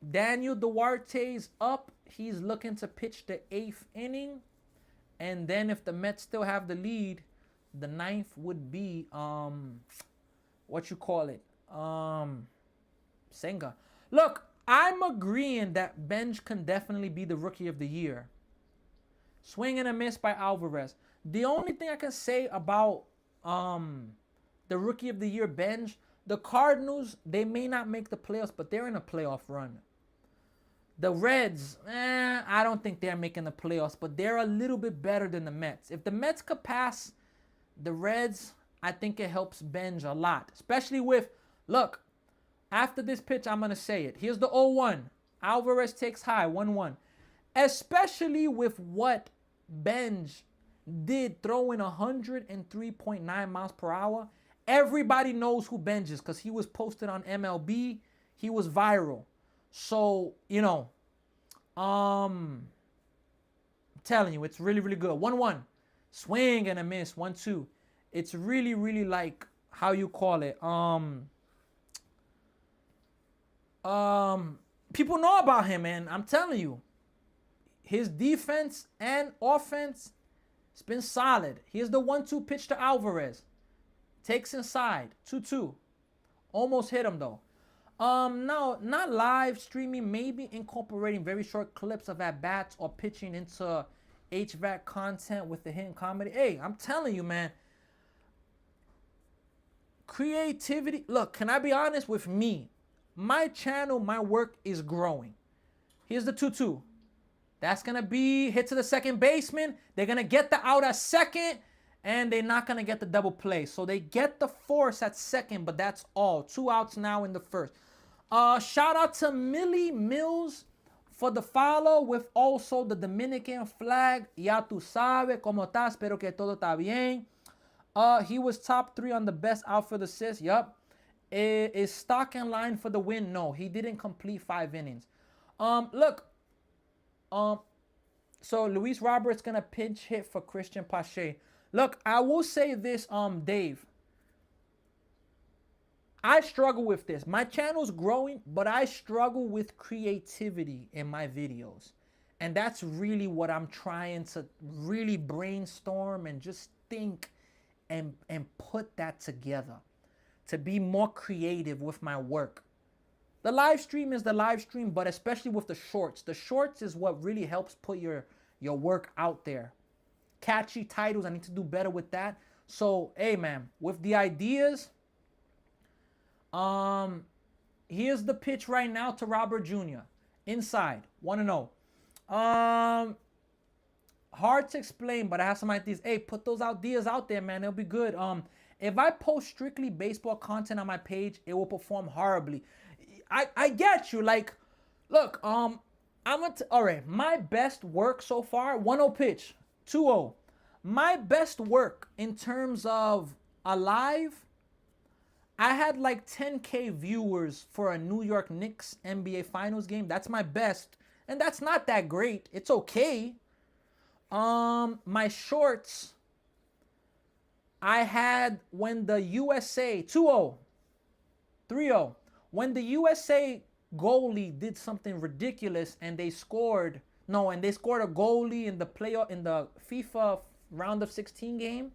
Speaker 1: Daniel Duarte's up. He's looking to pitch the 8th inning. And then if the Mets still have the lead, the 9th would be, Senga. Look, I'm agreeing that Benj can definitely be the rookie of the year. Swing and a miss by Alvarez. The only thing I can say about the rookie of the year Benj, the Cardinals, they may not make the playoffs, but they're in a playoff run. The Reds, I don't think they're making the playoffs, but they're a little bit better than the Mets. If the Mets could pass the Reds, I think it helps Benj a lot. Especially with, look, after this pitch, I'm going to say it. Here's the 0-1. Alvarez takes high, 1-1. Especially with what Benj did, throwing 103.9 miles per hour Everybody knows who Benj is because he was posted on MLB. He was viral. So, I'm telling you, it's really, really good. 1-1. Swing and a miss. 1-2. It's really, really like, how you call it? People know about him, man. I'm telling you. His defense and offense, it's been solid. Here's the 1-2 pitch to Alvarez. Takes inside. 2-2. Almost hit him, though. No, not live streaming. Maybe incorporating very short clips of at-bats or pitching into HVAC content with the hidden comedy. Hey, I'm telling you, man. Creativity. Look, can I be honest with me? My channel, my work is growing. Here's the 2-2. That's going to be hit to the second baseman. They're going to get the out at second, and they're not going to get the double play. So they get the force at second, but that's all. 2 outs now in the first. Shout out to Millie Mills for the follow with also the Dominican flag. Ya tu sabes cómo está. Espero que todo está bien. He was top 3 on the best outfield assist. Yup. Is Stock in line for the win? No, he didn't complete 5 innings. Look. So Luis Roberts gonna pinch hit for Christian Pache. Look, I will say this, Dave. I struggle with this. My channel's growing, but I struggle with creativity in my videos. And that's really what I'm trying to really brainstorm and just think and put that together. To be more creative with my work. The live stream is the live stream, but especially with the shorts. The shorts is what really helps put your work out there. Catchy titles, I need to do better with that. So, hey man, with the ideas, here's the pitch right now to Robert Jr. Inside, 1-0. Hard to explain, but I have some ideas. Hey, put those ideas out there, man. It'll be good. If I post strictly baseball content on my page, it will perform horribly. I get you. Like, look, all right, my best work so far, 1-0 pitch, 2-0. My best work in terms of a live, I had like 10K viewers for a New York Knicks NBA Finals game. That's my best. And that's not that great. It's okay. My shorts, I had when the USA 2-0, 3-0. When the USA goalie did something ridiculous and they scored a goalie in the playoff in the FIFA round of 16 game.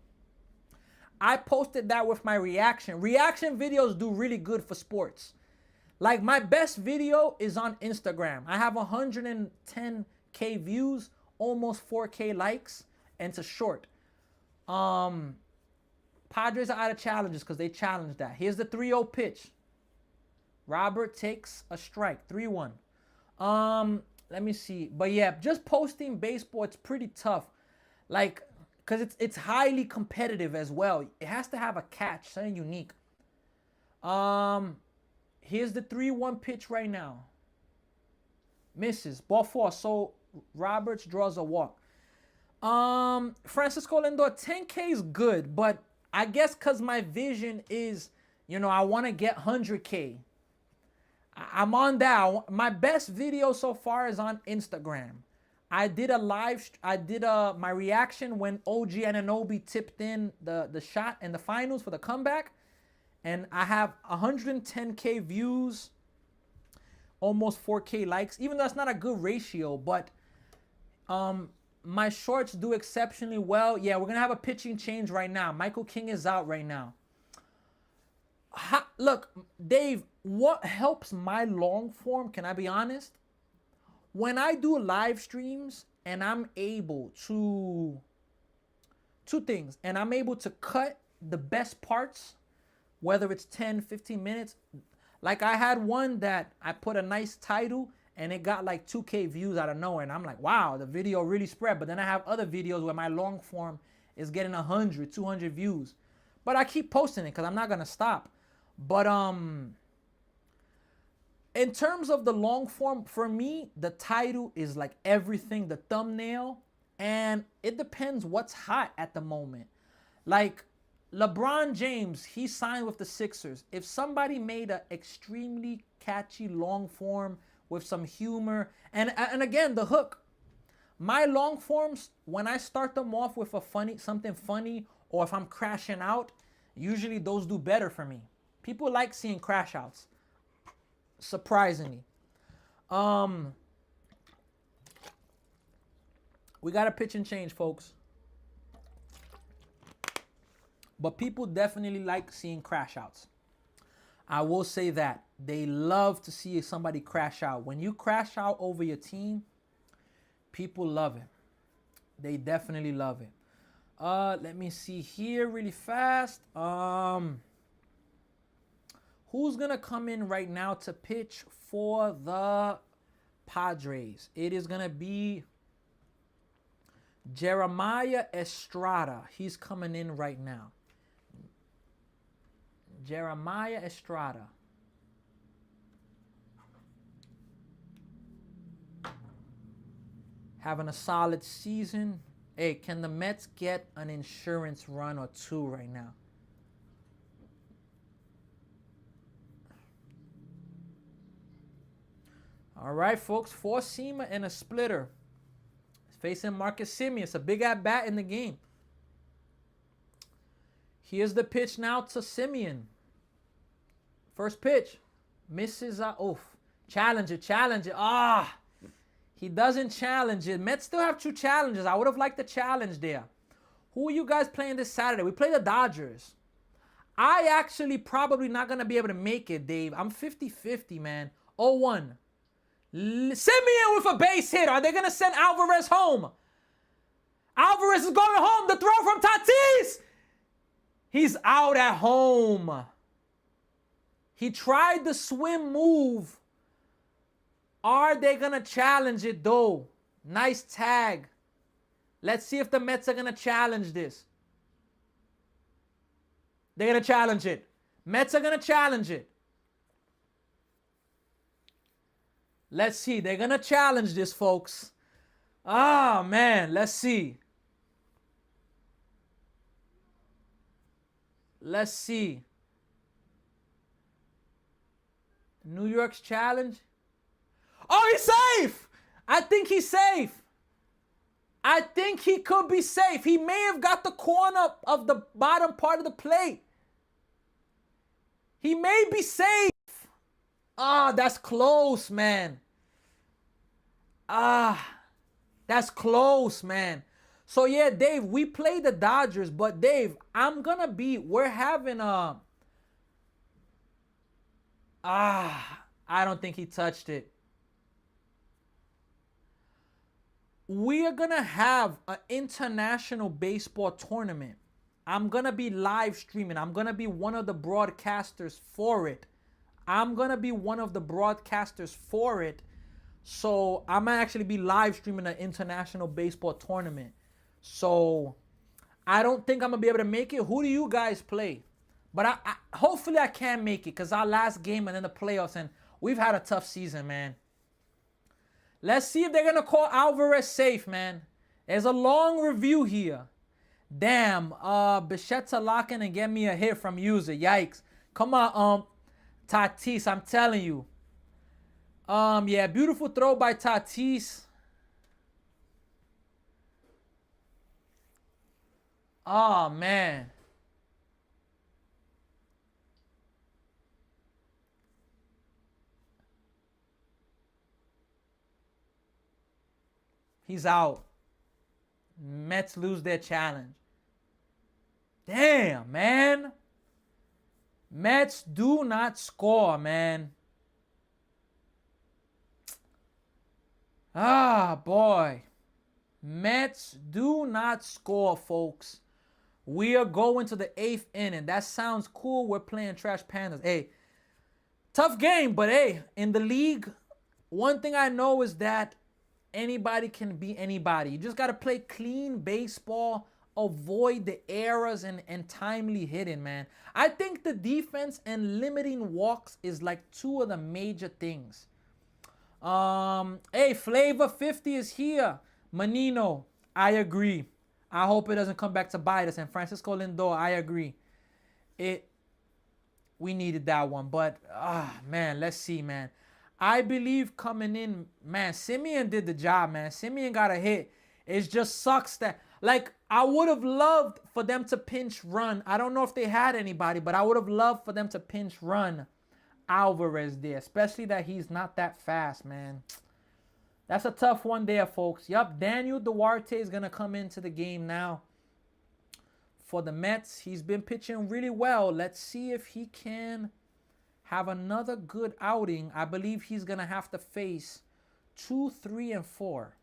Speaker 1: I posted that with my reaction. Reaction videos do really good for sports. Like my best video is on Instagram. I have 110K views, almost 4K likes, and it's a short. Padres are out of challenges because they challenged that. Here's the 3-0 pitch. Robert takes a strike, 3-1. Let me see. But yeah, just posting baseball, it's pretty tough. Like, because it's highly competitive as well. It has to have a catch, something unique. Here's the 3-1 pitch right now. Misses. Ball 4. So Roberts draws a walk. Francisco Lindor, 10K is good, but I guess because my vision is, I want to get 100K. I'm on that. My best video so far is on Instagram. I did my reaction when OG Anunoby tipped in the shot in the finals for the comeback. And I have 110K views, almost 4K likes, even though that's not a good ratio, but my shorts do exceptionally well. Yeah, we're going to have a pitching change right now. Michael King is out right now. Look, Dave, what helps my long form, can I be honest? When I do live streams and I'm able to, 2 things, and I'm able to cut the best parts, whether it's 10, 15 minutes. Like I had one that I put a nice title and it got like 2K views out of nowhere. And I'm like, wow, the video really spread. But then I have other videos where my long form is getting 100, 200 views. But I keep posting it because I'm not going to stop. But in terms of the long form, for me, the title is like everything, the thumbnail. And it depends what's hot at the moment. Like, LeBron James, he signed with the Sixers. If somebody made an extremely catchy long form with some humor, and again, the hook. My long forms, when I start them off with something funny, or if I'm crashing out, usually those do better for me. People like seeing crash outs, surprisingly. We got to pitch and change, folks. But people definitely like seeing crash outs. I will say that. They love to see somebody crash out. When you crash out over your team, people love it. They definitely love it. Let me see here really fast. Who's going to come in right now to pitch for the Padres? It is going to be Jeremiah Estrada. He's coming in right now. Jeremiah Estrada. Having a solid season. Hey, can the Mets get an insurance run or two right now? All right, folks. Four-seamer and a splitter. Facing Marcus Semien. It's a big at-bat in the game. Here's the pitch now to Semien. First pitch. Misses. Challenge it. He doesn't challenge it. Mets still have two challenges. I would have liked the challenge there. Who are you guys playing this Saturday? We play the Dodgers. I actually probably not going to be able to make it, Dave. I'm 50-50, man. 0-1. Semien with a base hit. Are they going to send Alvarez home? Alvarez is going home. The throw from Tatis. He's out at home. He tried the swim move. Are they going to challenge it, though? Nice tag. Let's see if the Mets are going to challenge this. They're going to challenge it. Mets are going to challenge it. Let's see. They're going to challenge this, folks. Ah, man. Let's see. Let's see. New York's challenge. Oh, he's safe. I think he's safe. I think he could be safe. He may have got the corner of the bottom part of the plate. He may be safe. Ah, that's close, man. That's close, man. So, yeah, Dave, we play the Dodgers, but, Dave, we're having I don't think he touched it. We are going to have an international baseball tournament. I'm going to be live streaming. I'm going to be one of the broadcasters for it. So I'm going to actually be live streaming an international baseball tournament. So I don't think I'm going to be able to make it. Who do you guys play? But hopefully I can make it because our last game and then the playoffs, and we've had a tough season, man. Let's see if they're going to call Alvarez safe, man. There's a long review here. Damn, Bichette lock in and get me a hit from user. Yikes. Come on, Tatis, I'm telling you. Yeah, beautiful throw by Tatis. Oh, man. He's out. Mets lose their challenge. Damn, man. Mets do not score, man. Ah, boy. Mets do not score, folks. We are going to the 8th inning. That sounds cool. We're playing Trash Pandas. Hey, tough game, but hey, in the league, one thing I know is that anybody can beat anybody. You just got to play clean baseball, avoid the errors and timely hitting, man. I think the defense and limiting walks is like two of the major things. Hey, Flavor 50 is here. Manino, I agree. I hope it doesn't come back to bite us. And Francisco Lindor, I agree. We needed that one. But, man, let's see, man. I believe coming in, man, Simeon did the job, man. Simeon got a hit. It just sucks that, like, I would have loved for them to pinch run. I don't know if they had anybody, but I would have loved for them to pinch run Alvarez there, especially that he's not that fast, man. That's a tough one there, folks. Yup, Daniel Duarte is going to come into the game now for the Mets. He's been pitching really well. Let's see if he can have another good outing. I believe he's going to have to face 2, 3, and 4.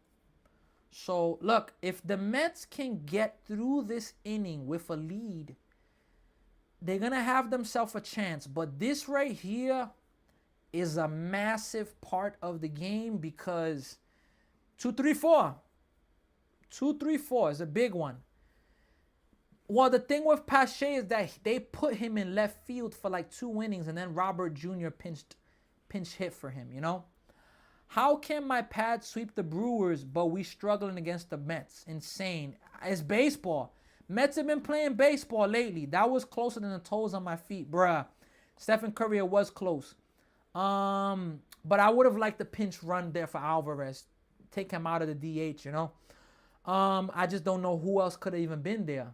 Speaker 1: So, look, if the Mets can get through this inning with a lead, they're going to have themselves a chance. But this right here is a massive part of the game because 2, 3, 4. 2, 3, 4 is a big one. Well, the thing with Pache is that they put him in left field for like 2 innings and then Robert Jr. pinch hit for him, you know? How can my Pats sweep the Brewers, but we struggling against the Mets? Insane. It's baseball. Mets have been playing baseball lately. That was closer than the toes on my feet, bruh. Stephen Curry was close. But I would have liked the pinch run there for Alvarez. Take him out of the DH, you know? I just don't know who else could have even been there.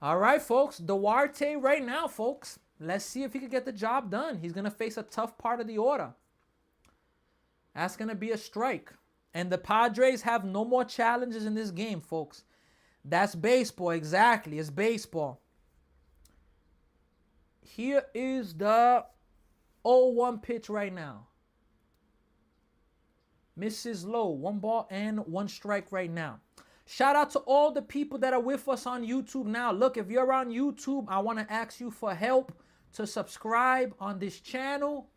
Speaker 1: All right, folks. Duarte right now, folks. Let's see if he can get the job done. He's going to face a tough part of the order. That's going to be a strike. And the Padres have no more challenges in this game, folks. That's baseball. Exactly. It's baseball. Here is the 0-1 pitch right now. Misses low. 1 ball and 1 strike right now. Shout out to all the people that are with us on YouTube now. Look, if you're on YouTube, I want to ask you for help to subscribe on this channel.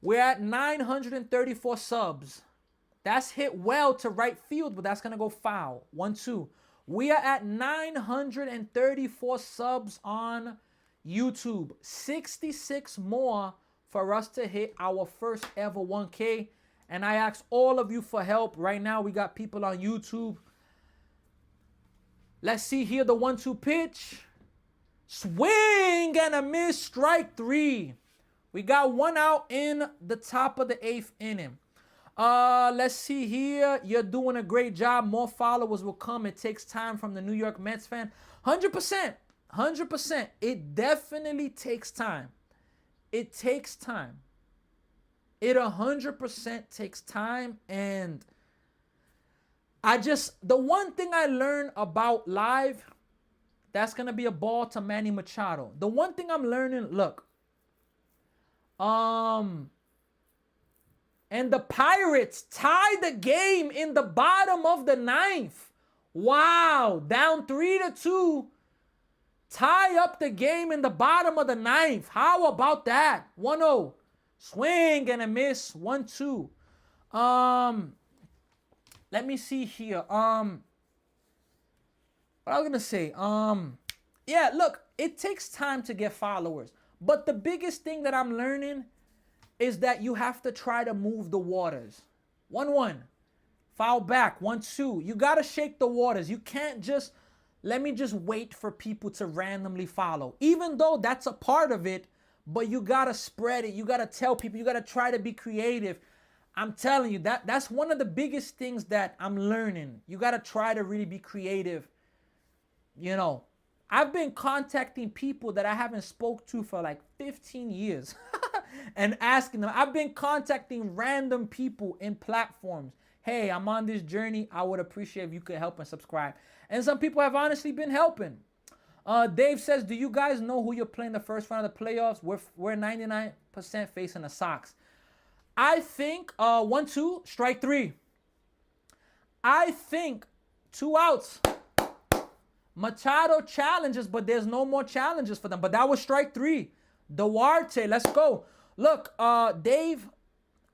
Speaker 1: We're at 934 subs. That's hit well to right field, but that's going to go foul. 1, 2. We are at 934 subs on YouTube. 66 more for us to hit our first ever 1K. And I ask all of you for help. Right now, we got people on YouTube. Let's see here the 1-2 pitch. Swing and a miss. Strike 3. We got 1 out in the top of the 8th inning. Let's see here. You're doing a great job. More followers will come. It takes time from the New York Mets fan. 100%. 100%. It definitely takes time. It takes time. It 100% takes time. And the one thing I learned about live, that's going to be a ball to Manny Machado. The one thing I'm learning, look. And the Pirates tied the game in the bottom of the 9th. Wow. Down 3-2. Tie up the game in the bottom of the 9th. How about that? 1-0. Swing and a miss. 1-2. Let me see here. What I was gonna say. Yeah, look, it takes time to get followers. But the biggest thing that I'm learning is that you have to try to move the waters. 1-1. Foul back. 1-2. You gotta shake the waters. You can't just let me just wait for people to randomly follow. Even though that's a part of it, but you gotta spread it. You gotta tell people. You gotta try to be creative. I'm telling you, that's one of the biggest things that I'm learning. You got to try to really be creative. You know, I've been contacting people that I haven't spoke to for like 15 years and asking them. I've been contacting random people in platforms. Hey, I'm on this journey. I would appreciate if you could help and subscribe. And some people have honestly been helping. Dave says, do you guys know who you're playing the first round of the playoffs? We're 99% facing the Sox. I think 1-2, strike 3. I think 2 outs. Machado challenges, but there's no more challenges for them. But that was strike 3. Duarte, let's go. Look, Dave,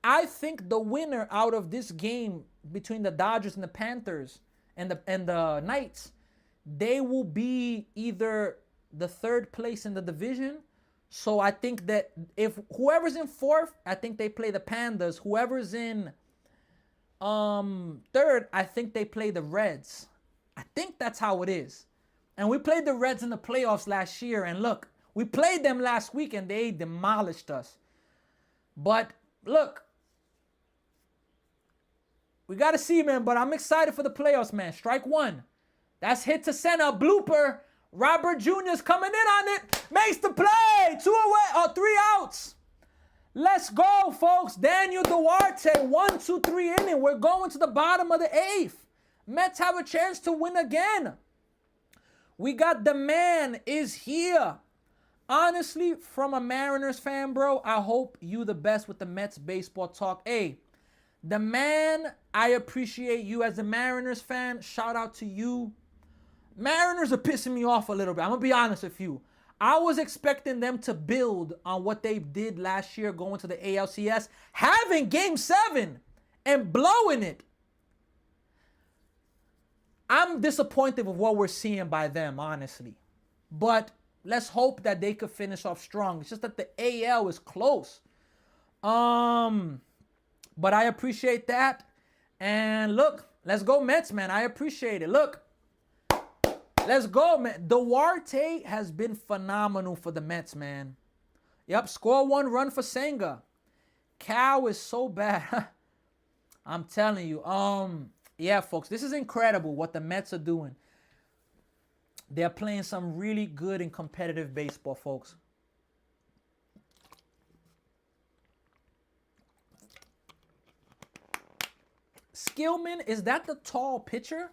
Speaker 1: I think the winner out of this game between the Dodgers and the Panthers and the Knights, they will be either the 3rd place in the division. So I think that if whoever's in 4th, I think they play the Pandas. Whoever's in 3rd, I think they play the Reds. I think that's how it is. And we played the Reds in the playoffs last year, and look, we played them last week and they demolished us. But look, we got to see, man, but I'm excited for the playoffs, man. Strike one. That's hit to center, blooper. Robert Jr.'s coming in on it. Makes the play. 2 away, 3 outs. Let's go, folks. Daniel Duarte, 1-2-3 inning. We're going to the bottom of the 8th. Mets have a chance to win again. We got the man is here. Honestly, from a Mariners fan, bro, I hope you the best with the Mets baseball talk. Hey, the man, I appreciate you as a Mariners fan. Shout out to you. Mariners are pissing me off a little bit. I'm going to be honest with you. I was expecting them to build on what they did last year going to the ALCS, having Game 7 and blowing it. I'm disappointed with what we're seeing by them, honestly. But let's hope that they could finish off strong. It's just that the AL is close. But I appreciate that. And look, let's go Mets, man. I appreciate it. Look, let's go, man. Duarte has been phenomenal for the Mets, man. Yep, score 1 run for Senga. Cal is so bad. I'm telling you. Yeah, folks, this is incredible what the Mets are doing. They're playing some really good and competitive baseball, folks. Skillman, is that the tall pitcher?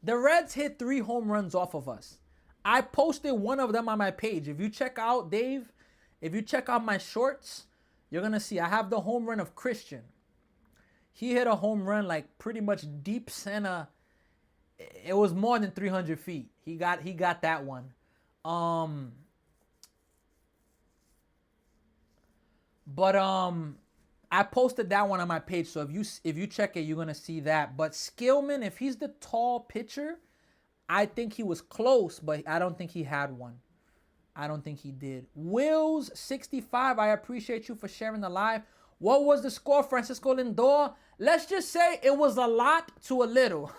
Speaker 1: The Reds hit 3 home runs off of us. I posted one of them on my page. If you check out, Dave, if you check out my shorts, you're going to see I have the home run of Christian. He hit a home run like pretty much deep center. It was more than 300 feet. He got that one. I posted that one on my page. So if you check it, you're gonna see that. But Skillman, if he's the tall pitcher, I think he was close, but I don't think he had one. I don't think he did. Wills 65. I appreciate you for sharing the live. What was the score, Francisco Lindor? Let's just say it was a lot to a little.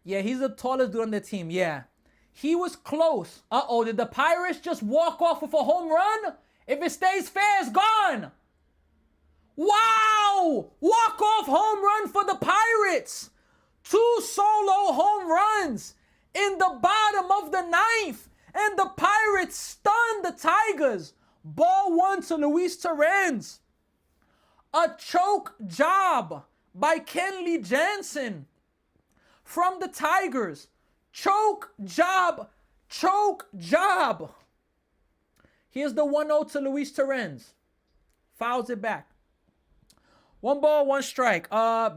Speaker 1: Yeah, he's the tallest dude on the team. Yeah. He was close. Uh-oh, did the Pirates just walk off with a home run? If it stays fair, it's gone. Wow! Walk-off home run for the Pirates. 2 solo home runs in the bottom of the 9th. And the Pirates stunned the Tigers. Ball 1 to Luis Torrens. A choke job by Kenley Jansen from the Tigers. Choke job. Choke job. Here's the 1-0 to Luis Torrens. Fouls it back. 1 ball, 1 strike.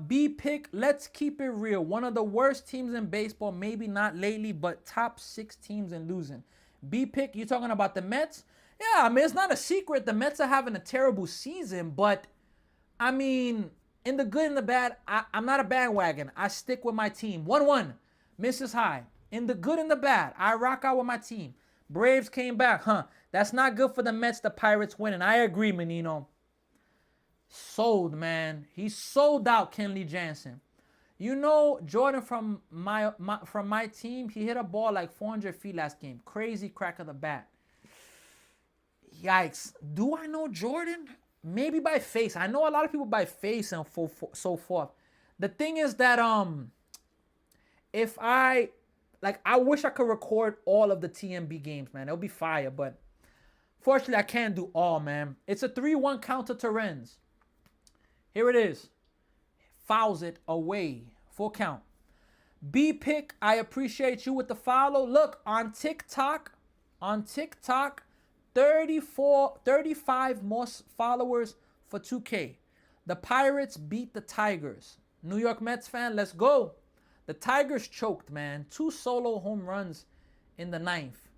Speaker 1: B pick, let's keep it real. One of the worst teams in baseball, maybe not lately, but top 6 teams in losing. B pick, you talking about the Mets? Yeah, I mean, it's not a secret. The Mets are having a terrible season, but I mean, in the good and the bad, I'm not a bandwagon. I stick with my team. 1-1, misses high. In the good and the bad, I rock out with my team. Braves came back, That's not good for the Mets, the Pirates winning. I agree, Menino. Sold, man. He sold out Kenley Jansen. You know, Jordan from my team, he hit a ball like 400 feet last game. Crazy crack of the bat. Yikes. Do I know Jordan? Maybe by face. I know a lot of people by face and so forth. The thing is that if I wish I could record all of the TMB games, man. It'll be fire, but fortunately I can't do all, man. It's a 3-1 count to Torrens. Here it is. Fouls it away. Full count. B pick, I appreciate you with the follow. Look, on TikTok, 35 more followers for 2K. The Pirates beat the Tigers. New York Mets fan, let's go. The Tigers choked, man. 2 solo home runs in the 9th.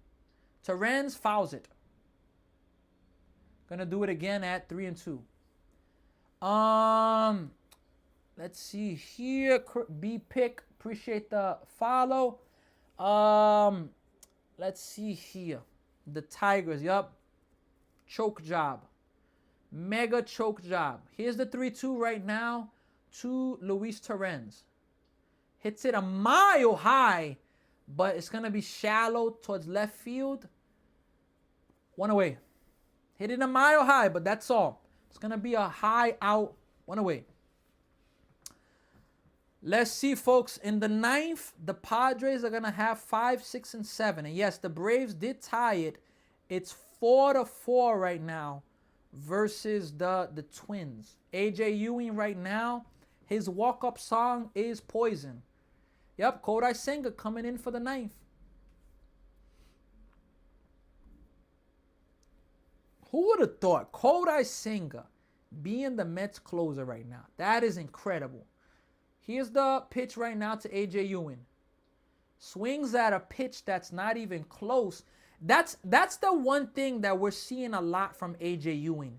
Speaker 1: Torrens fouls it. Gonna do it again at 3-2. Let's see here. B pick, appreciate the follow. Let's see here. The Tigers, yup. Choke job. Mega choke job. Here's the 3-2 right now to Luis Torrens. Hits it a mile high, but it's going to be shallow towards left field. One away. Hit it a mile high, but that's all. It's going to be a high out. One away. Let's see, folks. In the ninth, the Padres are going to have 5, 6, and 7. And yes, the Braves did tie it. It's 4-4 right now versus the Twins. A.J. Ewing right now, his walk-up song is Poison. Yep, Kodai Senga coming in for the ninth. Who would have thought Kodai Senga being the Mets closer right now? That is incredible. Here's the pitch right now to A.J. Ewing. Swings at a pitch that's not even close. That's the one thing that we're seeing a lot from A.J. Ewing.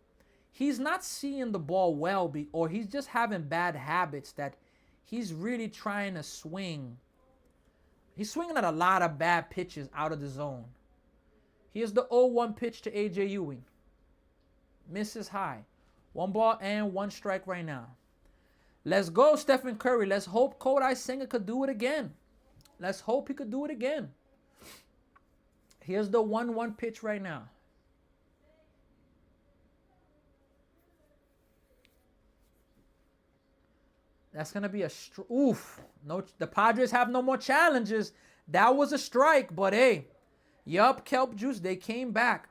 Speaker 1: He's not seeing the ball well, or he's just having bad habits that he's really trying to swing. He's swinging at a lot of bad pitches out of the zone. Here's the 0-1 pitch to A.J. Ewing. Misses high. 1 ball and 1 strike right now. Let's go, Stephen Curry. Let's hope Kodai Senga could do it again. Let's hope he could do it again. Here's the 1-1 pitch right now. That's going to be a oof. No, the Padres have no more challenges. That was a strike, but hey. Yup, Kelp Juice, they came back.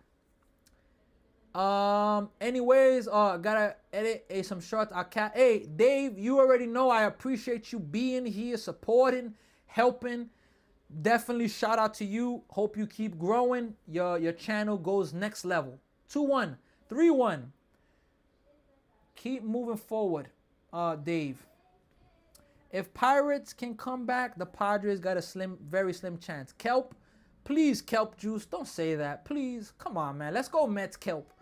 Speaker 1: Anyways, gotta edit some shorts. Hey, Dave, you already know I appreciate you being here, supporting, helping. Definitely shout out to you. Hope you keep growing. Your channel goes next level. 2-1, 3-1. Keep moving forward, Dave. If Pirates can come back, the Padres got a very slim chance. Kelp, please, Kelp Juice, don't say that. Please, come on, man. Let's go Mets, Kelp.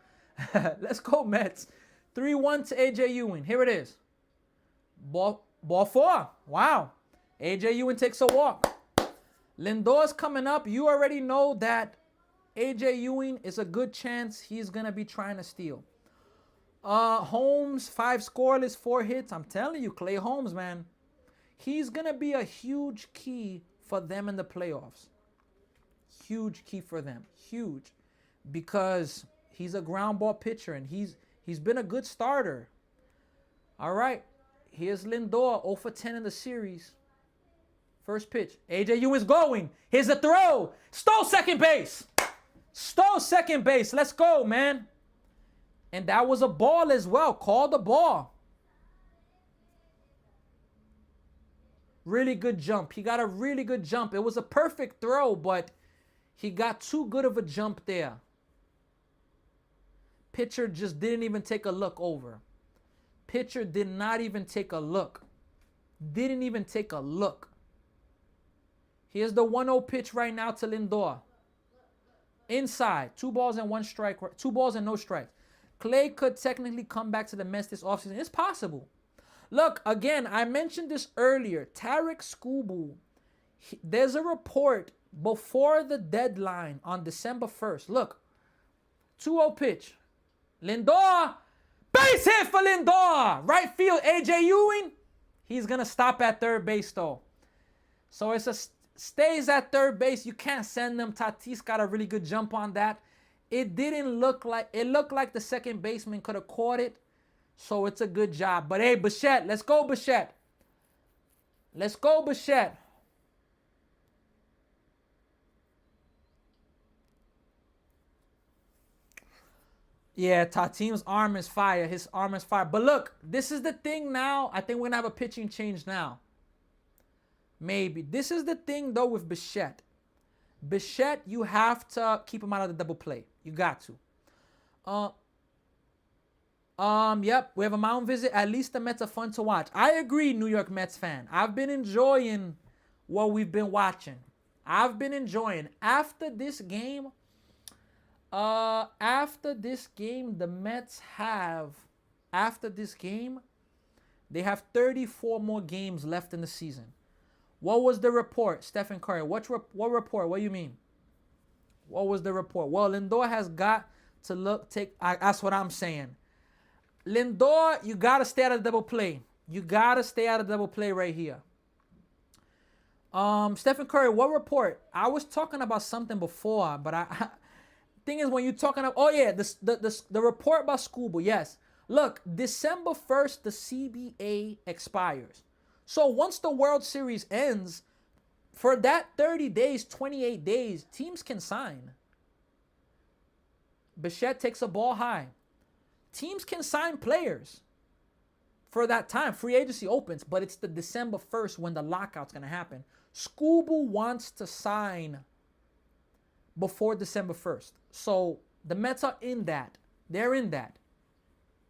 Speaker 1: Let's go Mets. 3-1 to A.J. Ewing. Here it is. Ball 4. Wow. A.J. Ewing takes a walk. Lindor's coming up. You already know that A.J. Ewing is a good chance he's going to be trying to steal. Holmes, 5 scoreless, 4 hits. I'm telling you, Clay Holmes, man. He's going to be a huge key for them in the playoffs. Huge key for them. Huge. Because he's a ground ball pitcher, and he's been a good starter. All right. Here's Lindor, 0 for 10 in the series. First pitch. A.J. Ewing's going. Here's a throw. Stole second base. Stole second base. Let's go, man. And that was a ball as well. Call the ball. Really good jump. He got a really good jump. It was a perfect throw, but he got too good of a jump there. Pitcher just didn't even take a look over. Pitcher did not even take a look. Didn't even take a look. Here's the 1-0 pitch right now to Lindor. Inside. 2 balls and 1 strike. 2 balls and no strikes. Clay could technically come back to the Mets this offseason. It's possible. Look, again, I mentioned this earlier. Tarek Skubal, there's a report before the deadline on December 1st. Look, 2-0 pitch. Lindor, base hit for Lindor. Right field, A.J. Ewing. He's going to stop at third base, though. So it's a stays at third base. You can't send them. Tatis got a really good jump on that. It didn't look like, it looked like the second baseman could have caught it. So it's a good job. But hey, Bichette, let's go, Bichette. Let's go, Bichette. Yeah, Tatim's arm is fire. His arm is fire. But look, this is the thing now. I think we're going to have a pitching change now. Maybe. This is the thing, though, with Bichette. Bichette, you have to keep him out of the double play. You got to. Yep, we have a mound visit. At least the Mets are fun to watch. I agree, New York Mets fan. I've been enjoying what we've been watching. I've been enjoying. After this game, the Mets have, after this game, they have 34 more games left in the season. What was the report, Stephen Curry? What report? What do you mean? What was the report? Well, Lindor has got to that's what I'm saying. Lindor, you got to stay out of double play. You got to stay out of double play right here. Stephen Curry, what report? I was talking about something before, but thing is when you're talking about, oh yeah, the report about Scuba, yes. Look, December 1st, the CBA expires. So once the World Series ends, for that 30 days, 28 days, teams can sign. Bichette takes a ball high. Teams can sign players for that time. Free agency opens, but it's the December 1st when the lockout's going to happen. Scuba wants to sign before December 1st. So the Mets are in that. They're in that.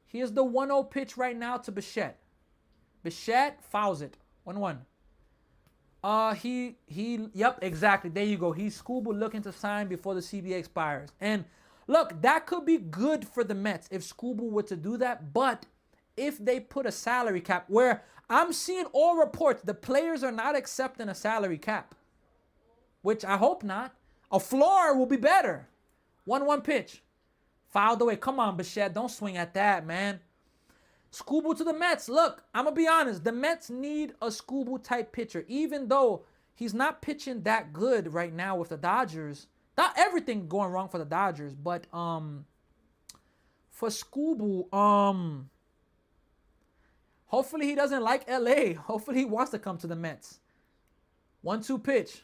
Speaker 1: Here's the 1-0 pitch right now to Bichette. Bichette fouls it. 1-1. Yep, exactly. There you go. He's Scuba looking to sign before the CBA expires. And look, that could be good for the Mets if Scuba were to do that. But if they put a salary cap, where I'm seeing all reports, the players are not accepting a salary cap, which I hope not. A floor will be better. 1-1 pitch. Fouled away. Come on, Bichette. Don't swing at that, man. Scuba to the Mets. Look, I'm going to be honest. The Mets need a Scuba type pitcher, even though he's not pitching that good right now with the Dodgers. Not everything going wrong for the Dodgers, but for Scuba, hopefully he doesn't like LA. Hopefully he wants to come to the Mets. 1-2 pitch.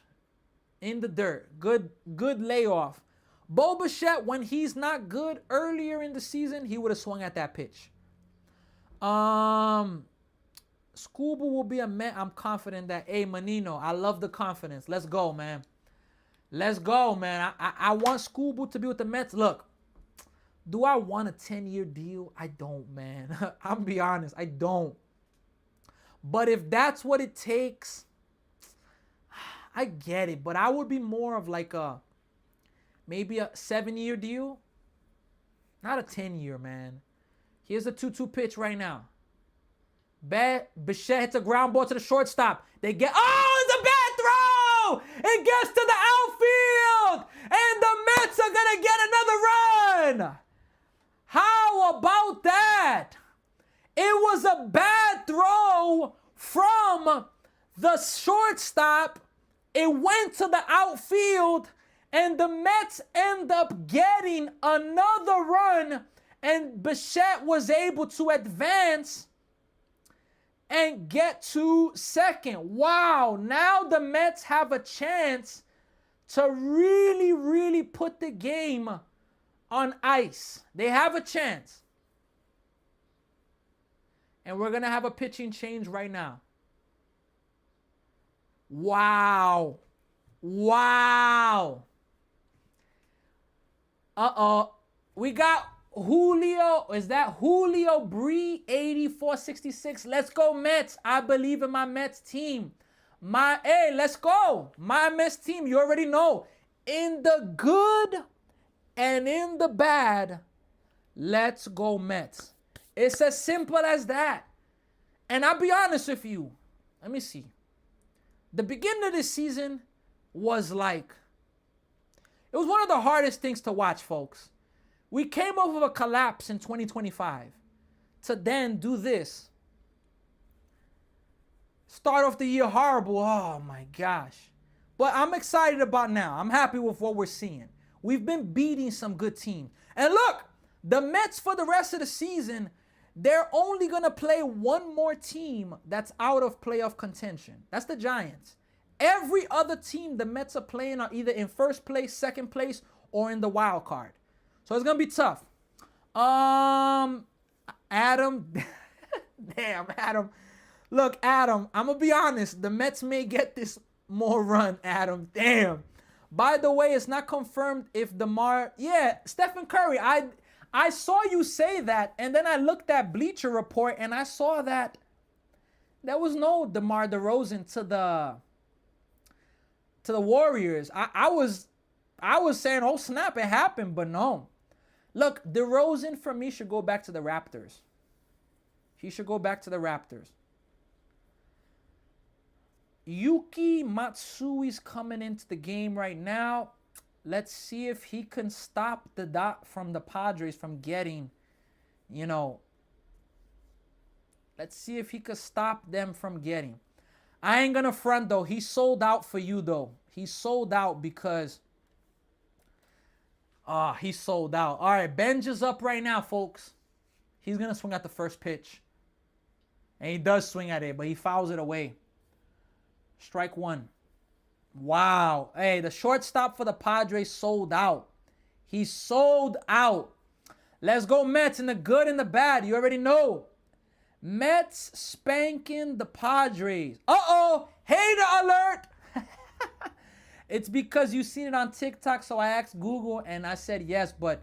Speaker 1: In the dirt. Good layoff. Bo Bichette, when he's not good earlier in the season, he would have swung at that pitch. Scuba will be a Met. I'm confident that, hey, Manino, I love the confidence. Let's go, man. Let's go, man. I want Scuba to be with the Mets. Look, do I want a 10-year deal? I don't, man. I'll be honest. I don't. But if that's what it takes, I get it. But I would be more of like maybe a 7-year deal. Not a 10-year, man. Here's the 2-2 pitch right now. Bichette hits a ground ball to the shortstop. They get, oh, it's a bad throw! It gets to the outfield! And the Mets are going to get another run! How about that? It was a bad throw from the shortstop. It went to the outfield, and the Mets end up getting another run, and Bichette was able to advance and get to second. Wow, now the Mets have a chance to really, really put the game on ice. They have a chance. And we're going to have a pitching change right now. Wow. Wow. We got Julio. Is that Julio Bree 8466? Let's go Mets. I believe in my Mets team. Let's go. My Mets team, you already know. In the good and in the bad, let's go Mets. It's as simple as that. And I'll be honest with you. Let me see. The beginning of this season was like, it was one of the hardest things to watch, folks. We came off of a collapse in 2025 to then do this. Start off the year horrible. Oh my gosh. But I'm excited about now. I'm happy with what we're seeing. We've been beating some good teams. And look, the Mets for the rest of the season, they're only going to play one more team that's out of playoff contention. That's the Giants. Every other team the Mets are playing are either in first place, second place, or in the wild card. So it's going to be tough. Adam. Damn, Adam. Look, Adam, I'm going to be honest. The Mets may get this more run, Adam. Damn. By the way, it's not confirmed if DeMar... Yeah, Stephen Curry, I saw you say that, and then I looked at Bleacher Report, and I saw that there was no DeMar DeRozan to the Warriors. I was saying, oh snap, it happened, but no. Look, DeRozan for me should go back to the Raptors. He should go back to the Raptors. Yuki Matsui's coming into the game right now. Let's see if he can stop the dot from the Padres from getting, let's see if he could stop them from getting. I ain't gonna front though. He sold out for you though. He sold out because he sold out. All right, Benj is up right now, folks. He's gonna swing at the first pitch. And he does swing at it, but he fouls it away. Strike one. Wow. Hey, the shortstop for the Padres sold out. He sold out. Let's go Mets in the good and the bad. You already know. Mets spanking the Padres. Uh-oh. Hater alert. It's because you seen it on TikTok, so I asked Google and I said yes. But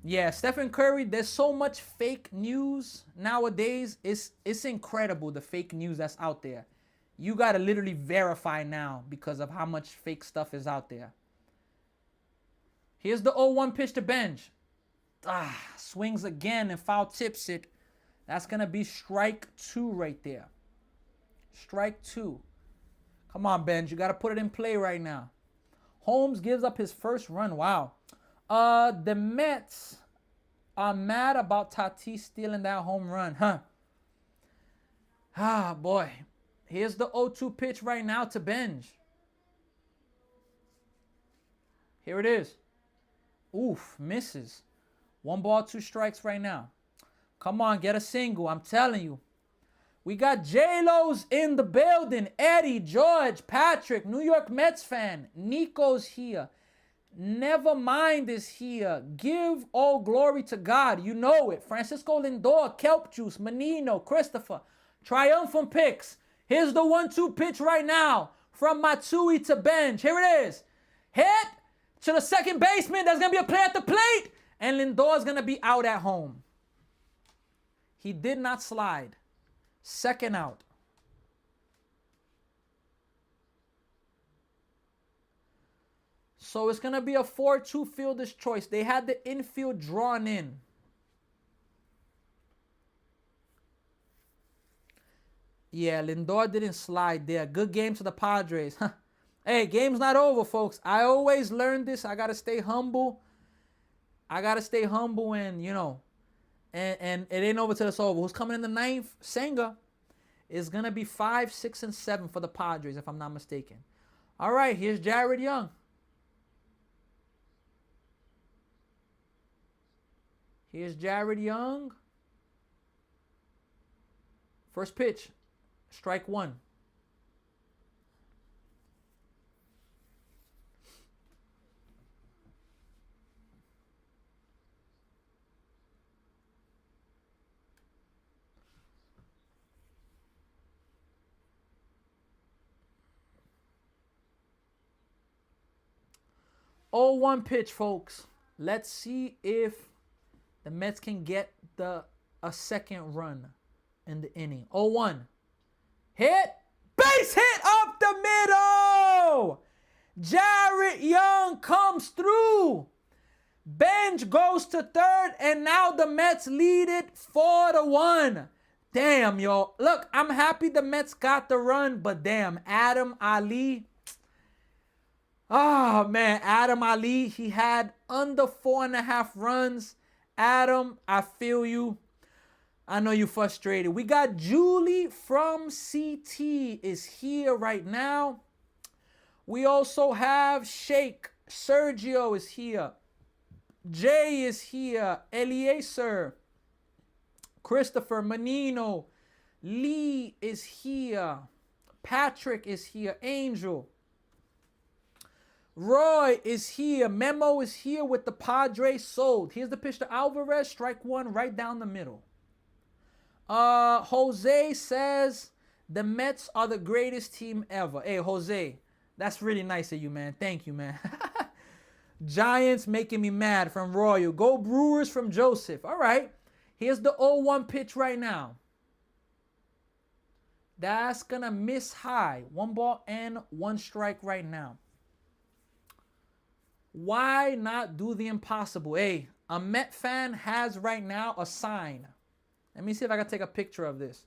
Speaker 1: yeah, Stephen Curry, there's so much fake news nowadays. It's incredible, the fake news that's out there. You got to literally verify now because of how much fake stuff is out there. Here's the 0-1 pitch to Benj. Swings again and foul tips it. That's going to be strike two right there. Strike two. Come on, Benj. You got to put it in play right now. Holmes gives up his first run. Wow. The Mets are mad about Tatis stealing that home run, huh? Ah, boy. Here's the 0-2 pitch right now to Benj. Here it is. Oof, misses. 1 ball, 2 strikes right now. Come on, get a single. I'm telling you. We got J-Lo's in the building. Eddie, George, Patrick, New York Mets fan. Nico's here. Nevermind is here. Give all glory to God. You know it. Francisco Lindor, Kelp Juice, Menino, Christopher. Triumphant picks. Here's the 1-2 pitch right now from Matsui to Benj. Here it is. Hit to the second baseman. There's going to be a play at the plate. And Lindor's going to be out at home. He did not slide. Second out. So it's going to be a 4-2 fielder's choice. They had the infield drawn in. Yeah, Lindor didn't slide there. Good game to the Padres. Hey, game's not over, folks. I always learn this. I got to stay humble. And, you know, and it ain't over till it's over. Who's coming in the ninth? Senga. Is going to be 5, 6, and 7 for the Padres, if I'm not mistaken. All right, here's Jared Young. Here's Jared Young. First pitch. Strike one. Oh, 1 pitch, folks. Let's see if the Mets can get a second run in the inning. 0-1. Hit. Base hit up the middle. Jared Young comes through. Benj goes to third, and now the Mets lead it 4-1. Damn, yo. Look, I'm happy the Mets got the run, but damn, Adam Ali. Oh, man, Adam Ali, he had under 4.5 runs. Adam, I feel you. I know you're frustrated. We got Julie from CT is here right now. We also have Sheikh. Sergio is here. Jay is here. Eliezer. Christopher Menino. Lee is here. Patrick is here. Angel. Roy is here. Memo is here with the Padres sold. Here's the pitch to Alvarez. Strike one right down the middle. Jose says the Mets are the greatest team ever. Hey, Jose, that's really nice of you, man. Thank you, man. Giants making me mad from Royal. Go Brewers from Joseph. All right. Here's the 0-1 pitch right now. That's going to miss high. 1 ball and 1 strike right now. Why not do the impossible? Hey, a Met fan has right now a sign. Let me see if I can take a picture of this.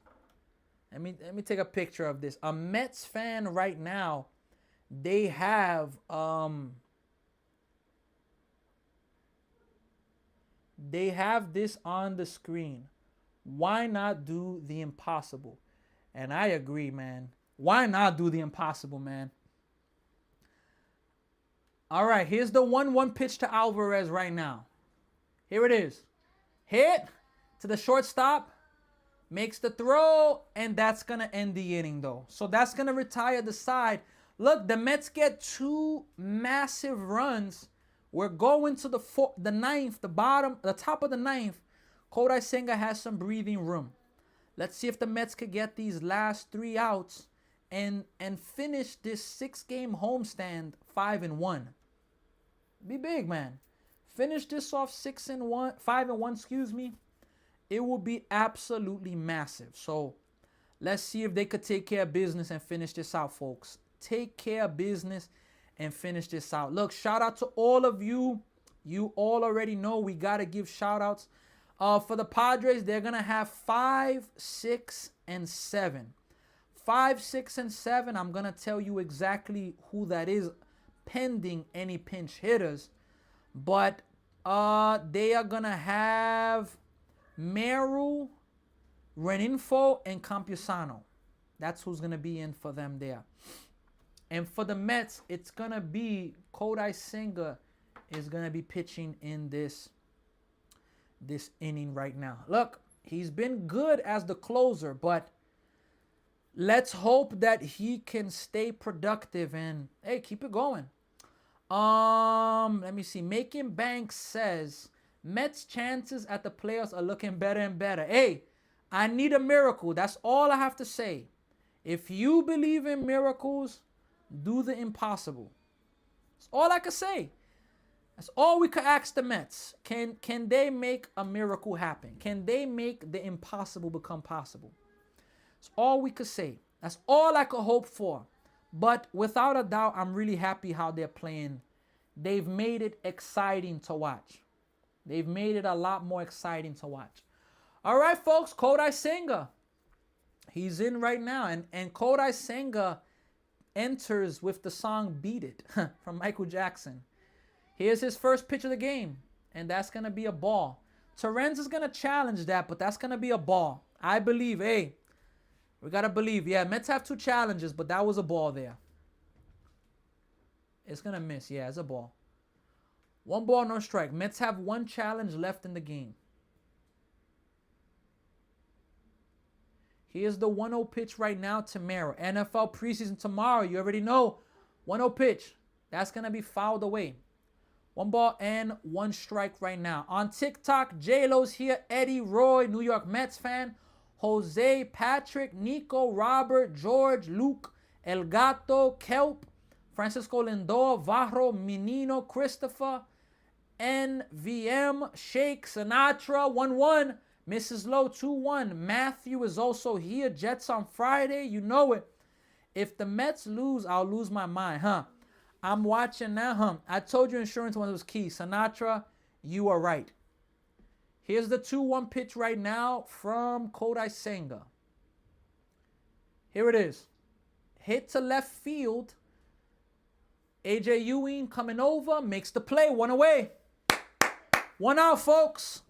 Speaker 1: Let me take a picture of this. A Mets fan right now, they have this on the screen. Why not do the impossible? And I agree, man. Why not do the impossible, man? All right, here's the 1-1 pitch to Alvarez right now. Here it is. Hit to the shortstop. Makes the throw, and that's going to end the inning, though. So that's going to retire the side. Look, the Mets get 2 massive runs. We're going to the ninth, the top of the ninth. Kodai Senga has some breathing room. Let's see if the Mets could get these last 3 outs and finish this 6-game homestand 5-1. Be big, man. Finish this off 5-1, excuse me. It will be absolutely massive. So let's see if they could take care of business and finish this out, folks. Take care of business and finish this out. Look, shout out to all of you. You all already know we got to give shout outs. For the Padres, they're going to have 5, 6, and 7. 5, 6, and 7, I'm going to tell you exactly who that is pending any pinch hitters. But they are going to have Meru, Reninfo, and Campusano. That's who's going to be in for them there. And for the Mets, it's going to be Kodai Senga is going to be pitching in this inning right now. Look, he's been good as the closer, but let's hope that he can stay productive and, hey, keep it going. Let me see. Making Banks says, Mets' chances at the playoffs are looking better and better. Hey, I need a miracle. That's all I have to say. If you believe in miracles, do the impossible. That's all I can say. That's all we could ask the Mets. Can they make a miracle happen? Can they make the impossible become possible? That's all we could say. That's all I could hope for. But without a doubt, I'm really happy how they're playing. They've made it exciting to watch. They've made it a lot more exciting to watch. All right, folks, Kodai Senga. He's in right now. And Kodai Senga enters with the song Beat It from Michael Jackson. Here's his first pitch of the game, and that's going to be a ball. Terrence is going to challenge that, but that's going to be a ball. I believe, hey, we got to believe. Yeah, Mets have 2 challenges, but that was a ball there. It's going to miss. Yeah, it's a ball. 1 ball, no strike. Mets have 1 challenge left in the game. Here's the 1-0 pitch right now to Mero. NFL preseason tomorrow. You already know. 1-0 pitch. That's going to be fouled away. 1 ball and 1 strike right now. On TikTok, J-Lo's here. Eddie Roy, New York Mets fan. Jose, Patrick, Nico, Robert, George, Luke, El Gato, Kelp, Francisco Lindor, Varro, Menino, Christopher, NVM, Shake, Sinatra, 1-1. Mrs. Lowe, 2-1. Matthew is also here. Jets on Friday. You know it. If the Mets lose, I'll lose my mind, huh? I'm watching now, I told you insurance was key. Sinatra, you are right. Here's the 2-1 pitch right now from Kodai Senga. Here it is. Hit to left field. AJ Ewing coming over, makes the play, 1 away. 1 out, folks.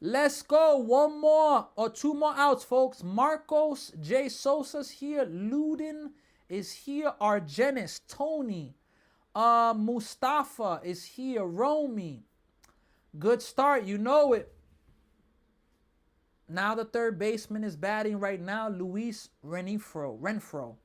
Speaker 1: Let's go. 1 more or 2 more outs, folks. Marcos J. Sosa's here. Ludin is here. Argenis, Tony, Mustafa is here. Romy. Good start. You know it. Now the third baseman is batting right now. Luis Renfro.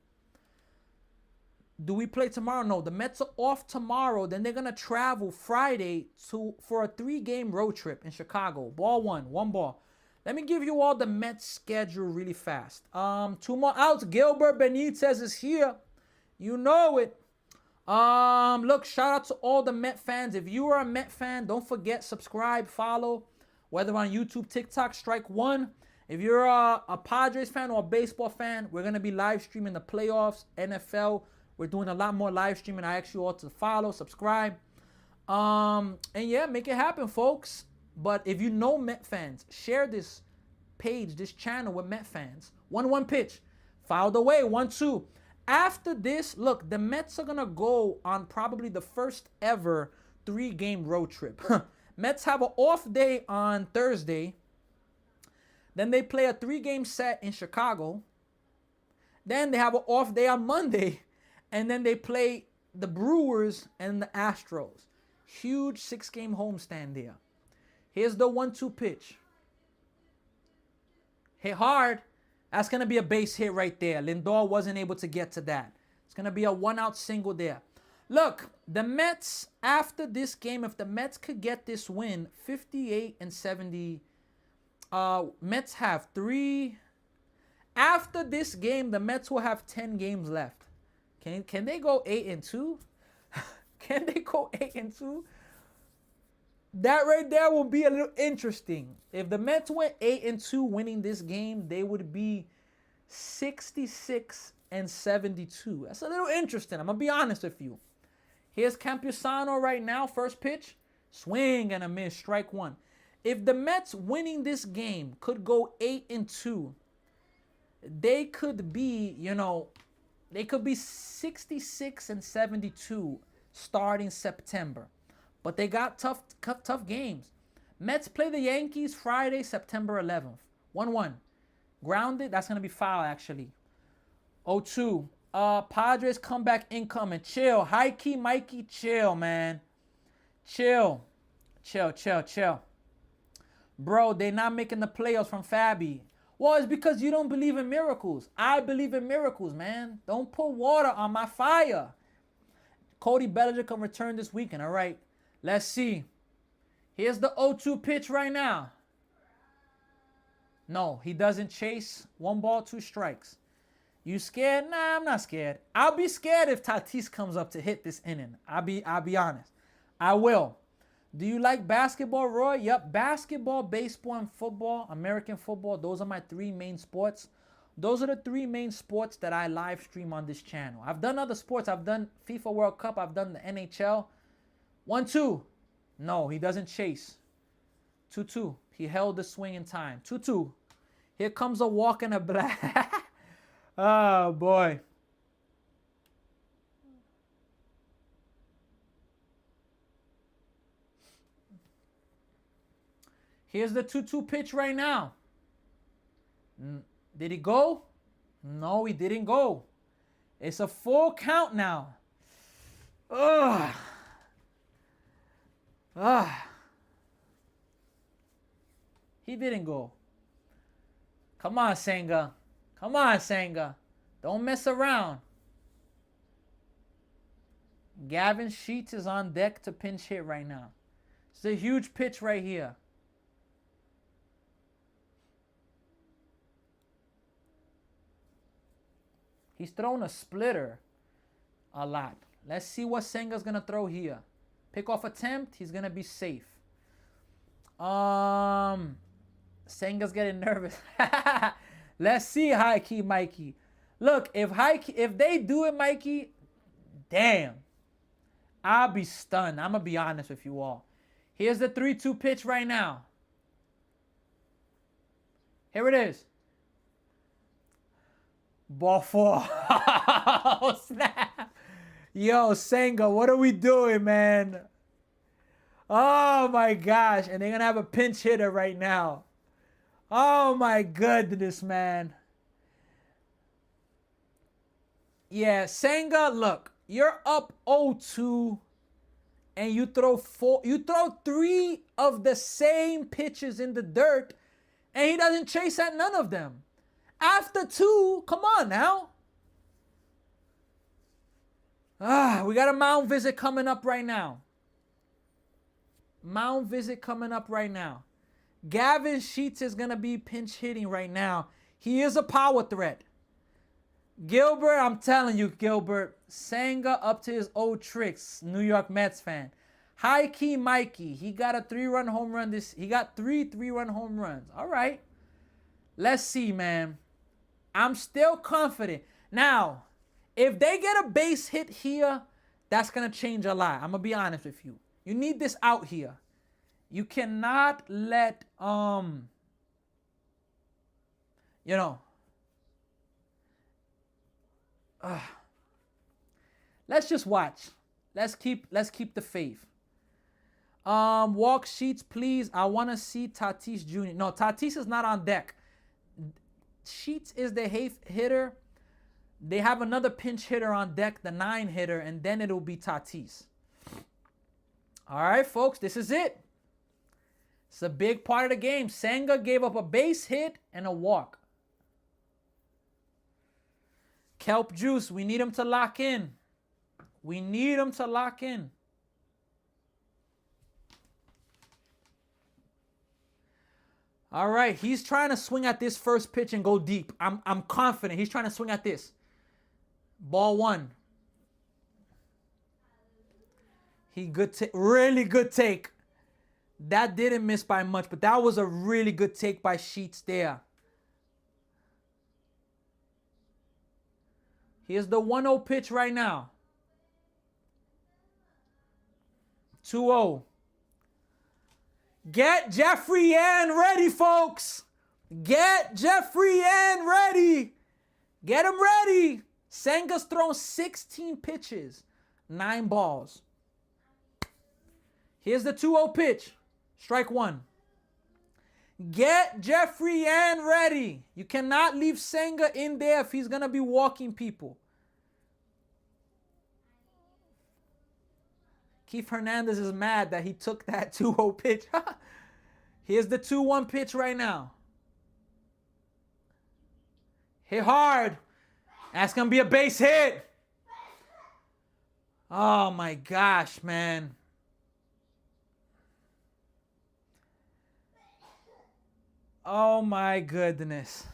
Speaker 1: Do we play tomorrow? No. The Mets are off tomorrow. Then they're going to travel Friday for a 3-game road trip in Chicago. Ball 1. 1 ball. Let me give you all the Mets schedule really fast. 2 more outs. Gilbert Benitez is here. You know it. Look, shout out to all the Met fans. If you are a Met fan, don't forget, subscribe, follow. Whether on YouTube, TikTok, strike 1. If you're a Padres fan or a baseball fan, we're going to be live streaming the playoffs, NFL. We're doing a lot more live streaming. I ask you all to follow, subscribe. And yeah, make it happen, folks. But if you know Met fans, share this page, this channel with Met fans. 1-1 pitch. Fouled away. 1-2. After this, look, the Mets are going to go on probably the first ever 3-game road trip. Mets have an off day on Thursday. Then they play a 3-game set in Chicago. Then they have an off day on Monday, and then they play the Brewers and the Astros. Huge 6-game homestand there. Here's the 1-2 pitch. Hit hard. That's going to be a base hit right there. Lindor wasn't able to get to that. It's going to be a 1-out single there. Look, the Mets, after this game, if the Mets could get this win, 58-70, Mets have 3. After this game, the Mets will have 10 games left. Can they go 8-2? Can they go 8-2? That right there will be a little interesting. If the Mets went 8-2 winning this game, they would be 66-72. That's a little interesting. I'm going to be honest with you. Here's Campusano right now, first pitch. Swing and a miss, strike one. If the Mets winning this game could go 8-2, they could be, they could be 66-72 starting September. But they got tough games. Mets play the Yankees Friday, September 11th. 1-1. Grounded. That's going to be foul, actually. 0-2. Padres comeback incoming. Chill. High key, Mikey. Chill, man. Chill. Bro, they're not making the playoffs from Fabi. Well, it's because you don't believe in miracles. I believe in miracles, man. Don't put water on my fire. Cody Bellinger can return this weekend, all right? Let's see. Here's the 0-2 pitch right now. No, he doesn't chase. 1 ball, 2 strikes. You scared? Nah, I'm not scared. I'll be scared if Tatis comes up to hit this inning. I'll be honest. I will. Do you like basketball, Roy? Yep. Basketball, baseball, and football, American football. Those are my 3 main sports. Those are the 3 main sports that I live stream on this channel. I've done other sports. I've done FIFA World Cup. I've done the NHL. 1-2. No, he doesn't chase. 2-2. He held the swing in time. 2-2. Here comes a walk and a black. Oh, boy. Here's the 2-2 pitch right now. Did he go? No, he didn't go. It's a full count now. Ugh. He didn't go. Come on, Senga. Come on, Senga. Don't mess around. Gavin Sheets is on deck to pinch hit right now. It's a huge pitch right here. He's thrown a splitter a lot. Let's see what Senga's going to throw here. Pickoff attempt. He's going to be safe. Senga's getting nervous. Let's see, high key, Mikey. Look, if they do it, Mikey, damn. I'll be stunned. I'm going to be honest with you all. Here's the 3-2 pitch right now. Here it is. Ball 4. Oh, snap. Yo, Senga, what are we doing, man? Oh, my gosh. And they're going to have a pinch hitter right now. Oh, my goodness, man. Yeah, Senga, look. You're up 0-2. And you throw 3 of the same pitches in the dirt. And he doesn't chase at none of them. After 2, come on now. We got a mound visit coming up right now. Mound visit coming up right now. Gavin Sheets is going to be pinch hitting right now. He is a power threat. Gilbert, I'm telling you, Gilbert, Senga up to his old tricks, New York Mets fan. High key Mikey, he got a 3-run home run he got 3-run home runs. All right. Let's see, man. I'm still confident. Now, if they get a base hit here, that's going to change a lot. I'm going to be honest with you. You need this out here. You cannot let, let's just watch. Let's keep the faith. Walk Sheets, please. I want to see Tatis Jr. No, Tatis is not on deck. Sheets is the hitter. They have another pinch hitter on deck, the 9 hitter, and then it'll be Tatis. All right, folks, this is it. It's a big part of the game. Senga gave up a base hit and a walk. Kelp Juice, we need him to lock in. We need him to lock in. All right, he's trying to swing at this first pitch and go deep. I'm confident he's trying to swing at this. Ball 1. Really good take. That didn't miss by much, but that was a really good take by Sheets there. Here's the 1-0 pitch right now. 2-0. Get Jeffrey Yan ready, folks. Get Jeffrey Yan ready. Get him ready. Senga's thrown 16 pitches, 9 balls. Here's the 2-0 pitch. Strike 1. Get Jeffrey Yan ready. You cannot leave Senga in there if he's going to be walking people. Keith Hernandez is mad that he took that 2-0 pitch. Here's the 2-1 pitch right now. Hit hard. That's going to be a base hit. Oh, my gosh, man. Oh, my goodness.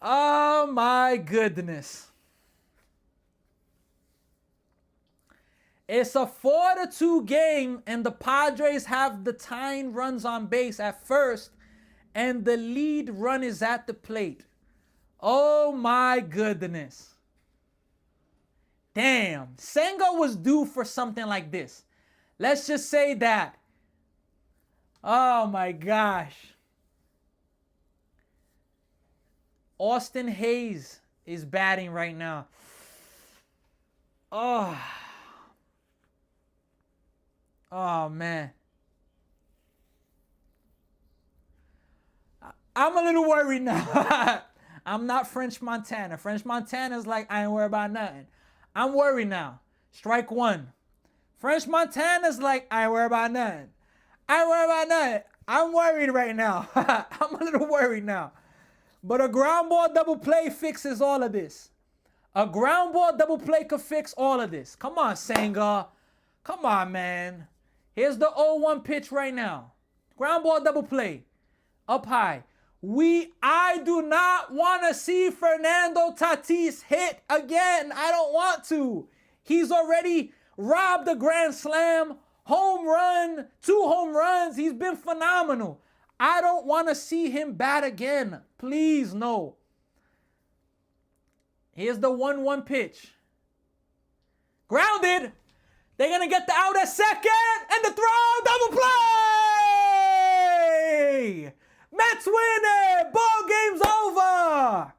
Speaker 1: Oh, my goodness. It's a 4-2 game, and the Padres have the tying runs on base at first, and the lead run is at the plate. Oh my goodness. Damn. Senga was due for something like this. Let's just say that. Oh my gosh. Austin Hayes is batting right now. Oh. Oh, man. I'm a little worried now. I'm not French Montana. French Montana's like, I ain't worried about nothing. I'm worried now. Strike 1. French Montana's like, I ain't worried about nothing. I ain't worried about nothing. I'm worried right now. I'm a little worried now. But a ground ball double play fixes all of this. A ground ball double play could fix all of this. Come on, Senga. Come on, man. Here's the 0-1 pitch right now. Ground ball double play. Up high. I do not want to see Fernando Tatis hit again. I don't want to. He's already robbed a grand slam, home run, 2 home runs. He's been phenomenal. I don't want to see him bat again. Please, no. Here's the 1-1 pitch. Grounded. They're going to get the out at second, and the throw, double play! Mets win it! Ball game's over!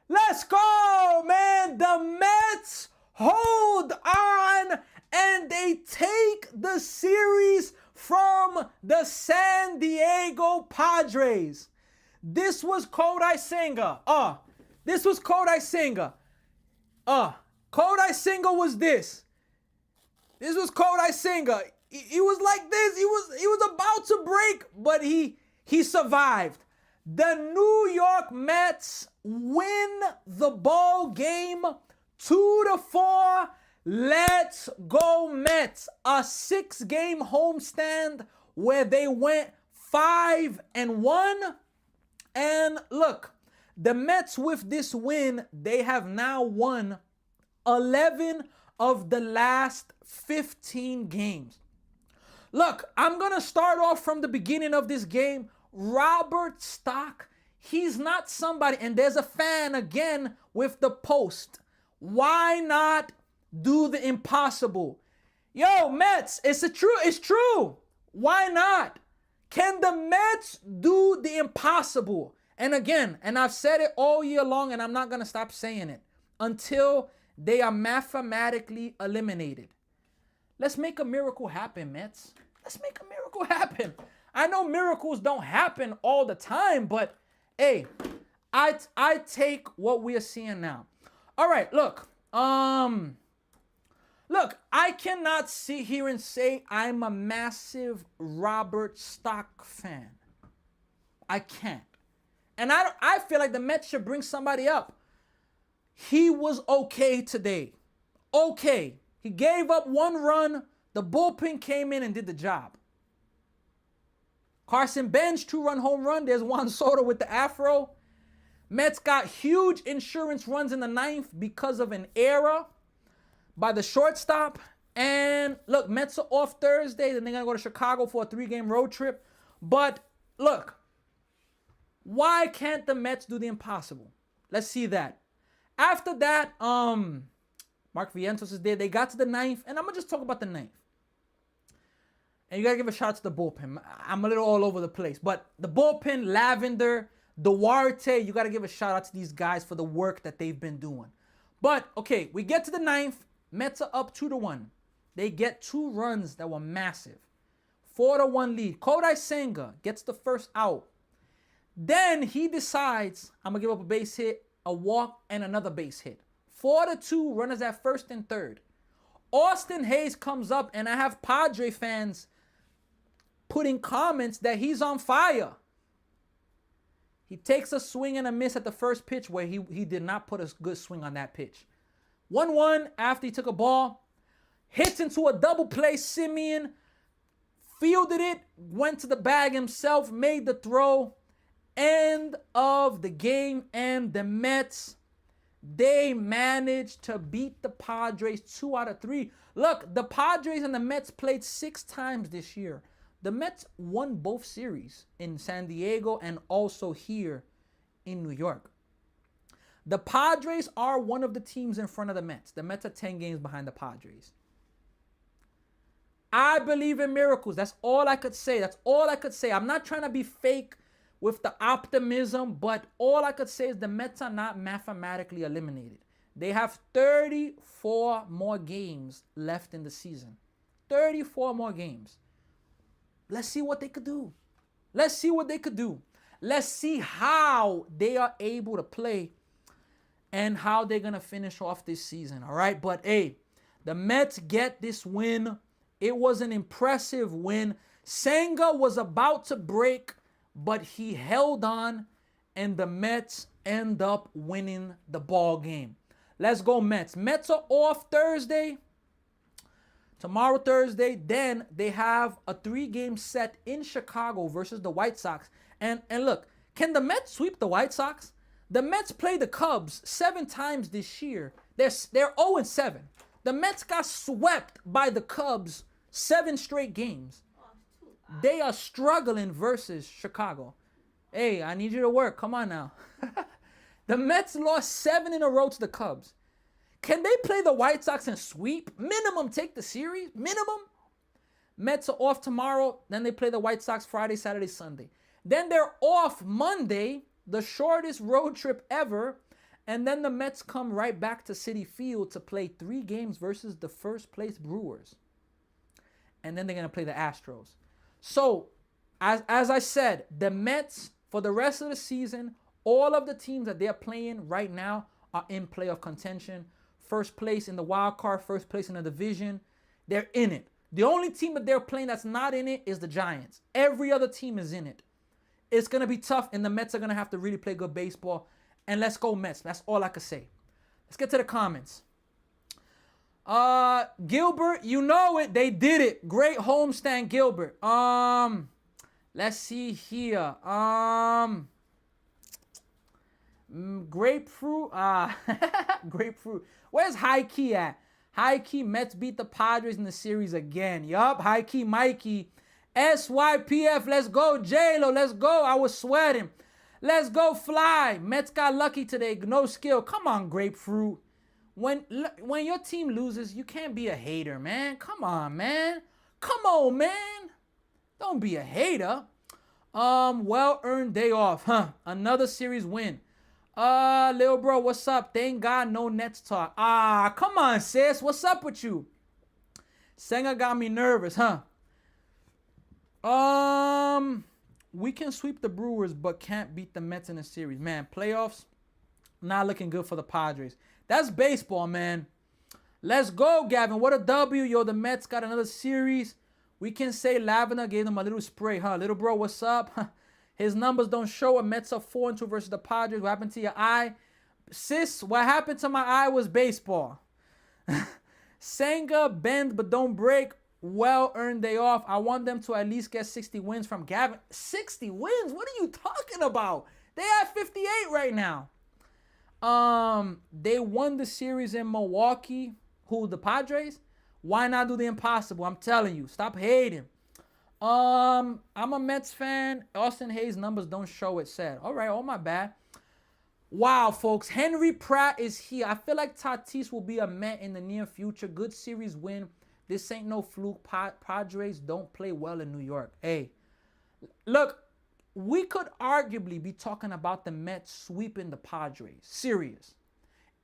Speaker 1: Let's go, man! The Mets hold on, and they take the series from the San Diego Padres. This was Kodai Senga. This was Kodai Senga. Kodai Senga was this. This was Kodai Senga. He was like this. He was about to break, but he survived. The New York Mets win the ball game 2-4. Let's go Mets. A 6-game homestand where they went 5-1. And look, the Mets with this win, they have now won 11 of the last 15 games. Look, I'm going to start off from the beginning of this game. Robert Stock, he's not somebody, and there's a fan again with the post. Why not do the impossible? Yo, Mets, it's true. Why not? Can the Mets do the impossible? And again, and I've said it all year long, and I'm not going to stop saying it until they are mathematically eliminated. Let's make a miracle happen, Mets. Let's make a miracle happen. I know miracles don't happen all the time, but hey, I take what we are seeing now. All right, look. Look, I cannot sit here and say I'm a massive Robert Stock fan. I can't. And I feel like the Mets should bring somebody up. He was okay today. Okay. He gave up 1 run. The bullpen came in and did the job. Carson Bench, 2-run home run. There's Juan Soto with the afro. Mets got huge insurance runs in the 9th because of an error by the shortstop. And look, Mets are off Thursday. Then they're going to go to Chicago for a 3-game road trip. But look, why can't the Mets do the impossible? Let's see that. After that, Mark Vientos is there. They got to the 9th. And I'm going to just talk about the 9th. And you got to give a shout out to the bullpen. I'm a little all over the place. But the bullpen, Lavender, Duarte, you got to give a shout out to these guys for the work that they've been doing. But, okay, we get to the 9th. Mets are up 2-1. They get 2 runs that were massive. 4-1 lead. Kodai Senga gets the first out. Then he decides, I'm going to give up a base hit, a walk, and another base hit. 4-2, runners at first and third. Austin Hayes comes up, and I have Padre fans putting comments that he's on fire. He takes a swing and a miss at the first pitch where he did not put a good swing on that pitch. 1-1 after he took a ball. Hits into a double play. Simeon fielded it, went to the bag himself, made the throw. End of the game, and the Mets, they managed to beat the Padres 2 out of 3. Look, the Padres and the Mets played 6 times this year. The Mets won both series in San Diego and also here in New York. The Padres are one of the teams in front of the Mets. The Mets are 10 games behind the Padres. I believe in miracles. That's all I could say. That's all I could say. I'm not trying to be fake with the optimism, but all I could say is the Mets are not mathematically eliminated. They have 34 more games left in the season. 34 more games. Let's see what they could do. Let's see what they could do. Let's see how they are able to play and how they're going to finish off this season, all right? But, hey, the Mets get this win. It was an impressive win. Senga was about to break, but he held on, and the Mets end up winning the ball game. Let's go, Mets. Mets are off Thursday. Tomorrow, Thursday, then they have a 3-game set in Chicago versus the White Sox. And look, can the Mets sweep the White Sox? The Mets play the Cubs 7 times this year. They're 0-7. The Mets got swept by the Cubs 7 straight games. They are struggling versus Chicago. Hey, I need you to work. Come on now. The Mets lost 7 in a row to the Cubs. Can they play the White Sox and sweep? Minimum take the series? Minimum? Mets are off tomorrow. Then they play the White Sox Friday, Saturday, Sunday. Then they're off Monday, the shortest road trip ever. And then the Mets come right back to Citi Field to play 3 games versus the first place Brewers. And then they're going to play the Astros. So, as I said, the Mets, for the rest of the season, all of the teams that they're playing right now are in playoff contention. First place in the wild card, first place in the division. They're in it. The only team that they're playing that's not in it is the Giants. Every other team is in it. It's going to be tough, and the Mets are going to have to really play good baseball. And let's go Mets. That's all I could say. Let's get to the comments. Gilbert, you know it. They did it. Great homestand, Gilbert. Let's see here. Grapefruit. Grapefruit. Where's High Key at? High Key, Mets beat the Padres in the series again. Yup. High Key, Mikey. SYPF, let's go. J-Lo, let's go. I was sweating. Let's go Fly. Mets got lucky today. No skill. Come on, Grapefruit. When your team loses, you can't be a hater, man. Come on, man. Come on, man. Don't be a hater. Well-earned day off. Another series win. Lil bro, what's up? Thank God no Nets talk. Come on, sis. What's up with you? Senga got me nervous, we can sweep the Brewers, but can't beat the Mets in a series. Man, playoffs, not looking good for the Padres. That's baseball, man. Let's go, Gavin. What a W. Yo, the Mets got another series. We can say Lavender gave them a little spray, huh? Little bro, what's up? His numbers don't show it. Mets are 4-2 versus the Padres. What happened to your eye? Sis, what happened to my eye was baseball. Senga, bend but don't break. Well-earned day off. I want them to at least get 60 wins from Gavin. 60 wins? What are you talking about? They have 58 right now. They won the series in Milwaukee. Who, the Padres? Why not do the impossible? I'm telling you. Stop hating. I'm a Mets fan. Austin Hayes' numbers don't show it, said. All right, oh my bad. Wow, folks. Henry Pratt is here. I feel like Tatis will be a Met in the near future. Good series win. This ain't no fluke. Padres don't play well in New York. Hey, look, we could arguably be talking about the Mets sweeping the Padres. Serious.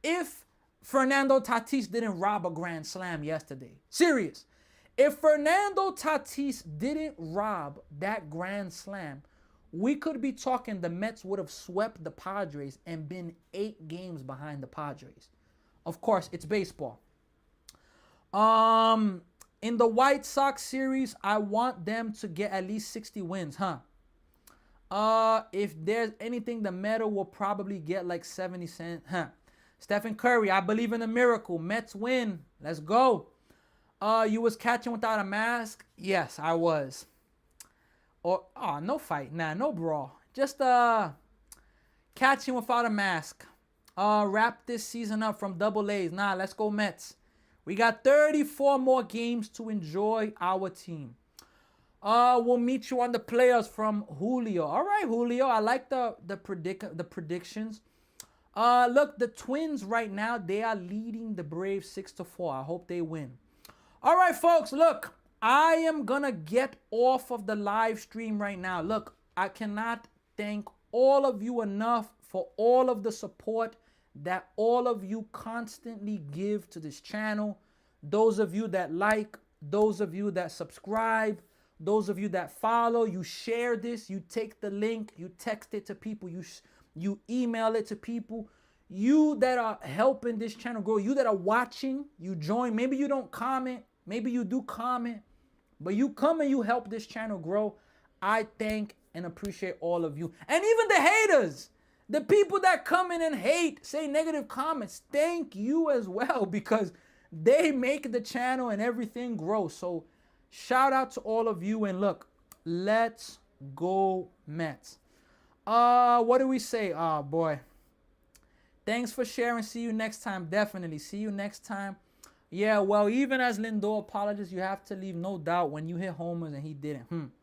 Speaker 1: If Fernando Tatis didn't rob a grand slam yesterday. Serious. If Fernando Tatis didn't rob that grand slam, we could be talking the Mets would have swept the Padres and been 8 games behind the Padres. Of course, it's baseball. In the White Sox series, I want them to get at least 60 wins, huh? If there's anything, the Mets will probably get like 70 cents, huh? Stephen Curry, I believe in a miracle. Mets win. Let's go. You was catching without a mask? Yes, I was. Or no fight. Nah, no brawl. Just catching without a mask. Wrap this season up from Double A's. Nah, let's go Mets. We got 34 more games to enjoy our team. We'll meet you on the players from Julio. All right, Julio. I like the predictions. Look, the Twins right now, they are leading the Braves 6-4. I hope they win. All right, folks, look, I am going to get off of the live stream right now. Look, I cannot thank all of you enough for all of the support that all of you constantly give to this channel. Those of you that like, those of you that subscribe, those of you that follow, you share this, you take the link, you text it to people, you email it to people. You that are helping this channel grow, you that are watching, you join. Maybe you don't comment, maybe you do comment, but you come and you help this channel grow. I thank and appreciate all of you. And even the haters, the people that come in and hate, say negative comments, thank you as well, because they make the channel and everything grow. So shout out to all of you. And look, let's go Mets. What do we say? Oh, boy. Thanks for sharing. See you next time. Definitely. See you next time. Yeah, well, even as Lindor apologizes, you have to leave no doubt when you hit homers and he didn't.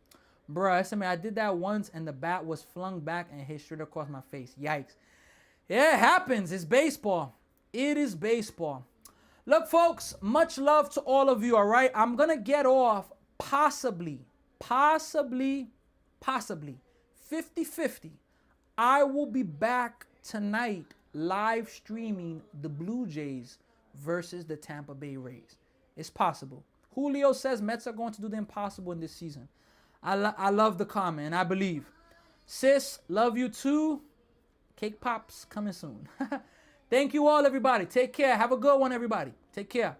Speaker 1: Bruh, I did that once and the bat was flung back and hit straight across my face. Yikes. Yeah, it happens. It's baseball. It is baseball. Look, folks, much love to all of you, all right? I'm going to get off possibly 50-50. I will be back tonight live streaming the Blue Jays versus the Tampa Bay Rays. It's possible. Julio says Mets are going to do the impossible in this season. I love the comment, and I believe. Sis, love you too. Cake Pops coming soon. Thank you all, everybody. Take care. Have a good one, everybody. Take care.